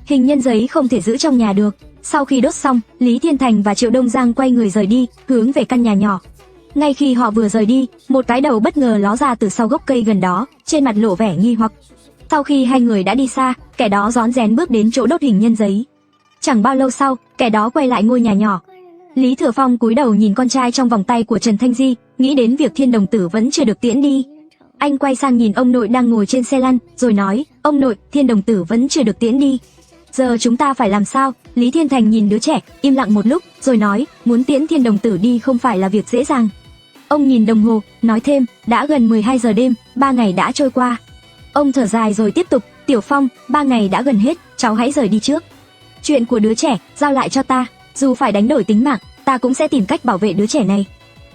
Hình nhân giấy không thể giữ trong nhà được. Sau khi đốt xong, Lý Thiên Thành và Triệu Đông Giang quay người rời đi, hướng về căn nhà nhỏ. Ngay khi họ vừa rời đi, một cái đầu bất ngờ ló ra từ sau gốc cây gần đó, trên mặt lộ vẻ nghi hoặc. Sau khi hai người đã đi xa, kẻ đó rón rén bước đến chỗ đốt hình nhân giấy. Chẳng bao lâu sau, kẻ đó quay lại ngôi nhà nhỏ. Lý Thừa Phong cúi đầu nhìn con trai trong vòng tay của Trần Thanh Di, nghĩ đến việc Thiên Đồng Tử vẫn chưa được tiễn đi. Anh quay sang nhìn ông nội đang ngồi trên xe lăn, rồi nói, ông nội, Thiên Đồng Tử vẫn chưa được tiễn đi. Giờ chúng ta phải làm sao? Lý Thiên Thành nhìn đứa trẻ, im lặng một lúc, rồi nói, muốn tiễn Thiên Đồng Tử đi không phải là việc dễ dàng. Ông nhìn đồng hồ, nói thêm, đã gần 12 giờ đêm, 3 ngày đã trôi qua. Ông thở dài rồi tiếp tục, Tiểu Phong, 3 ngày đã gần hết, cháu hãy rời đi trước. Chuyện của đứa trẻ, giao lại cho ta, dù phải đánh đổi tính mạng, ta cũng sẽ tìm cách bảo vệ đứa trẻ này.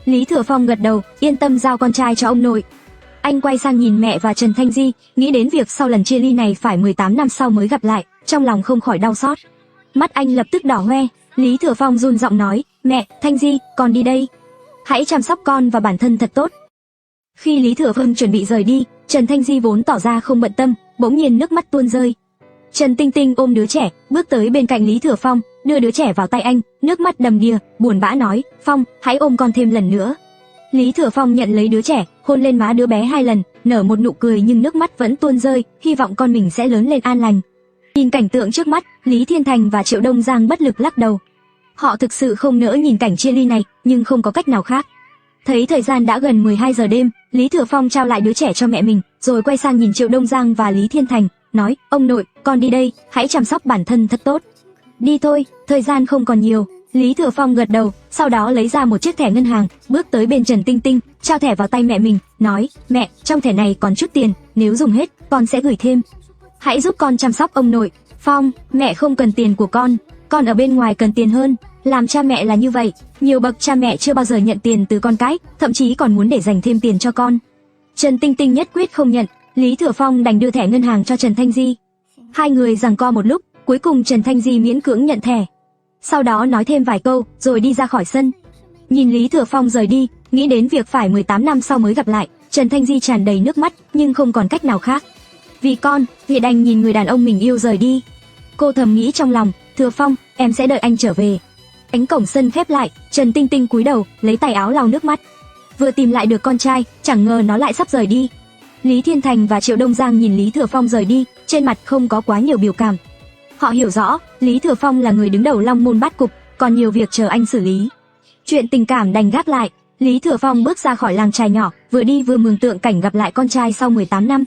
Lý Thừa Phong gật đầu, yên tâm giao con trai cho ông nội. Anh quay sang nhìn mẹ và Trần Thanh Di, nghĩ đến việc sau lần chia ly này phải 18 năm sau mới gặp lại, trong lòng không khỏi đau xót. Mắt anh lập tức đỏ hoe. Lý Thừa Phong run giọng nói, mẹ, Thanh Di, con đi đây. Hãy chăm sóc con và bản thân thật tốt. Khi Lý Thừa Phong chuẩn bị rời đi, Trần Thanh Di vốn tỏ ra không bận tâm, bỗng nhiên nước mắt tuôn rơi. Trần Tinh Tinh ôm đứa trẻ, bước tới bên cạnh Lý Thừa Phong, đưa đứa trẻ vào tay anh, nước mắt đầm đìa, buồn bã nói, Phong, hãy ôm con thêm lần nữa. Lý Thừa Phong nhận lấy đứa trẻ, hôn lên má đứa bé 2 lần, nở một nụ cười nhưng nước mắt vẫn tuôn rơi, hy vọng con mình sẽ lớn lên an lành. Nhìn cảnh tượng trước mắt, Lý Thiên Thành và Triệu Đông Giang bất lực lắc đầu. Họ thực sự không nỡ nhìn cảnh chia ly này, nhưng không có cách nào khác. Thấy thời gian đã gần 12 giờ đêm, Lý Thừa Phong trao lại đứa trẻ cho mẹ mình, rồi quay sang nhìn Triệu Đông Giang và Lý Thiên Thành, nói, ông nội, con đi đây, hãy chăm sóc bản thân thật tốt. Đi thôi, thời gian không còn nhiều. Lý Thừa Phong gật đầu, sau đó lấy ra một chiếc thẻ ngân hàng, bước tới bên Trần Tinh Tinh, trao thẻ vào tay mẹ mình, nói, mẹ, trong thẻ này còn chút tiền, nếu dùng hết, con sẽ gửi thêm. Hãy giúp con chăm sóc ông nội. Phong, mẹ không cần tiền của con ở bên ngoài cần tiền hơn. Làm cha mẹ là như vậy, nhiều bậc cha mẹ chưa bao giờ nhận tiền từ con cái, thậm chí còn muốn để dành thêm tiền cho con. Trần Tinh Tinh nhất quyết không nhận, Lý Thừa Phong đành đưa thẻ ngân hàng cho Trần Thanh Di. Hai người giằng co một lúc, cuối cùng Trần Thanh Di miễn cưỡng nhận thẻ. sau đó nói thêm vài câu, rồi đi ra khỏi sân. Nhìn Lý Thừa Phong rời đi, nghĩ đến việc phải 18 năm sau mới gặp lại, Trần Thanh Di tràn đầy nước mắt, nhưng không còn cách nào khác. Vì con, Nguyệt Anh nhìn người đàn ông mình yêu rời đi. Cô thầm nghĩ trong lòng, Thừa Phong, em sẽ đợi anh trở về. Cánh cổng sân khép lại, Trần Tinh Tinh cúi đầu, lấy tay áo lau nước mắt. Vừa tìm lại được con trai, chẳng ngờ nó lại sắp rời đi. Lý Thiên Thành và Triệu Đông Giang nhìn Lý Thừa Phong rời đi, trên mặt không có quá nhiều biểu cảm. Họ hiểu rõ, Lý Thừa Phong là người đứng đầu Long Môn Bát Cục, còn nhiều việc chờ anh xử lý. Chuyện tình cảm đành gác lại, Lý Thừa Phong bước ra khỏi làng chài nhỏ, vừa đi vừa mường tượng cảnh gặp lại con trai sau 18 năm.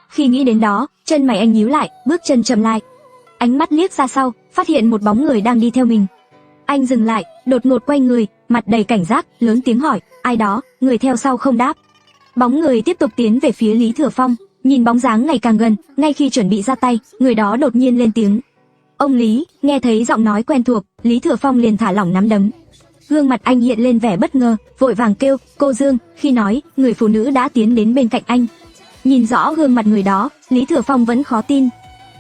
Khi nghĩ đến đó, chân mày anh nhíu lại, bước chân chậm lại. Ánh mắt liếc ra sau, phát hiện một bóng người đang đi theo mình. Anh dừng lại, đột ngột quay người, mặt đầy cảnh giác, lớn tiếng hỏi, ai đó? Người theo sau không đáp. Bóng người tiếp tục tiến về phía Lý Thừa Phong, nhìn bóng dáng ngày càng gần, ngay khi chuẩn bị ra tay, người đó đột nhiên lên tiếng. Ông Lý, nghe thấy giọng nói quen thuộc, Lý Thừa Phong liền thả lỏng nắm đấm. Gương mặt anh hiện lên vẻ bất ngờ, vội vàng kêu, cô Dương, khi nói, người phụ nữ đã tiến đến bên cạnh anh. Nhìn rõ gương mặt người đó, Lý Thừa Phong vẫn khó tin.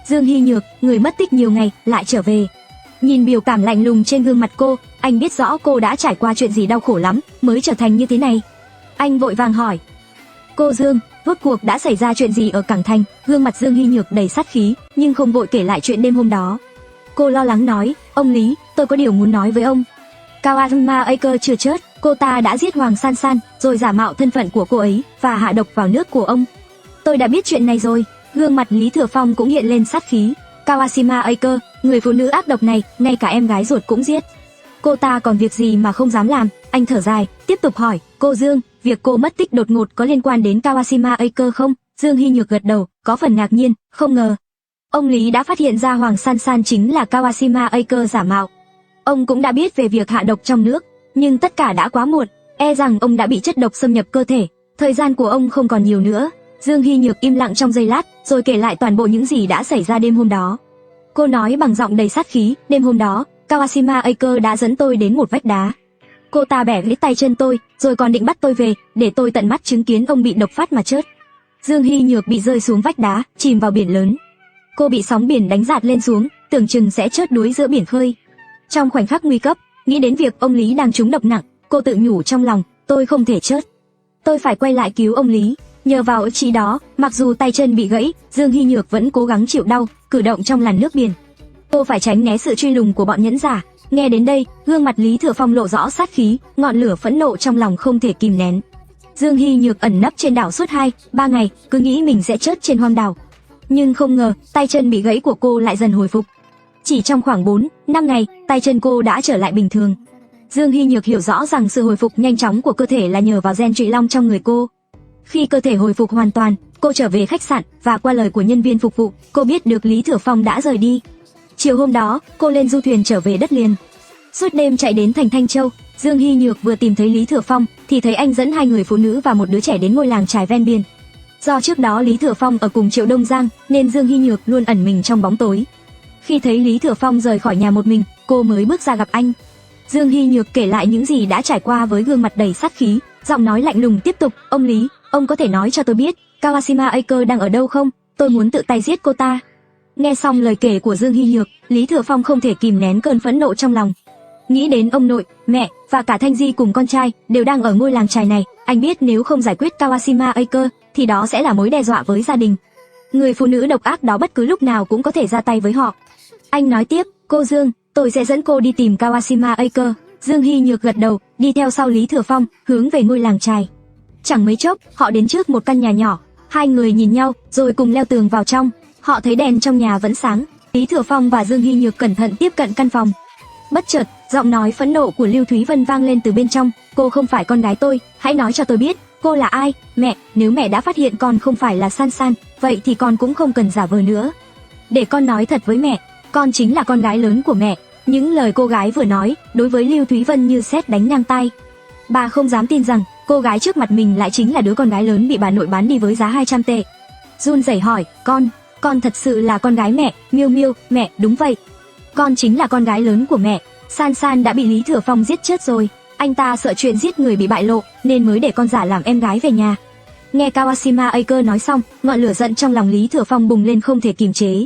Dương Hy Nhược, người mất tích nhiều ngày, lại trở về. Nhìn biểu cảm lạnh lùng trên gương mặt cô, anh biết rõ cô đã trải qua chuyện gì đau khổ lắm, mới trở thành như thế này. Anh vội vàng hỏi. Cô Dương, rốt cuộc đã xảy ra chuyện gì ở Cảng Thành? Gương mặt Dương Hy Nhược đầy sát khí, nhưng không vội kể lại chuyện đêm hôm đó. Cô lo lắng nói, ông Lý, tôi có điều muốn nói với ông. Kawasima Aker chưa chết, cô ta đã giết Hoàng San San, rồi giả mạo thân phận của cô ấy, và hạ độc vào nước của ông. Tôi đã biết chuyện này rồi. Gương mặt Lý Thừa Phong cũng hiện lên sát khí. Kawasima Aker, người phụ nữ ác độc này, ngay cả em gái ruột cũng giết. Cô ta còn việc gì mà không dám làm? Anh thở dài, tiếp tục hỏi, cô Dương, việc cô mất tích đột ngột có liên quan đến Kawasima Aker không? Dương Hy Nhược gật đầu, có phần ngạc nhiên, không ngờ. Ông Lý đã phát hiện ra Hoàng San San chính là Kawasima Aker giả mạo. Ông cũng đã biết về việc hạ độc trong nước, nhưng tất cả đã quá muộn, e rằng ông đã bị chất độc xâm nhập cơ thể, thời gian của ông không còn nhiều nữa. Dương Hy Nhược im lặng trong giây lát, rồi kể lại toàn bộ những gì đã xảy ra đêm hôm đó. Cô nói bằng giọng đầy sát khí, đêm hôm đó, Kawasima Aker đã dẫn tôi đến một vách đá. Cô ta bẻ gãy tay chân tôi, rồi còn định bắt tôi về, để tôi tận mắt chứng kiến ông bị độc phát mà chết. Dương Hy Nhược bị rơi xuống vách đá, chìm vào biển lớn. Cô bị sóng biển đánh dạt lên xuống, tưởng chừng sẽ chết đuối giữa biển khơi. Trong khoảnh khắc nguy cấp, nghĩ đến việc ông Lý đang trúng độc nặng, cô tự nhủ trong lòng, tôi không thể chết. Tôi phải quay lại cứu ông Lý. Nhờ vào ý chí đó, mặc dù tay chân bị gãy, Dương Hy Nhược vẫn cố gắng chịu đau, cử động trong làn nước biển. Cô phải tránh né sự truy lùng của bọn nhẫn giả. Nghe đến đây, gương mặt Lý Thừa Phong lộ rõ sát khí, ngọn lửa phẫn nộ trong lòng không thể kìm nén. Dương Hy Nhược ẩn nấp trên đảo suốt 2-3 ngày, cứ nghĩ mình sẽ chết trên hoang đảo. Nhưng không ngờ, tay chân bị gãy của cô lại dần hồi phục. Chỉ trong khoảng 4-5 ngày, tay chân cô đã trở lại bình thường. Dương Hy Nhược hiểu rõ rằng sự hồi phục nhanh chóng của cơ thể là nhờ vào gen Trụy Long trong người cô. Khi cơ thể hồi phục hoàn toàn, cô trở về khách sạn và qua lời của nhân viên phục vụ, cô biết được Lý Thừa Phong đã rời đi. Chiều hôm đó, cô lên du thuyền trở về đất liền. Suốt đêm chạy đến thành Thanh Châu, Dương Hy Nhược vừa tìm thấy Lý Thừa Phong thì thấy anh dẫn 2 người phụ nữ và một đứa trẻ đến ngôi làng chài ven biển. Do trước đó Lý Thừa Phong ở cùng Triệu Đông Giang nên Dương Hy Nhược luôn ẩn mình trong bóng tối. Khi thấy Lý Thừa Phong rời khỏi nhà một mình, cô mới bước ra gặp anh. Dương Hy Nhược kể lại những gì đã trải qua với gương mặt đầy sát khí, giọng nói lạnh lùng tiếp tục, ông Lý, ông có thể nói cho tôi biết Kawasima Aker đang ở đâu không? Tôi muốn tự tay giết cô ta. Nghe xong lời kể của Dương Hy Nhược, Lý Thừa Phong không thể kìm nén cơn phẫn nộ trong lòng. Nghĩ đến ông nội, mẹ và cả Thanh Di cùng con trai đều đang ở ngôi làng chài này, anh biết nếu không giải quyết Kawasima Aker thì đó sẽ là mối đe dọa với gia đình. Người phụ nữ độc ác đó bất cứ lúc nào cũng có thể ra tay với họ. Anh nói tiếp, cô Dương, tôi sẽ dẫn cô đi tìm Kawasima Aker. Dương Hy Nhược gật đầu, đi theo sau Lý Thừa Phong, hướng về ngôi làng chài. Chẳng mấy chốc, họ đến trước một căn nhà nhỏ. 2 người nhìn nhau, rồi cùng leo tường vào trong. Họ thấy đèn trong nhà vẫn sáng. Lý Thừa Phong và Dương Hy Nhược cẩn thận tiếp cận căn phòng. Bất chợt, giọng nói phẫn nộ của Lưu Thúy Vân vang lên từ bên trong. Cô không phải con gái tôi, hãy nói cho tôi biết, cô là ai? Mẹ, nếu mẹ đã phát hiện con không phải là San San, vậy thì con cũng không cần giả vờ nữa. Để con nói thật với mẹ, con chính là con gái lớn của mẹ. Những lời cô gái vừa nói, đối với Lưu Thúy Vân như sét đánh ngang tai. Bà không dám tin rằng, cô gái trước mặt mình lại chính là đứa con gái lớn bị bà nội bán đi với giá 200 tệ. Run rẩy hỏi, con thật sự là con gái mẹ? Miêu Miêu, mẹ, đúng vậy. Con chính là con gái lớn của mẹ. San San đã bị Lý Thừa Phong giết chết rồi. Anh ta sợ chuyện giết người bị bại lộ, nên mới để con giả làm em gái về nhà. Nghe Kawasima Aker nói xong, ngọn lửa giận trong lòng Lý Thừa Phong bùng lên không thể kiềm chế.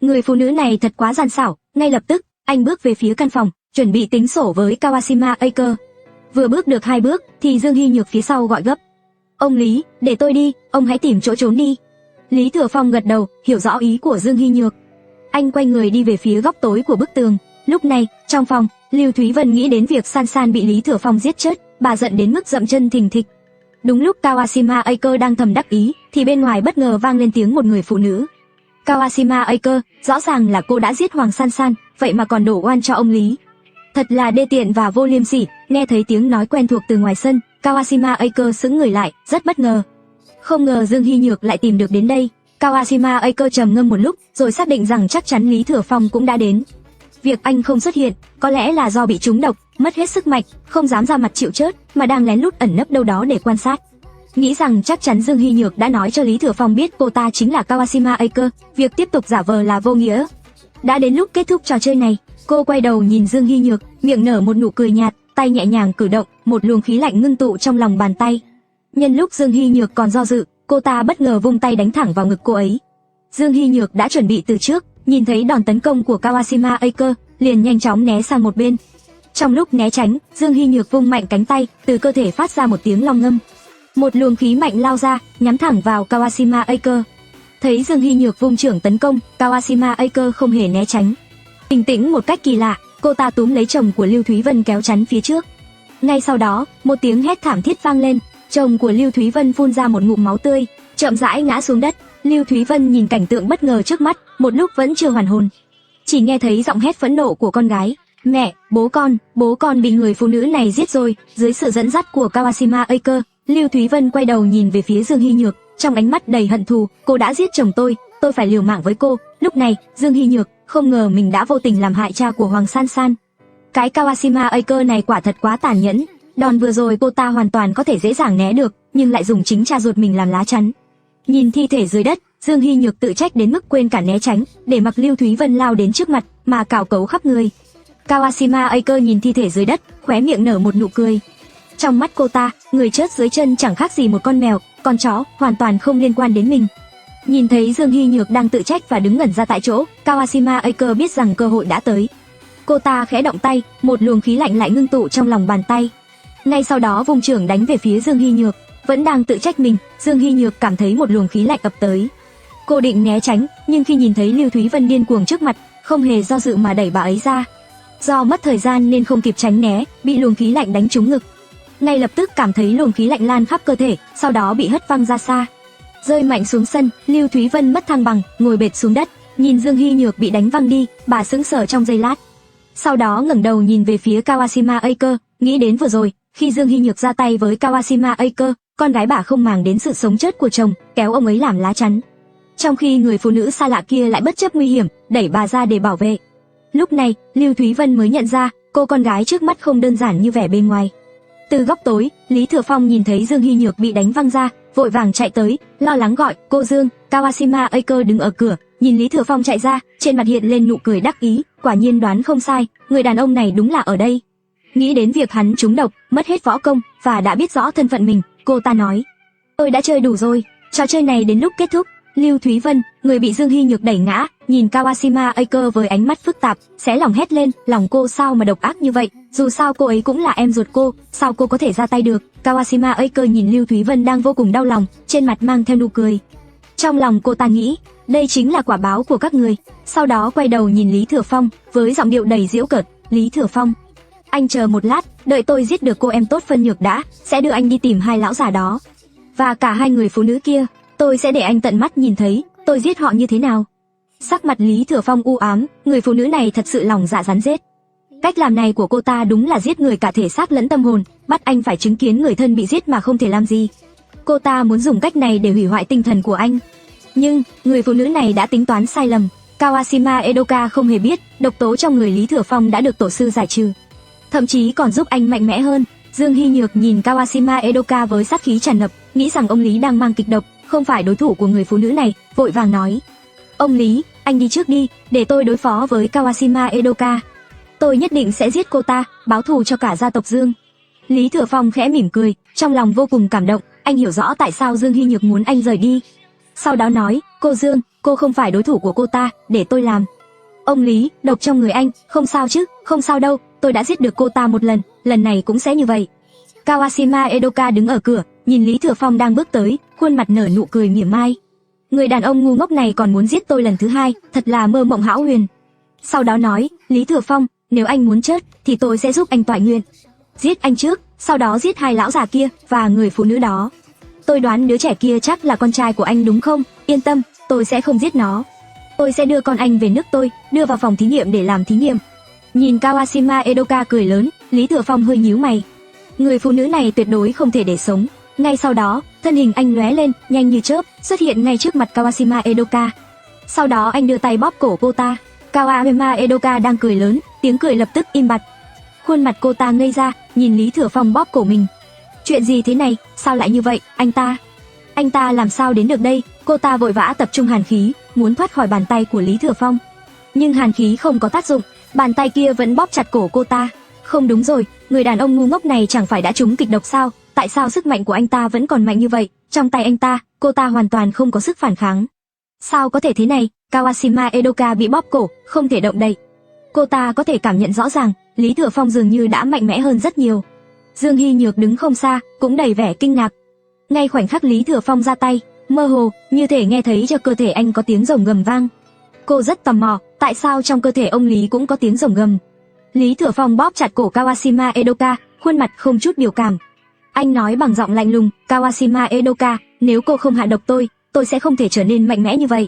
Người phụ nữ này thật quá gian xảo. Ngay lập tức, anh bước về phía căn phòng, chuẩn bị tính sổ với Kawashima Aker. Vừa bước được 2 bước thì Dương Hy Nhược phía sau gọi gấp. Ông Lý, để tôi đi, ông hãy tìm chỗ trốn đi. Lý Thừa Phong gật đầu, hiểu rõ ý của Dương Hy Nhược. Anh quay người đi về phía góc tối của bức tường. Lúc này, trong phòng, Lưu Thúy Vân nghĩ đến việc San San bị Lý Thừa Phong giết chết, bà giận đến mức dậm chân thình thịch. Đúng lúc Kawashima Aker đang thầm đắc ý, thì bên ngoài bất ngờ vang lên tiếng một người phụ nữ. Kawashima Aker, rõ ràng là cô đã giết Hoàng San San, vậy mà còn đổ oan cho ông Lý. Thật là đê tiện và vô liêm sỉ. Nghe thấy tiếng nói quen thuộc từ ngoài sân, Kawashima Aker sững người lại, rất bất ngờ. Không ngờ Dương Hy Nhược lại tìm được đến đây. Kawashima Aker trầm ngâm một lúc, rồi xác định rằng chắc chắn Lý Thừa Phong cũng đã đến. Việc anh không xuất hiện, có lẽ là do bị trúng độc, mất hết sức mạnh, không dám ra mặt chịu chết, mà đang lén lút ẩn nấp đâu đó để quan sát. Nghĩ rằng chắc chắn Dương Hy Nhược đã nói cho Lý Thừa Phong biết cô ta chính là Kawashima Aker, việc tiếp tục giả vờ là vô nghĩa. Đã đến lúc kết thúc trò chơi này, cô quay đầu nhìn Dương Hy Nhược, miệng nở một nụ cười nhạt, tay nhẹ nhàng cử động, một luồng khí lạnh ngưng tụ trong lòng bàn tay. Nhân lúc Dương Hy Nhược còn do dự, cô ta bất ngờ vung tay đánh thẳng vào ngực cô ấy. Dương Hy Nhược đã chuẩn bị từ trước, nhìn thấy đòn tấn công của Kawashima Aker, liền nhanh chóng né sang một bên. Trong lúc né tránh, Dương Hy Nhược vung mạnh cánh tay, từ cơ thể phát ra một tiếng long ngâm. Một luồng khí mạnh lao ra, nhắm thẳng vào Kawashima Aker. Thấy Dương Hy Nhược vung trưởng tấn công, Kawashima Aker không hề né tránh. Bình tĩnh một cách kỳ lạ, cô ta túm lấy chồng của Lưu Thúy Vân kéo chắn phía trước. Ngay sau đó, một tiếng hét thảm thiết vang lên, chồng của Lưu Thúy Vân phun ra một ngụm máu tươi, chậm rãi ngã xuống đất. Lưu Thúy Vân nhìn cảnh tượng bất ngờ trước mắt, một lúc vẫn chưa hoàn hồn. Chỉ nghe thấy giọng hét phẫn nộ của con gái. Mẹ, bố con bị người phụ nữ này giết rồi. Dưới sự dẫn dắt của Kawashima Aker, Lưu Thúy Vân quay đầu nhìn về phía Dương Hy Nhược, trong ánh mắt đầy hận thù. Cô đã giết chồng tôi phải liều mạng với cô. Lúc này, Dương Hy Nhược không ngờ mình đã vô tình làm hại cha của Hoàng San San. Cái Kawashima Aker này quả thật quá tàn nhẫn. Đòn vừa rồi cô ta hoàn toàn có thể dễ dàng né được, nhưng lại dùng chính cha ruột mình làm lá chắn. Nhìn thi thể dưới đất, Dương Hy Nhược tự trách đến mức quên cả né tránh, để mặc Lưu Thúy Vân lao đến trước mặt mà cào cấu khắp người. Kawashima Aker nhìn thi thể dưới đất, khóe miệng nở một nụ cười. Trong mắt cô ta, người chết dưới chân chẳng khác gì một con mèo, con chó, hoàn toàn không liên quan đến mình. Nhìn thấy Dương Hy Nhược đang tự trách và đứng ngẩn ra tại chỗ, Kawashima Aker biết rằng cơ hội đã tới. Cô ta khẽ động tay, một luồng khí lạnh lại ngưng tụ trong lòng bàn tay. Ngay sau đó vung trưởng đánh về phía Dương Hy Nhược. Vẫn đang tự trách mình, Dương Hy Nhược cảm thấy một luồng khí lạnh ập tới. Cô định né tránh, nhưng khi nhìn thấy Lưu Thúy Vân điên cuồng trước mặt, không hề do dự mà đẩy bà ấy ra. Do mất thời gian nên không kịp tránh né, bị luồng khí lạnh đánh trúng ngực. Ngay lập tức cảm thấy luồng khí lạnh lan khắp cơ thể, sau đó bị hất văng ra xa. Rơi mạnh xuống sân, Lưu Thúy Vân mất thăng bằng, ngồi bệt xuống đất, nhìn Dương Hy Nhược bị đánh văng đi, bà sững sờ trong giây lát. Sau đó ngẩng đầu nhìn về phía Kawashima Aker, nghĩ đến vừa rồi, khi Dương Hy Nhược ra tay với Kawashima Aker, con gái bà không màng đến sự sống chết của chồng, kéo ông ấy làm lá chắn. Trong khi người phụ nữ xa lạ kia lại bất chấp nguy hiểm, đẩy bà ra để bảo vệ. Lúc này, Lưu Thúy Vân mới nhận ra, cô con gái trước mắt không đơn giản như vẻ bên ngoài. Từ góc tối, Lý Thừa Phong nhìn thấy Dương Hy Nhược bị đánh văng ra, vội vàng chạy tới, lo lắng gọi, cô Dương. Kawashima Aker đứng ở cửa, nhìn Lý Thừa Phong chạy ra, trên mặt hiện lên nụ cười đắc ý, quả nhiên đoán không sai, người đàn ông này đúng là ở đây. Nghĩ đến việc hắn trúng độc, mất hết võ công và đã biết rõ thân phận mình, cô ta nói: tôi đã chơi đủ rồi, trò chơi này đến lúc kết thúc. Lưu Thúy Vân, người bị Dương Hy Nhược đẩy ngã, nhìn Kawashima Aker với ánh mắt phức tạp, xé lòng hét lên, lòng cô sao mà độc ác như vậy, dù sao cô ấy cũng là em ruột cô, sao cô có thể ra tay được. Kawashima Aker nhìn Lưu Thúy Vân đang vô cùng đau lòng, trên mặt mang theo nụ cười. Trong lòng cô ta nghĩ, đây chính là quả báo của các người. Sau đó quay đầu nhìn Lý Thừa Phong, với giọng điệu đầy giễu cợt, Lý Thừa Phong, anh chờ một lát, đợi tôi giết được cô em tốt phân nhược đã, sẽ đưa anh đi tìm hai lão già đó. Và cả hai người phụ nữ kia, tôi sẽ để anh tận mắt nhìn thấy, tôi giết họ như thế nào. Sắc mặt Lý Thừa Phong u ám, người phụ nữ này thật sự lòng dạ rắn rết. Cách làm này của cô ta đúng là giết người cả thể xác lẫn tâm hồn, bắt anh phải chứng kiến người thân bị giết mà không thể làm gì. Cô ta muốn dùng cách này để hủy hoại tinh thần của anh. Nhưng, người phụ nữ này đã tính toán sai lầm. Kawashima Edoka không hề biết, độc tố trong người Lý Thừa Phong đã được tổ sư giải trừ. Thậm chí còn giúp anh mạnh mẽ hơn. Dương Hy Nhược nhìn Kawashima Edoka với sát khí tràn ngập, nghĩ rằng ông Lý đang mang kịch độc, không phải đối thủ của người phụ nữ này, vội vàng nói: ông Lý, anh đi trước đi, để tôi đối phó với Kawashima Edoka. Tôi nhất định sẽ giết cô ta, báo thù cho cả gia tộc Dương. Lý Thừa Phong khẽ mỉm cười, trong lòng vô cùng cảm động, anh hiểu rõ tại sao Dương Hy Nhược muốn anh rời đi. Sau đó nói: cô Dương, cô không phải đối thủ của cô ta, để tôi làm. Ông Lý, độc trong người anh, không sao chứ? Không sao đâu, tôi đã giết được cô ta một lần, lần này cũng sẽ như vậy. Kawashima Edoka đứng ở cửa, nhìn Lý Thừa Phong đang bước tới, khuôn mặt nở nụ cười mỉa mai. Người đàn ông ngu ngốc này còn muốn giết tôi lần thứ hai, thật là mơ mộng hão huyền. Sau đó nói, Lý Thừa Phong, nếu anh muốn chết, thì tôi sẽ giúp anh toại nguyện. Giết anh trước, sau đó giết hai lão già kia và người phụ nữ đó. Tôi đoán đứa trẻ kia chắc là con trai của anh đúng không? Yên tâm, tôi sẽ không giết nó. Tôi sẽ đưa con anh về nước tôi, đưa vào phòng thí nghiệm để làm thí nghiệm. Nhìn Kawashima Edoka cười lớn, Lý Thừa Phong hơi nhíu mày. Người phụ nữ này tuyệt đối không thể để sống. Ngay sau đó, thân hình anh lóe lên, nhanh như chớp, xuất hiện ngay trước mặt Kawashima Edoka. Sau đó anh đưa tay bóp cổ cô ta. Kawashima Edoka đang cười lớn, tiếng cười lập tức im bặt. Khuôn mặt cô ta ngây ra, nhìn Lý Thừa Phong bóp cổ mình. Chuyện gì thế này, sao lại như vậy, anh ta làm sao đến được đây? Cô ta vội vã tập trung hàn khí, muốn thoát khỏi bàn tay của Lý Thừa Phong. Nhưng hàn khí không có tác dụng, bàn tay kia vẫn bóp chặt cổ cô ta. Không đúng rồi, người đàn ông ngu ngốc này chẳng phải đã trúng kịch độc sao? Tại sao sức mạnh của anh ta vẫn còn mạnh như vậy? Trong tay anh ta, cô ta hoàn toàn không có sức phản kháng. Sao có thể thế này? Kawashima Edoka bị bóp cổ, không thể động đậy. Cô ta có thể cảm nhận rõ ràng, Lý Thừa Phong dường như đã mạnh mẽ hơn rất nhiều. Dương Hy Nhược đứng không xa, cũng đầy vẻ kinh ngạc. Ngay khoảnh khắc Lý Thừa Phong ra tay, mơ hồ, như thể nghe thấy cho cơ thể anh có tiếng rồng gầm vang. Cô rất tò mò, tại sao trong cơ thể ông Lý cũng có tiếng rồng gầm. Lý Thừa Phong bóp chặt cổ Kawashima Edoka, khuôn mặt không chút biểu cảm. Anh nói bằng giọng lạnh lùng, Kawashima Edoka, nếu cô không hạ độc tôi sẽ không thể trở nên mạnh mẽ như vậy.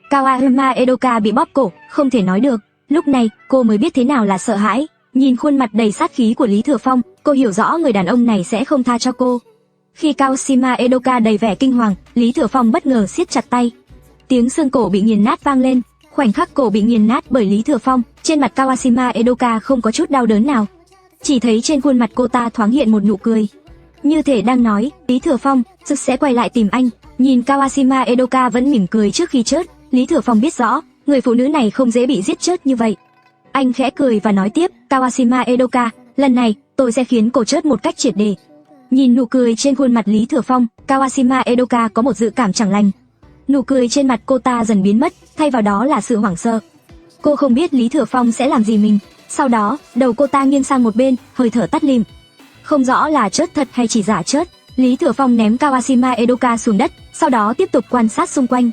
Kawashima Edoka bị bóp cổ, không thể nói được. Lúc này, cô mới biết thế nào là sợ hãi. Nhìn khuôn mặt đầy sát khí của Lý Thừa Phong, cô hiểu rõ người đàn ông này sẽ không tha cho cô. Khi Kawashima Edoka đầy vẻ kinh hoàng, Lý Thừa Phong bất ngờ siết chặt tay. Tiếng xương cổ bị nghiền nát vang lên. Khoảnh khắc cổ bị nghiền nát bởi Lý Thừa Phong, trên mặt Kawashima Edoka không có chút đau đớn nào. Chỉ thấy trên khuôn mặt cô ta thoáng hiện một nụ cười. Như thể đang nói, Lý Thừa Phong, sức sẽ quay lại tìm anh. Nhìn Kawashima Edoka vẫn mỉm cười trước khi chết, Lý Thừa Phong biết rõ, người phụ nữ này không dễ bị giết chết như vậy. Anh khẽ cười và nói tiếp, Kawashima Edoka, lần này, tôi sẽ khiến cô chết một cách triệt để. Nhìn nụ cười trên khuôn mặt Lý Thừa Phong, Kawashima Edoka có một dự cảm chẳng lành. Nụ cười trên mặt cô ta dần biến mất, thay vào đó là sự hoảng sợ. Cô không biết Lý Thừa Phong sẽ làm gì mình. Sau đó, đầu cô ta nghiêng sang một bên, hơi thở tắt lịm. Không rõ là chết thật hay chỉ giả chết, Lý Thừa Phong ném Kawashima Edoka xuống đất, sau đó tiếp tục quan sát xung quanh,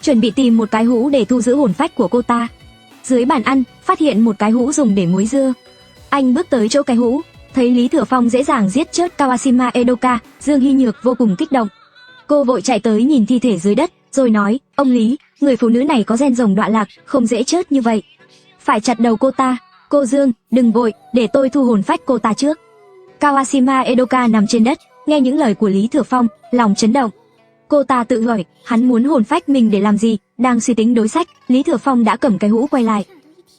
chuẩn bị tìm một cái hũ để thu giữ hồn phách của cô ta. Dưới bàn ăn, phát hiện một cái hũ dùng để muối dưa. Anh bước tới chỗ cái hũ, thấy Lý Thừa Phong dễ dàng giết chết Kawashima Edoka, Dương Hy Nhược vô cùng kích động. Cô vội chạy tới nhìn thi thể dưới đất, rồi nói, ông Lý, người phụ nữ này có gen rồng đọa lạc, không dễ chết như vậy. Phải chặt đầu cô ta. Cô Dương, đừng vội, để tôi thu hồn phách cô ta trước. Kawashima Edoka nằm trên đất, nghe những lời của Lý Thừa Phong, lòng chấn động. Cô ta tự hỏi, hắn muốn hồn phách mình để làm gì? Đang suy tính đối sách, Lý Thừa Phong đã cầm cái hũ quay lại.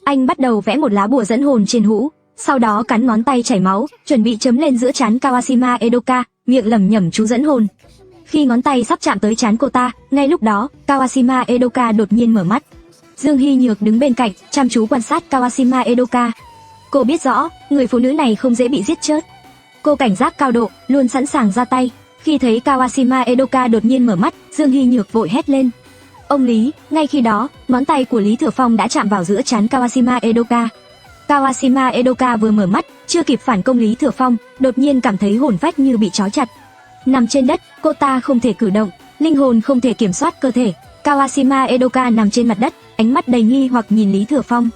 Anh bắt đầu vẽ một lá bùa dẫn hồn trên hũ, sau đó cắn ngón tay chảy máu, chuẩn bị chấm lên giữa trán Kawashima Edoka, miệng lẩm nhẩm chú dẫn hồn. Khi ngón tay sắp chạm tới trán cô ta, ngay lúc đó, Kawashima Edoka đột nhiên mở mắt. Dương Hy Nhược đứng bên cạnh, chăm chú quan sát Kawashima Edoka. Cô biết rõ, người phụ nữ này không dễ bị giết chết. Cô cảnh giác cao độ, luôn sẵn sàng ra tay. Khi thấy Kawashima Edoka đột nhiên mở mắt, Dương Hy Nhược vội hét lên. Ông Lý, ngay khi đó, ngón tay của Lý Thừa Phong đã chạm vào giữa trán Kawashima Edoka. Kawashima Edoka vừa mở mắt, chưa kịp phản công Lý Thừa Phong, đột nhiên cảm thấy hồn phách như bị trói chặt. Nằm trên đất, cô ta không thể cử động, linh hồn không thể kiểm soát cơ thể. Kawashima Edoka nằm trên mặt đất, ánh mắt đầy nghi hoặc nhìn Lý Thừa Phong.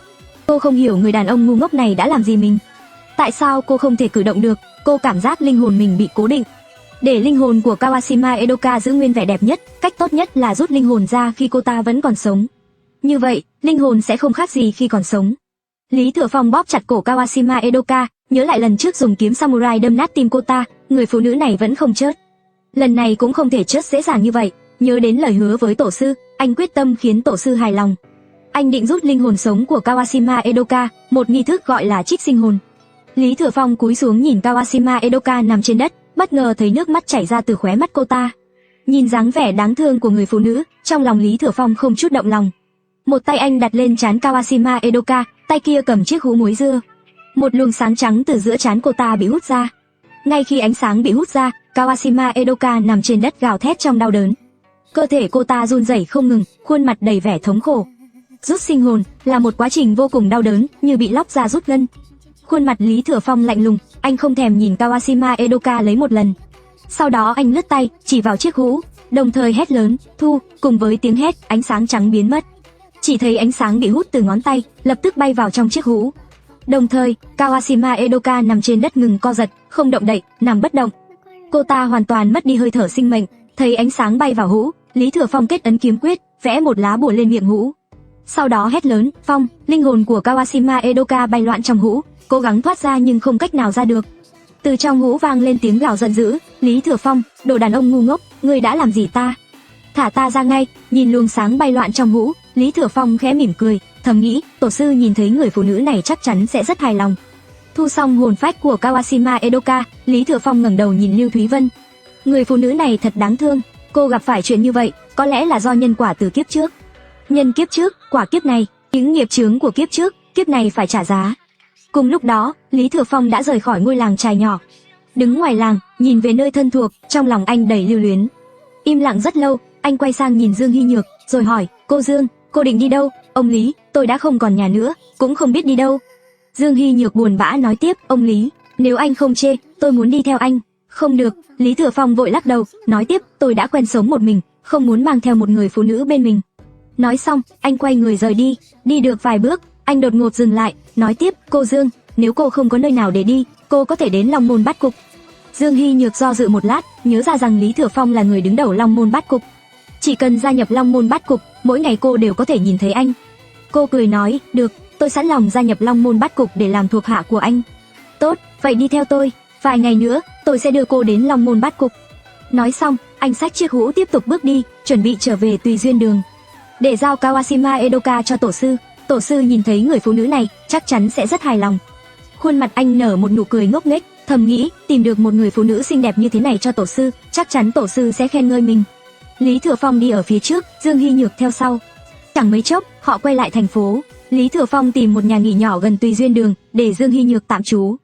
Cô không hiểu người đàn ông ngu ngốc này đã làm gì mình. Tại sao cô không thể cử động được? Cô cảm giác linh hồn mình bị cố định. Để linh hồn của Kawashima Edoka giữ nguyên vẻ đẹp nhất, cách tốt nhất là rút linh hồn ra khi cô ta vẫn còn sống. Như vậy, linh hồn sẽ không khác gì khi còn sống. Lý Thừa Phong bóp chặt cổ Kawashima Edoka, nhớ lại lần trước dùng kiếm samurai đâm nát tim cô ta, người phụ nữ này vẫn không chết. Lần này cũng không thể chết dễ dàng như vậy, nhớ đến lời hứa với tổ sư, anh quyết tâm khiến tổ sư hài lòng. Anh định rút linh hồn sống của Kawashima Edoka, một nghi thức gọi là trích sinh hồn. Lý Thừa Phong cúi xuống nhìn Kawashima Edoka nằm trên đất, bất ngờ thấy nước mắt chảy ra từ khóe mắt cô ta. Nhìn dáng vẻ đáng thương của người phụ nữ, trong lòng Lý Thừa Phong không chút động lòng. Một tay anh đặt lên trán Kawashima Edoka, tay kia cầm chiếc hũ muối dưa. Một luồng sáng trắng từ giữa trán cô ta bị hút ra. Ngay khi ánh sáng bị hút ra, Kawashima Edoka nằm trên đất gào thét trong đau đớn. Cơ thể cô ta run rẩy không ngừng, khuôn mặt đầy vẻ thống khổ. Rút sinh hồn là một quá trình vô cùng đau đớn, như bị lóc da rút gân. Khuôn mặt Lý Thừa Phong lạnh lùng, anh không thèm nhìn Kawashima Edoka lấy một lần. Sau đó anh lướt tay, chỉ vào chiếc hũ, đồng thời hét lớn, thu, cùng với tiếng hét, ánh sáng trắng biến mất. Chỉ thấy ánh sáng bị hút từ ngón tay, lập tức bay vào trong chiếc hũ. Đồng thời, Kawashima Edoka nằm trên đất ngừng co giật, không động đậy, nằm bất động. Cô ta hoàn toàn mất đi hơi thở sinh mệnh. Thấy ánh sáng bay vào hũ, Lý Thừa Phong kết ấn kiếm quyết, vẽ một lá bùa lên miệng hũ. Sau đó hét lớn, phong, linh hồn của Kawashima Edoka bay loạn trong hũ, cố gắng thoát ra nhưng không cách nào ra được. Từ trong hũ vang lên tiếng gào giận dữ, Lý Thừa Phong, đồ đàn ông ngu ngốc, ngươi đã làm gì ta? Thả ta ra ngay. Nhìn luồng sáng bay loạn trong hũ, Lý Thừa Phong khẽ mỉm cười, thầm nghĩ, tổ sư nhìn thấy người phụ nữ này chắc chắn sẽ rất hài lòng. Thu xong hồn phách của Kawashima Edoka, Lý Thừa Phong ngẩng đầu nhìn Lưu Thúy Vân. Người phụ nữ này thật đáng thương, cô gặp phải chuyện như vậy, có lẽ là do nhân quả từ kiếp trước. Nhân kiếp trước, quả kiếp này, những nghiệp chướng của kiếp trước, kiếp này phải trả giá. Cùng lúc đó, Lý Thừa Phong đã rời khỏi ngôi làng trài nhỏ. Đứng ngoài làng, nhìn về nơi thân thuộc, trong lòng anh đầy lưu luyến. Im lặng rất lâu, anh quay sang nhìn Dương Hy Nhược, rồi hỏi, cô Dương, cô định đi đâu? Ông Lý, tôi đã không còn nhà nữa, cũng không biết đi đâu. Dương Hy Nhược buồn bã nói tiếp, ông Lý, nếu anh không chê, tôi muốn đi theo anh. Không được, Lý Thừa Phong vội lắc đầu, nói tiếp, tôi đã quen sống một mình, không muốn mang theo một người phụ nữ bên mình. Nói xong, anh quay người rời đi. Đi được vài bước, anh đột ngột dừng lại, nói tiếp, cô Dương, nếu cô không có nơi nào để đi, cô có thể đến Long Môn Bát Cục. Dương Hy Nhược do dự một lát, nhớ ra rằng Lý Thừa Phong là người đứng đầu Long Môn Bát Cục. Chỉ cần gia nhập Long Môn Bát Cục, mỗi ngày cô đều có thể nhìn thấy anh. Cô cười nói, được, tôi sẵn lòng gia nhập Long Môn Bát Cục để làm thuộc hạ của anh. Tốt, vậy đi theo tôi, vài ngày nữa, tôi sẽ đưa cô đến Long Môn Bát Cục. Nói xong, anh xách chiếc hũ tiếp tục bước đi, chuẩn bị trở về Tùy Duyên Đường. Để giao Kawashima Edoka cho tổ sư nhìn thấy người phụ nữ này, chắc chắn sẽ rất hài lòng. Khuôn mặt anh nở một nụ cười ngốc nghếch, thầm nghĩ, tìm được một người phụ nữ xinh đẹp như thế này cho tổ sư, chắc chắn tổ sư sẽ khen ngợi mình. Lý Thừa Phong đi ở phía trước, Dương Hy Nhược theo sau. Chẳng mấy chốc, họ quay lại thành phố. Lý Thừa Phong tìm một nhà nghỉ nhỏ gần Tùy Duyên Đường để Dương Hy Nhược tạm trú.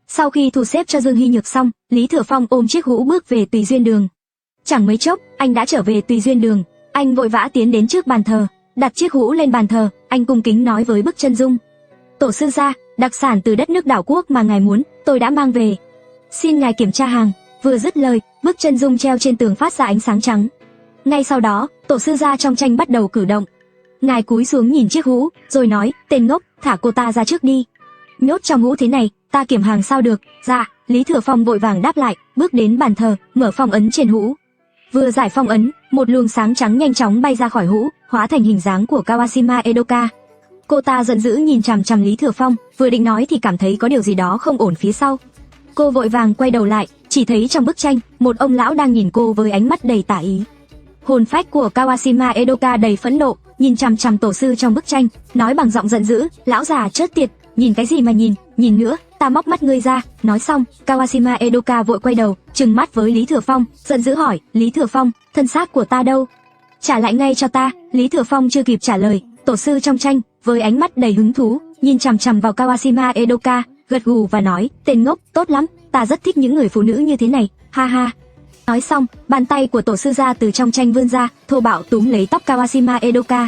Sau khi thu xếp cho Dương Hy Nhược xong, Lý Thừa Phong ôm chiếc hũ bước về Tùy Duyên Đường. Chẳng mấy chốc, anh đã trở về Tùy Duyên Đường. Anh vội vã tiến đến trước bàn thờ, đặt chiếc hũ lên bàn thờ, anh cung kính nói với Bức Chân Dung. Tổ sư gia, đặc sản từ đất nước đảo quốc mà ngài muốn, tôi đã mang về. Xin ngài kiểm tra hàng. Vừa dứt lời, Bức Chân Dung treo trên tường phát ra ánh sáng trắng. Ngay sau đó, tổ sư gia trong tranh bắt đầu cử động. Ngài cúi xuống nhìn chiếc hũ, rồi nói, tên ngốc, thả cô ta ra trước đi. Nhốt trong hũ thế này, ta kiểm hàng sao được? Dạ. Lý Thừa Phong vội vàng đáp lại, bước đến bàn thờ, mở phong ấn trên hũ. Vừa giải phong ấn, một luồng sáng trắng nhanh chóng bay ra khỏi hũ, hóa thành hình dáng của Kawashima Edoka. Cô ta giận dữ nhìn chằm chằm Lý Thừa Phong, vừa định nói thì cảm thấy có điều gì đó không ổn phía sau. Cô vội vàng quay đầu lại, chỉ thấy trong bức tranh, một ông lão đang nhìn cô với ánh mắt đầy tà ý. Hồn phách của Kawashima Edoka đầy phẫn nộ, nhìn chằm chằm tổ sư trong bức tranh, nói bằng giọng giận dữ, lão già chớt tiệt, nhìn cái gì mà nhìn nữa, ta móc mắt ngươi ra. Nói xong, Kawashima Edoka vội quay đầu, trừng mắt với Lý Thừa Phong, giận dữ hỏi, Lý Thừa Phong, thân xác của ta đâu? Trả lại ngay cho ta. Lý Thừa Phong chưa kịp trả lời, tổ sư trong tranh, với ánh mắt đầy hứng thú, nhìn chằm chằm vào Kawashima Edoka, gật gù và nói, tên ngốc, tốt lắm, ta rất thích những người phụ nữ như thế này, ha ha. Nói xong, bàn tay của tổ sư ra từ trong tranh vươn ra, thô bạo túm lấy tóc Kawashima Edoka.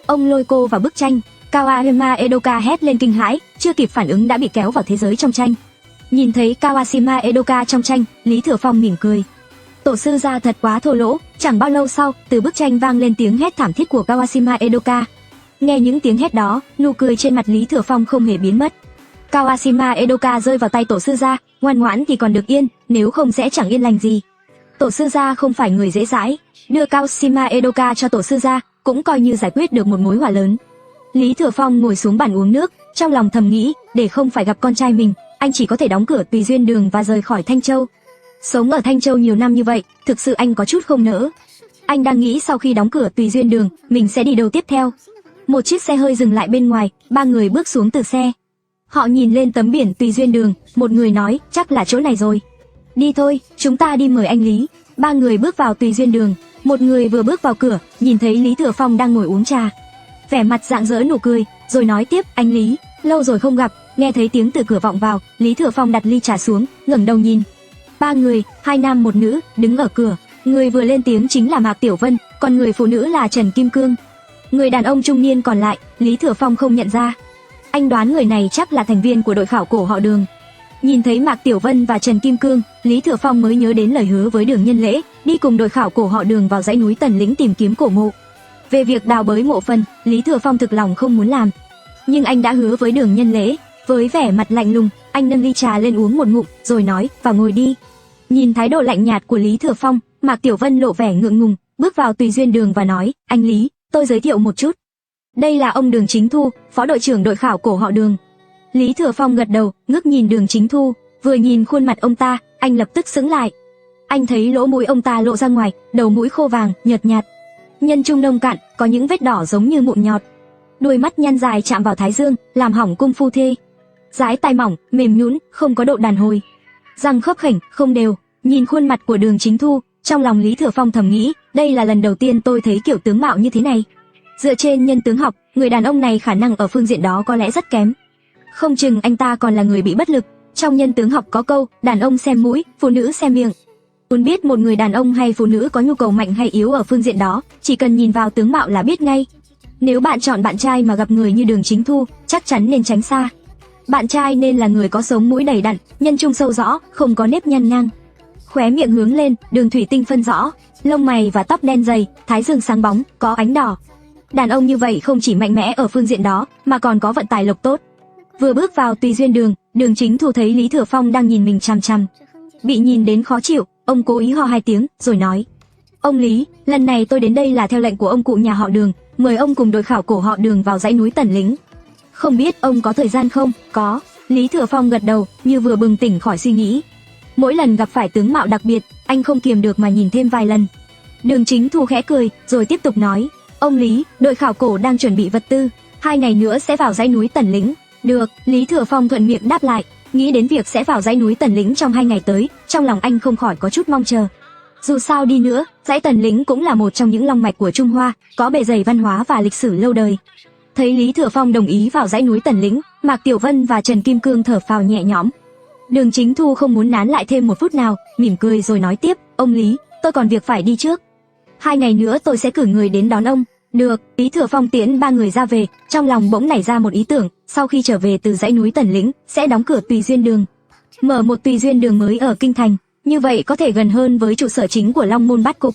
Ông lôi cô vào bức tranh. Kawashima Edoka hét lên kinh hãi, chưa kịp phản ứng đã bị kéo vào thế giới trong tranh. Nhìn thấy Kawashima Edoka trong tranh, Lý Thừa Phong mỉm cười. Tổ sư gia thật quá thô lỗ. Chẳng bao lâu sau, từ bức tranh vang lên tiếng hét thảm thiết của Kawashima Edoka. Nghe những tiếng hét đó, nụ cười trên mặt Lý Thừa Phong không hề biến mất. Kawashima Edoka rơi vào tay tổ sư gia, ngoan ngoãn thì còn được yên, nếu không sẽ chẳng yên lành gì. Tổ sư gia không phải người dễ dãi, đưa Kawashima Edoka cho tổ sư gia, cũng coi như giải quyết được một mối họa lớn. Lý Thừa Phong ngồi xuống bàn uống nước, trong lòng thầm nghĩ, để không phải gặp con trai mình, anh chỉ có thể đóng cửa Tùy Duyên Đường và rời khỏi Thanh Châu. Sống ở Thanh Châu nhiều năm như vậy, thực sự anh có chút không nỡ. Anh đang nghĩ sau khi đóng cửa Tùy Duyên Đường, mình sẽ đi đâu tiếp theo. Một chiếc xe hơi dừng lại bên ngoài, ba người bước xuống từ xe. Họ nhìn lên tấm biển Tùy Duyên Đường, một người nói, chắc là chỗ này rồi. Đi thôi, chúng ta đi mời anh Lý. Ba người bước vào Tùy Duyên Đường, một người vừa bước vào cửa, nhìn thấy Lý Thừa Phong đang ngồi uống trà. Vẻ mặt rạng rỡ nụ cười, rồi nói tiếp, anh Lý, lâu rồi không gặp. Nghe thấy tiếng từ cửa vọng vào, Lý Thừa Phong đặt ly trà xuống, ngẩng đầu nhìn. Ba người, hai nam một nữ, đứng ở cửa. Người vừa lên tiếng chính là Mạc Tiểu Vân, còn người phụ nữ là Trần Kim Cương. Người đàn ông trung niên còn lại, Lý Thừa Phong không nhận ra. Anh đoán người này chắc là thành viên của đội khảo cổ họ Đường. Nhìn thấy Mạc Tiểu Vân và Trần Kim Cương, Lý Thừa Phong mới nhớ đến lời hứa với Đường Nhân Lễ, đi cùng đội khảo cổ họ Đường vào dãy núi Tần Lĩnh tìm kiếm cổ mộ. Về việc đào bới mộ phần, Lý Thừa Phong thực lòng không muốn làm, nhưng anh đã hứa với Đường Nhân Lễ. Với vẻ mặt lạnh lùng, anh nâng ly trà lên uống một ngụm, rồi nói, vào ngồi đi. Nhìn thái độ lạnh nhạt của Lý Thừa Phong, Mạc Tiểu Vân lộ vẻ ngượng ngùng, bước vào Tùy Duyên Đường và nói, anh Lý, tôi giới thiệu một chút. Đây là ông Đường Chính Thu, phó đội trưởng đội khảo cổ họ Đường. Lý Thừa Phong gật đầu, ngước nhìn Đường Chính Thu, vừa nhìn khuôn mặt ông ta, anh lập tức sững lại. Anh thấy lỗ mũi ông ta lộ ra ngoài, đầu mũi khô vàng, nhợt nhạt, nhân trung nông cạn, có những vết đỏ giống như mụn nhọt. Đuôi mắt nhăn dài chạm vào thái dương, làm hỏng cung phu thê. Dái tai mỏng, mềm nhũn, không có độ đàn hồi. Răng khớp khểnh, không đều. Nhìn khuôn mặt của Đường Chính Thu, trong lòng Lý Thừa Phong thầm nghĩ, đây là lần đầu tiên tôi thấy kiểu tướng mạo như thế này. Dựa trên nhân tướng học, người đàn ông này khả năng ở phương diện đó có lẽ rất kém. Không chừng anh ta còn là người bị bất lực. Trong nhân tướng học có câu, đàn ông xem mũi, phụ nữ xem miệng. Muốn biết một người đàn ông hay phụ nữ có nhu cầu mạnh hay yếu ở phương diện đó, chỉ cần nhìn vào tướng mạo là biết ngay. Nếu bạn chọn bạn trai mà gặp người như Đường Chính Thu, chắc chắn nên tránh xa. Bạn trai nên là người có sống mũi đầy đặn, nhân trung sâu rõ, không có nếp nhăn ngang. Khóe miệng hướng lên, đường thủy tinh phân rõ, lông mày và tóc đen dày, thái dương sáng bóng, có ánh đỏ. Đàn ông như vậy không chỉ mạnh mẽ ở phương diện đó, mà còn có vận tài lộc tốt. Vừa bước vào Tùy Duyên Đường, Đường Chính Thu thấy Lý Thừa Phong đang nhìn mình chằm chằm. Bị nhìn đến khó chịu, ông cố ý ho 2 tiếng, rồi nói: "Ông Lý, lần này tôi đến đây là theo lệnh của ông cụ nhà họ Đường, mời ông cùng đội khảo cổ họ Đường vào dãy núi Tần Lĩnh. Không biết ông có thời gian không?" "Có." Lý Thừa Phong gật đầu, như vừa bừng tỉnh khỏi suy nghĩ. Mỗi lần gặp phải tướng mạo đặc biệt, anh không kiềm được mà nhìn thêm vài lần. Đường Chính Thu khẽ cười, rồi tiếp tục nói: "Ông Lý, đội khảo cổ đang chuẩn bị vật tư, 2 ngày nữa sẽ vào dãy núi Tần Lĩnh." "Được." Lý Thừa Phong thuận miệng đáp lại. Nghĩ đến việc sẽ vào dãy núi Tần Lĩnh trong 2 ngày tới, trong lòng anh không khỏi có chút mong chờ. Dù sao đi nữa, dãy Tần Lĩnh cũng là một trong những long mạch của Trung Hoa, có bề dày văn hóa và lịch sử lâu đời. Thấy Lý Thừa Phong đồng ý vào dãy núi Tần Lĩnh, Mạc Tiểu Vân và Trần Kim Cương thở phào nhẹ nhõm. Đường Chính Thu không muốn nán lại thêm một phút nào, mỉm cười rồi nói tiếp: "Ông Lý, tôi còn việc phải đi trước. 2 ngày nữa tôi sẽ cử người đến đón ông." "Được." Lý Thừa Phong tiễn 3 người ra về, trong lòng bỗng nảy ra một ý tưởng, sau khi trở về từ dãy núi Tần Lĩnh, sẽ đóng cửa Tùy Duyên Đường, mở một Tùy Duyên Đường mới ở kinh thành, như vậy có thể gần hơn với trụ sở chính của Long Môn Bát Cục.